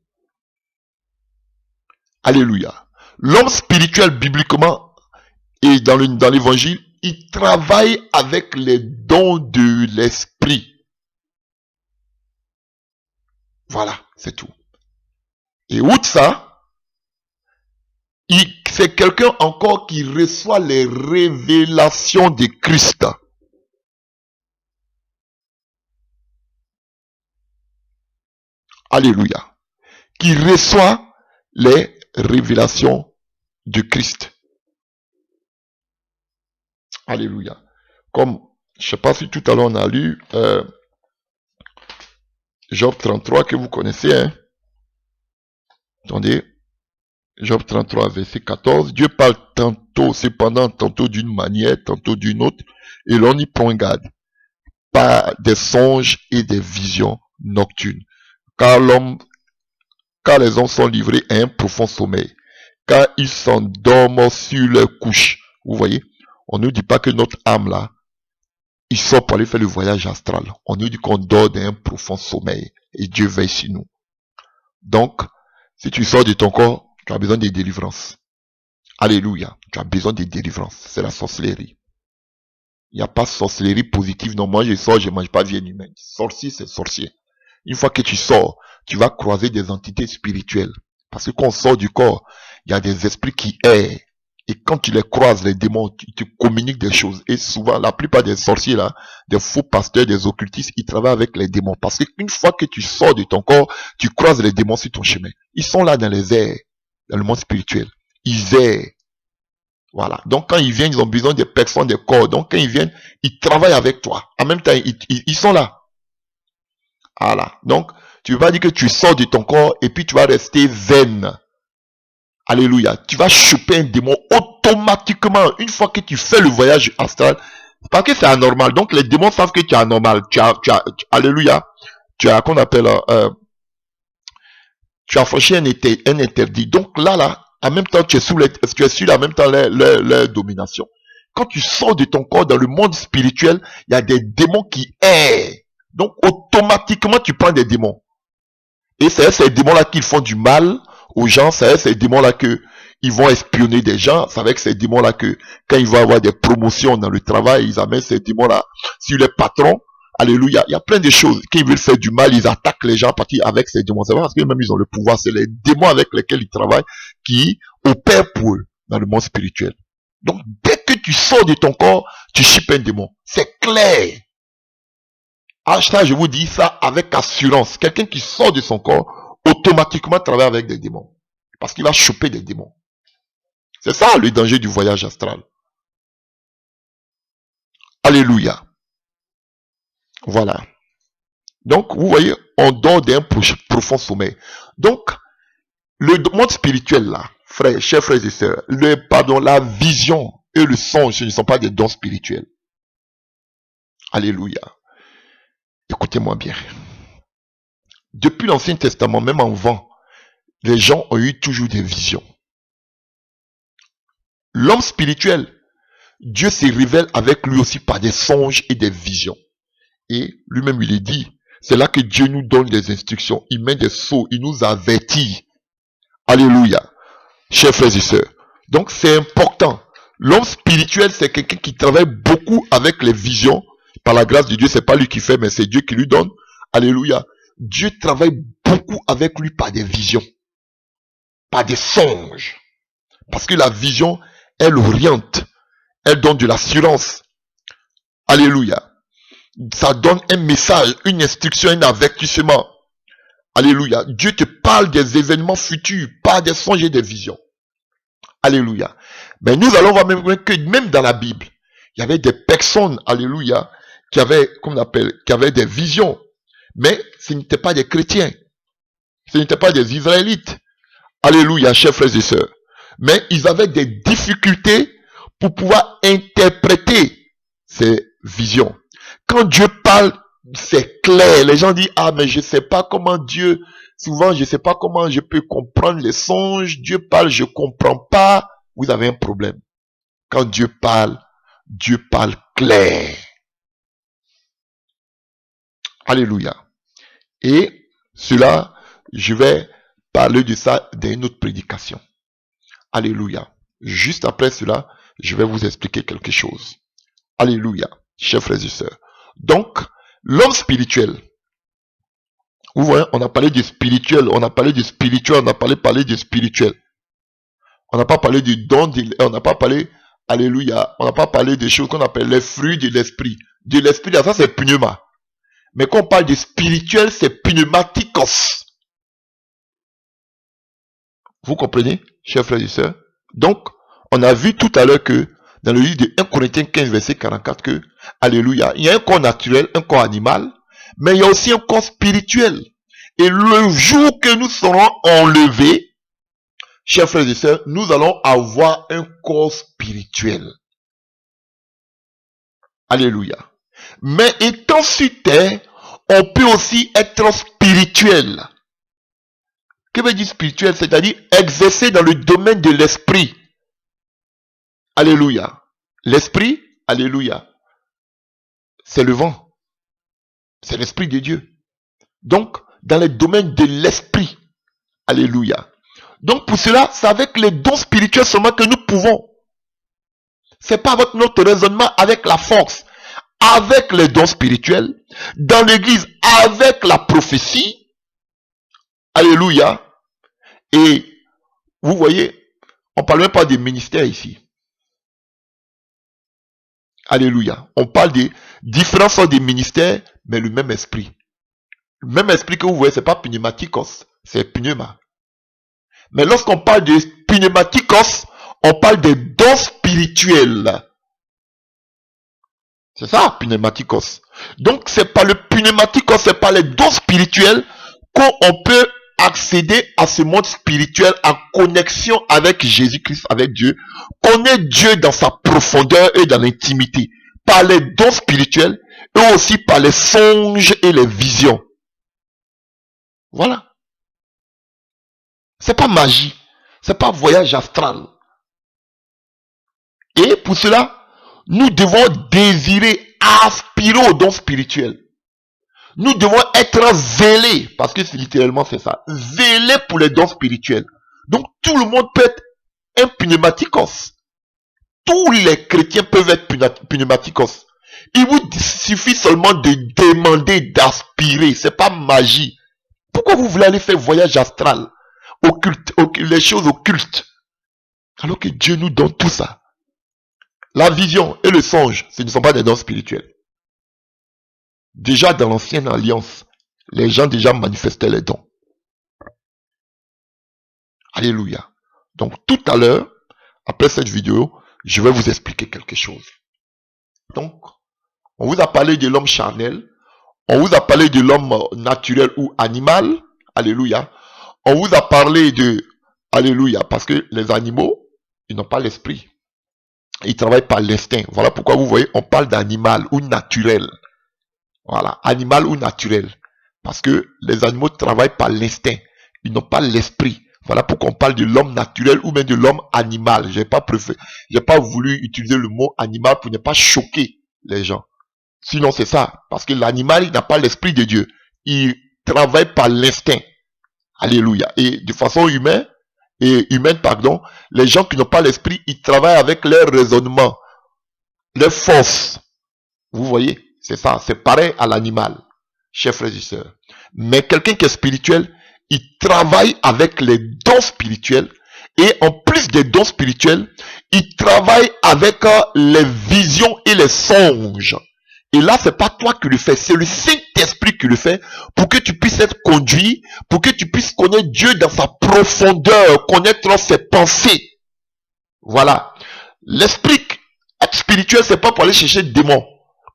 Alléluia. L'homme spirituel, bibliquement, et dans l'évangile, il travaille avec les dons de l'esprit. Voilà, c'est tout. Et outre ça, c'est quelqu'un encore qui reçoit les révélations de Christ. Alléluia. Qui reçoit les révélations de Christ. Alléluia. Comme, je ne sais pas si tout à l'heure on a lu Job 33 que vous connaissez. Hein? Attendez. Job 33, verset 14. Dieu parle tantôt d'une manière, tantôt d'une autre, et l'on y prend garde. Par des songes et des visions nocturnes. Car les hommes sont livrés à un profond sommeil. Car ils s'endorment sur leur couche. Vous voyez, on ne nous dit pas que notre âme là, il sort pour aller faire le voyage astral. On nous dit qu'on dort dans un profond sommeil. Et Dieu veille sur nous. Donc, si tu sors de ton corps, tu as besoin de délivrance. Alléluia. Tu as besoin de délivrance. C'est la sorcellerie. Il n'y a pas de sorcellerie positive. Non, moi je sors, je ne mange pas viande humaine. Sorcier, c'est sorcier. Une fois que tu sors, tu vas croiser des entités spirituelles. Parce que quand on sort du corps, il y a des esprits qui errent. Et quand tu les croises, les démons, ils te communiquent des choses. Et souvent, la plupart des sorciers là, des faux pasteurs, des occultistes, ils travaillent avec les démons. Parce qu'une fois que tu sors de ton corps, tu croises les démons sur ton chemin. Ils sont là dans les airs, dans le monde spirituel. Ils errent. Voilà. Donc quand ils viennent, ils ont besoin des personnes, des corps. Donc quand ils viennent, ils travaillent avec toi. En même temps, ils sont là. Voilà. Donc, tu ne veux pas dire que tu sors de ton corps et puis tu vas rester zen. Alléluia. Tu vas choper un démon automatiquement. Une fois que tu fais le voyage astral, parce que c'est anormal. Donc les démons savent que tu es anormal. Alléluia. Tu as, qu'on appelle, tu as franchi un interdit. Donc là, en même temps, tu es sur en même temps leur domination. quand tu sors de ton corps dans le monde spirituel, il y a des démons qui errent. Donc, automatiquement, tu prends des démons. Et c'est ces démons-là qui font du mal aux gens. C'est ces démons-là que ils vont espionner des gens. C'est avec ces démons-là que quand ils vont avoir des promotions dans le travail, ils amènent ces démons-là sur les patrons. Alléluia. Il y a plein de choses. Quand ils veulent faire du mal, ils attaquent les gens à partir avec ces démons. C'est vrai parce que même ils ont le pouvoir. C'est les démons avec lesquels ils travaillent qui opèrent pour eux dans le monde spirituel. Donc, dès que tu sors de ton corps, tu chippes un démon. C'est clair. Ça, je vous dis ça avec assurance. Quelqu'un qui sort de son corps, automatiquement travaille avec des démons. Parce qu'il va choper des démons. C'est ça le danger du voyage astral. Alléluia. Voilà. Donc, vous voyez, on dort d'un profond sommeil. Donc, le monde spirituel là, frères, chers frères et sœurs, la vision et le songe ne sont pas des dons spirituels. Alléluia. Écoutez-moi bien. Depuis l'Ancien Testament, même avant, les gens ont eu toujours des visions. L'homme spirituel, Dieu se révèle avec lui aussi par des songes et des visions. Et lui-même, il est dit, c'est là que Dieu nous donne des instructions. Il met des sceaux, il nous avertit. Alléluia. Chers frères et sœurs. Donc, c'est important. L'homme spirituel, c'est quelqu'un qui travaille beaucoup avec les visions. Par la grâce de Dieu, c'est pas lui qui fait, mais c'est Dieu qui lui donne. Alléluia. Dieu travaille beaucoup avec lui par des visions. Par des songes. Parce que la vision, elle oriente. Elle donne de l'assurance. Alléluia. Ça donne un message, une instruction, un avertissement. Alléluia. Dieu te parle des événements futurs, pas des songes et des visions. Alléluia. Mais nous allons voir même que même dans la Bible, il y avait des personnes, alléluia, qui avaient, qui avaient des visions. Mais ce n'étaient pas des chrétiens. Ce n'étaient pas des Israélites. Alléluia, chers frères et sœurs. Mais ils avaient des difficultés pour pouvoir interpréter ces visions. Quand Dieu parle, c'est clair. Les gens disent, ah, mais je sais pas comment Dieu, souvent, je sais pas comment je peux comprendre les songes. Dieu parle, je comprends pas. Vous avez un problème. Quand Dieu parle clair. Alléluia. Et cela, je vais parler de ça dans une autre prédication. Alléluia. Juste après cela, je vais vous expliquer quelque chose. Alléluia, chers frères et sœurs. Donc, l'homme spirituel, vous voyez, on a parlé du spirituel, on a parlé du spirituel, on a parlé du spirituel. On n'a pas parlé du don, on n'a pas parlé, alléluia, on n'a pas parlé des choses qu'on appelle les fruits de l'esprit. De l'esprit, ça c'est pneuma. Mais quand on parle de spirituel, c'est pneumatikos. Vous comprenez, chers frères et sœurs? Donc, on a vu tout à l'heure que, dans le livre de 1 Corinthiens 15, verset 44, que, alléluia, il y a un corps naturel, un corps animal, mais il y a aussi un corps spirituel. Et le jour que nous serons enlevés, chers frères et sœurs, nous allons avoir un corps spirituel. Alléluia. Mais étant sur terre, on peut aussi être spirituel. Que veut dire spirituel? C'est-à-dire exercer dans le domaine de l'esprit. Alléluia. L'esprit, alléluia, c'est le vent. C'est l'esprit de Dieu. Donc, dans le domaine de l'esprit, alléluia. Donc, pour cela, c'est avec les dons spirituels seulement que nous pouvons. C'est pas avec notre raisonnement, avec la force. Avec les dons spirituels, dans l'église, avec la prophétie, alléluia. Et, vous voyez, on ne parle même pas des ministères ici. Alléluia. On parle des différents sortes de ministères, mais le même esprit. Le même esprit que vous voyez, c'est pas pneumatikos, c'est pneuma. Mais lorsqu'on parle de pneumatikos, on parle des dons spirituels. C'est ça, pneumatikos. Donc, c'est pas le pneumatikos, c'est pas les dons spirituels qu'on peut accéder à ce monde spirituel en connexion avec Jésus-Christ, avec Dieu. Connaître Dieu dans sa profondeur et dans l'intimité. Par les dons spirituels et aussi par les songes et les visions. Voilà. C'est pas magie. C'est pas voyage astral. Et pour cela, Nous devons désirer, aspirer aux dons spirituels. Nous devons être zélés, parce que littéralement c'est ça, zélés pour les dons spirituels. Donc tout le monde peut être un pneumatikos. Tous les chrétiens peuvent être pneumatikos. Il vous suffit seulement de demander, d'aspirer. C'est pas magie. Pourquoi vous voulez aller faire voyage astral, occulte, les choses occultes, alors que Dieu nous donne tout ça? La vision et le songe, ce ne sont pas des dons spirituels. Déjà dans l'ancienne alliance, les gens déjà manifestaient les dons. Alléluia. Donc tout à l'heure, après cette vidéo, je vais vous expliquer quelque chose. Donc, on vous a parlé de l'homme charnel, on vous a parlé de l'homme naturel ou animal. Alléluia. On vous a parlé de... Alléluia. Parce que les animaux, ils n'ont pas l'esprit. Ils travaillent par l'instinct. Voilà pourquoi vous voyez, on parle d'animal ou naturel. Voilà, animal ou naturel. Parce que les animaux travaillent par l'instinct. Ils n'ont pas l'esprit. Voilà pourquoi on parle de l'homme naturel ou même de l'homme animal. J'ai pas voulu utiliser le mot animal pour ne pas choquer les gens. Sinon c'est ça. Parce que l'animal, il n'a pas l'esprit de Dieu. Il travaille par l'instinct. Alléluia. Et de façon humaine, les gens qui n'ont pas l'esprit, ils travaillent avec leur raisonnement, leur force. Vous voyez? C'est ça, c'est pareil à l'animal, chers frères et sœurs. Mais quelqu'un qui est spirituel, il travaille avec les dons spirituels. Et en plus des dons spirituels, il travaille avec les visions et les songes. Et là, c'est pas toi qui le fais, c'est le Saint-Esprit qui le fait pour que tu puisses être conduit, pour que tu puisses connaître Dieu dans sa profondeur, connaître ses pensées. Voilà. L'esprit spirituel, c'est pas pour aller chercher des démons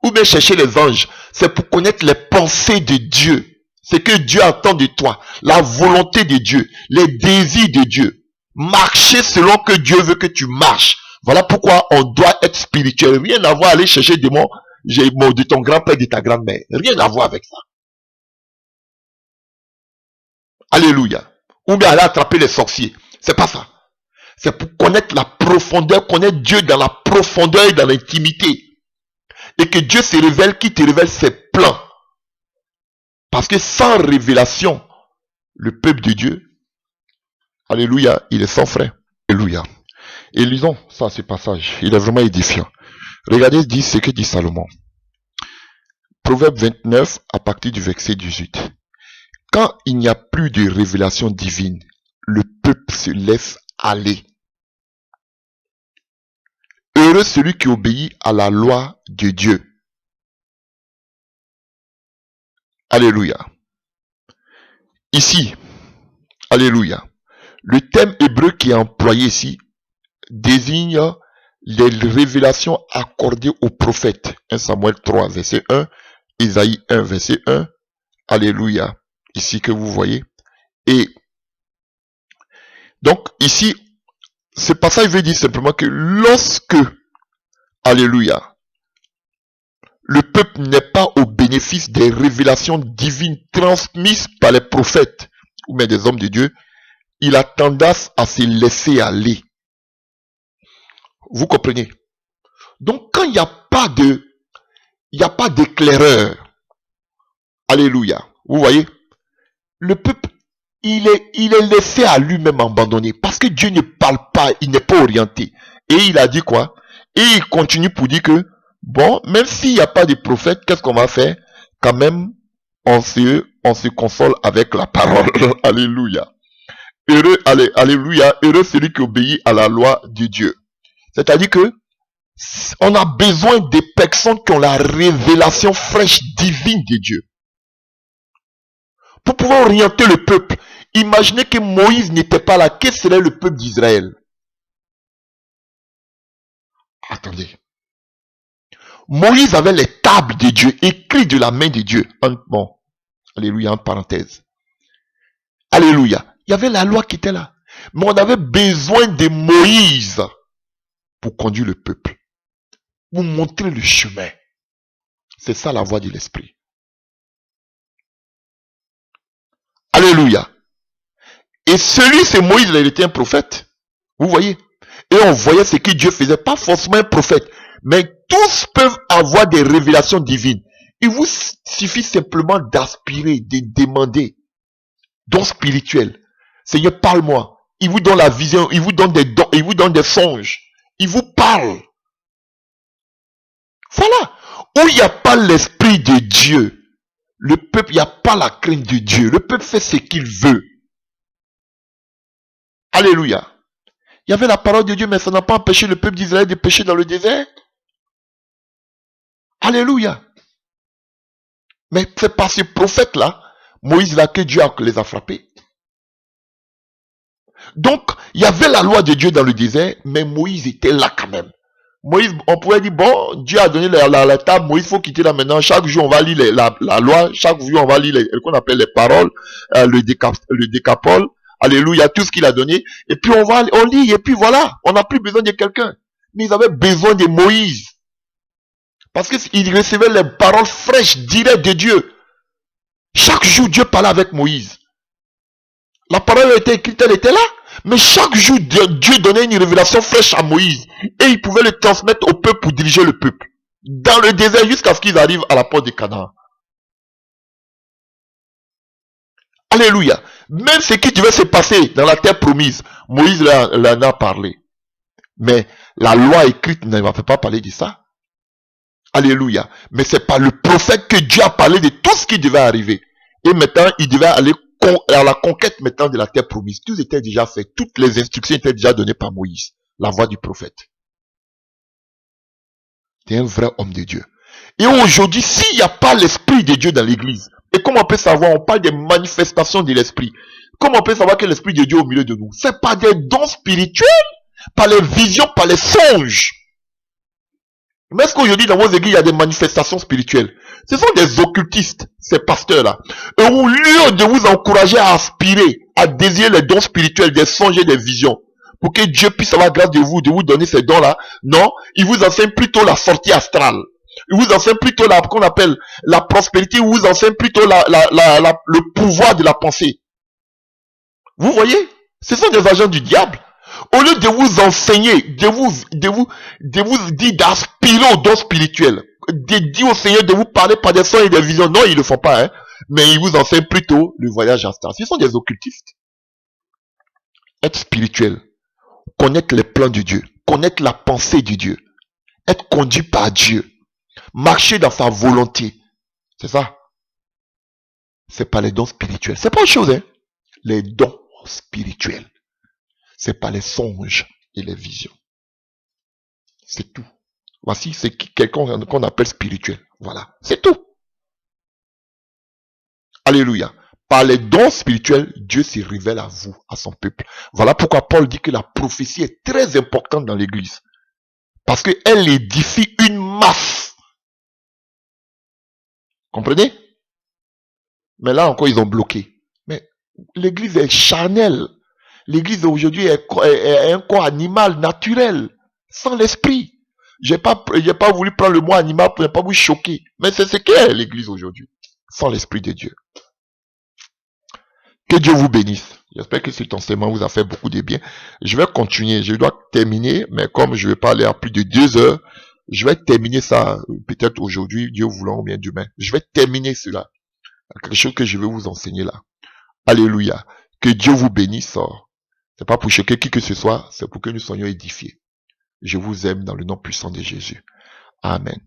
ou bien chercher les anges. C'est pour connaître les pensées de Dieu. C'est que Dieu attend de toi, la volonté de Dieu, les désirs de Dieu. Marcher selon que Dieu veut que tu marches. Voilà pourquoi on doit être spirituel. Rien à voir aller chercher des démons de ton grand-père, de ta grand-mère. Rien à voir avec ça. Alléluia. Ou bien aller attraper les sorciers. C'est pas ça. C'est pour connaître la profondeur, connaître Dieu dans la profondeur et dans l'intimité. Et que Dieu se révèle, qui te révèle ses plans. Parce que sans révélation, le peuple de Dieu, alléluia, il est sans frein. Alléluia. Et lisons ça, ce passage. Il est vraiment édifiant. Regardez ce que dit Salomon. Proverbe 29, à partir du verset 18. Quand il n'y a plus de révélation divine, le peuple se laisse aller. Heureux celui qui obéit à la loi de Dieu. Alléluia. Ici, alléluia. Le terme hébreu qui est employé ici désigne les révélations accordées aux prophètes. 1 Samuel 3, verset 1, Isaïe 1, verset 1. Alléluia. Ici que vous voyez. Et donc ici, ce passage veut dire simplement que lorsque, alléluia, le peuple n'est pas au bénéfice des révélations divines transmises par les prophètes ou même des hommes de Dieu, il a tendance à se laisser aller. Vous comprenez? Donc quand il n'y a pas d'éclaireur, alléluia, vous voyez, le peuple, il est laissé à lui-même abandonné, parce que Dieu ne parle pas, il n'est pas orienté. Et il a dit quoi? Et il continue pour dire que, bon, même s'il n'y a pas de prophète, qu'est-ce qu'on va faire? Quand même, on se console avec la parole. Alléluia. Heureux, alléluia, heureux celui qui obéit à la loi de Dieu. C'est-à-dire que, on a besoin des personnes qui ont la révélation fraîche divine de Dieu. Pour pouvoir orienter le peuple. Imaginez que Moïse n'était pas là. Quel serait le peuple d'Israël? Attendez. Moïse avait les tables de Dieu, écrites de la main de Dieu. Bon, alléluia, en parenthèse. Alléluia. Il y avait la loi qui était là. Mais on avait besoin de Moïse pour conduire le peuple. Pour montrer le chemin. C'est ça la voie de l'esprit. Alléluia. Et c'est Moïse, il était un prophète. Vous voyez? Et on voyait ce que Dieu faisait. Pas forcément un prophète, Mais tous peuvent avoir des révélations divines. Il vous suffit simplement d'aspirer, de demander. Dons spirituels. Seigneur, parle-moi. Il vous donne la vision, il vous donne des dons, il vous donne des songes. Il vous parle. Voilà. Où il n'y a pas l'esprit de Dieu, le peuple, il n'y a pas la crainte de Dieu. Le peuple fait ce qu'il veut. Alléluia. Il y avait la parole de Dieu, mais ça n'a pas empêché le peuple d'Israël de pécher dans le désert. Alléluia. Mais c'est par ces prophètes-là, Moïse-là, que Dieu les a frappés. Donc, il y avait la loi de Dieu dans le désert, mais Moïse était là quand même. Moïse, on pourrait dire, bon, Dieu a donné la table, Moïse, faut quitter là maintenant. Chaque jour, on va lire la loi. Chaque jour, on va lire ce qu'on appelle les paroles, le décapole. Alléluia, tout ce qu'il a donné. Et puis, on lit, et puis voilà, on n'a plus besoin de quelqu'un. Mais ils avaient besoin de Moïse. Parce qu'ils recevaient les paroles fraîches, directes de Dieu. Chaque jour, Dieu parlait avec Moïse. La parole était écrite, elle était là. Mais chaque jour, Dieu donnait une révélation fraîche à Moïse. Et il pouvait le transmettre au peuple pour diriger le peuple. Dans le désert jusqu'à ce qu'ils arrivent à la porte de Canaan. Alléluia. Même ce qui devait se passer dans la terre promise, Moïse en a parlé. Mais la loi écrite ne m'a fait pas parler de ça. Alléluia. Mais c'est par le prophète que Dieu a parlé de tout ce qui devait arriver. Et maintenant, il devait aller à la conquête maintenant de la terre promise. Tout était déjà fait. Toutes les instructions étaient déjà données par Moïse. La voix du prophète. C'est un vrai homme de Dieu. Et aujourd'hui, s'il n'y a pas l'esprit de Dieu dans l'église, et comment on peut savoir, on parle des manifestations de l'esprit. Comment on peut savoir que l'esprit de Dieu est au milieu de nous? C'est par des dons spirituels, par les visions, par les songes. Mais est-ce qu'aujourd'hui, dans vos églises, il y a des manifestations spirituelles? Ce sont des occultistes, ces pasteurs-là. Et au lieu de vous encourager à aspirer, à désirer les dons spirituels, des songes et des visions, pour que Dieu puisse avoir grâce de vous donner ces dons-là, non, il vous enseigne plutôt la sortie astrale. Il vous enseigne plutôt qu'on appelle la prospérité, il vous enseigne plutôt le pouvoir de la pensée. Vous voyez? Ce sont des agents du diable. Au lieu de vous enseigner, de vous dire d'aspirer aux dons spirituels, de dire au Seigneur de vous parler par des sons et des visions, non, ils ne le font pas, hein, mais ils vous enseignent plutôt le voyage astral. Ce sont des occultistes. Être spirituel, connaître les plans de Dieu, connaître la pensée de Dieu, être conduit par Dieu, marcher dans sa volonté, c'est ça. C'est pas les dons spirituels. C'est pas autre chose, hein. Les dons spirituels. C'est pas les songes et les visions. C'est tout. Voici, c'est quelqu'un qu'on appelle spirituel. Voilà, c'est tout. Alléluia. Par les dons spirituels, Dieu se révèle à vous, à son peuple. Voilà pourquoi Paul dit que la prophétie est très importante dans l'église. Parce qu'elle édifie une masse. Comprenez? Mais là encore, ils ont bloqué. Mais l'église est charnelle. L'église aujourd'hui est un corps animal, naturel, sans l'esprit. J'ai pas voulu prendre le mot animal pour ne pas vous choquer. Mais c'est ce qu'est l'église aujourd'hui, sans l'esprit de Dieu. Que Dieu vous bénisse. J'espère que cet enseignement vous a fait beaucoup de bien. Je vais continuer. Je dois terminer, mais comme je vais pas aller à plus de 2 heures, je vais terminer ça peut-être aujourd'hui, Dieu voulant, ou bien demain. Je vais terminer cela. Quelque chose que je vais vous enseigner là. Alléluia. Que Dieu vous bénisse. C'est pas pour choquer qui que ce soit, c'est pour que nous soyons édifiés. Je vous aime dans le nom puissant de Jésus. Amen.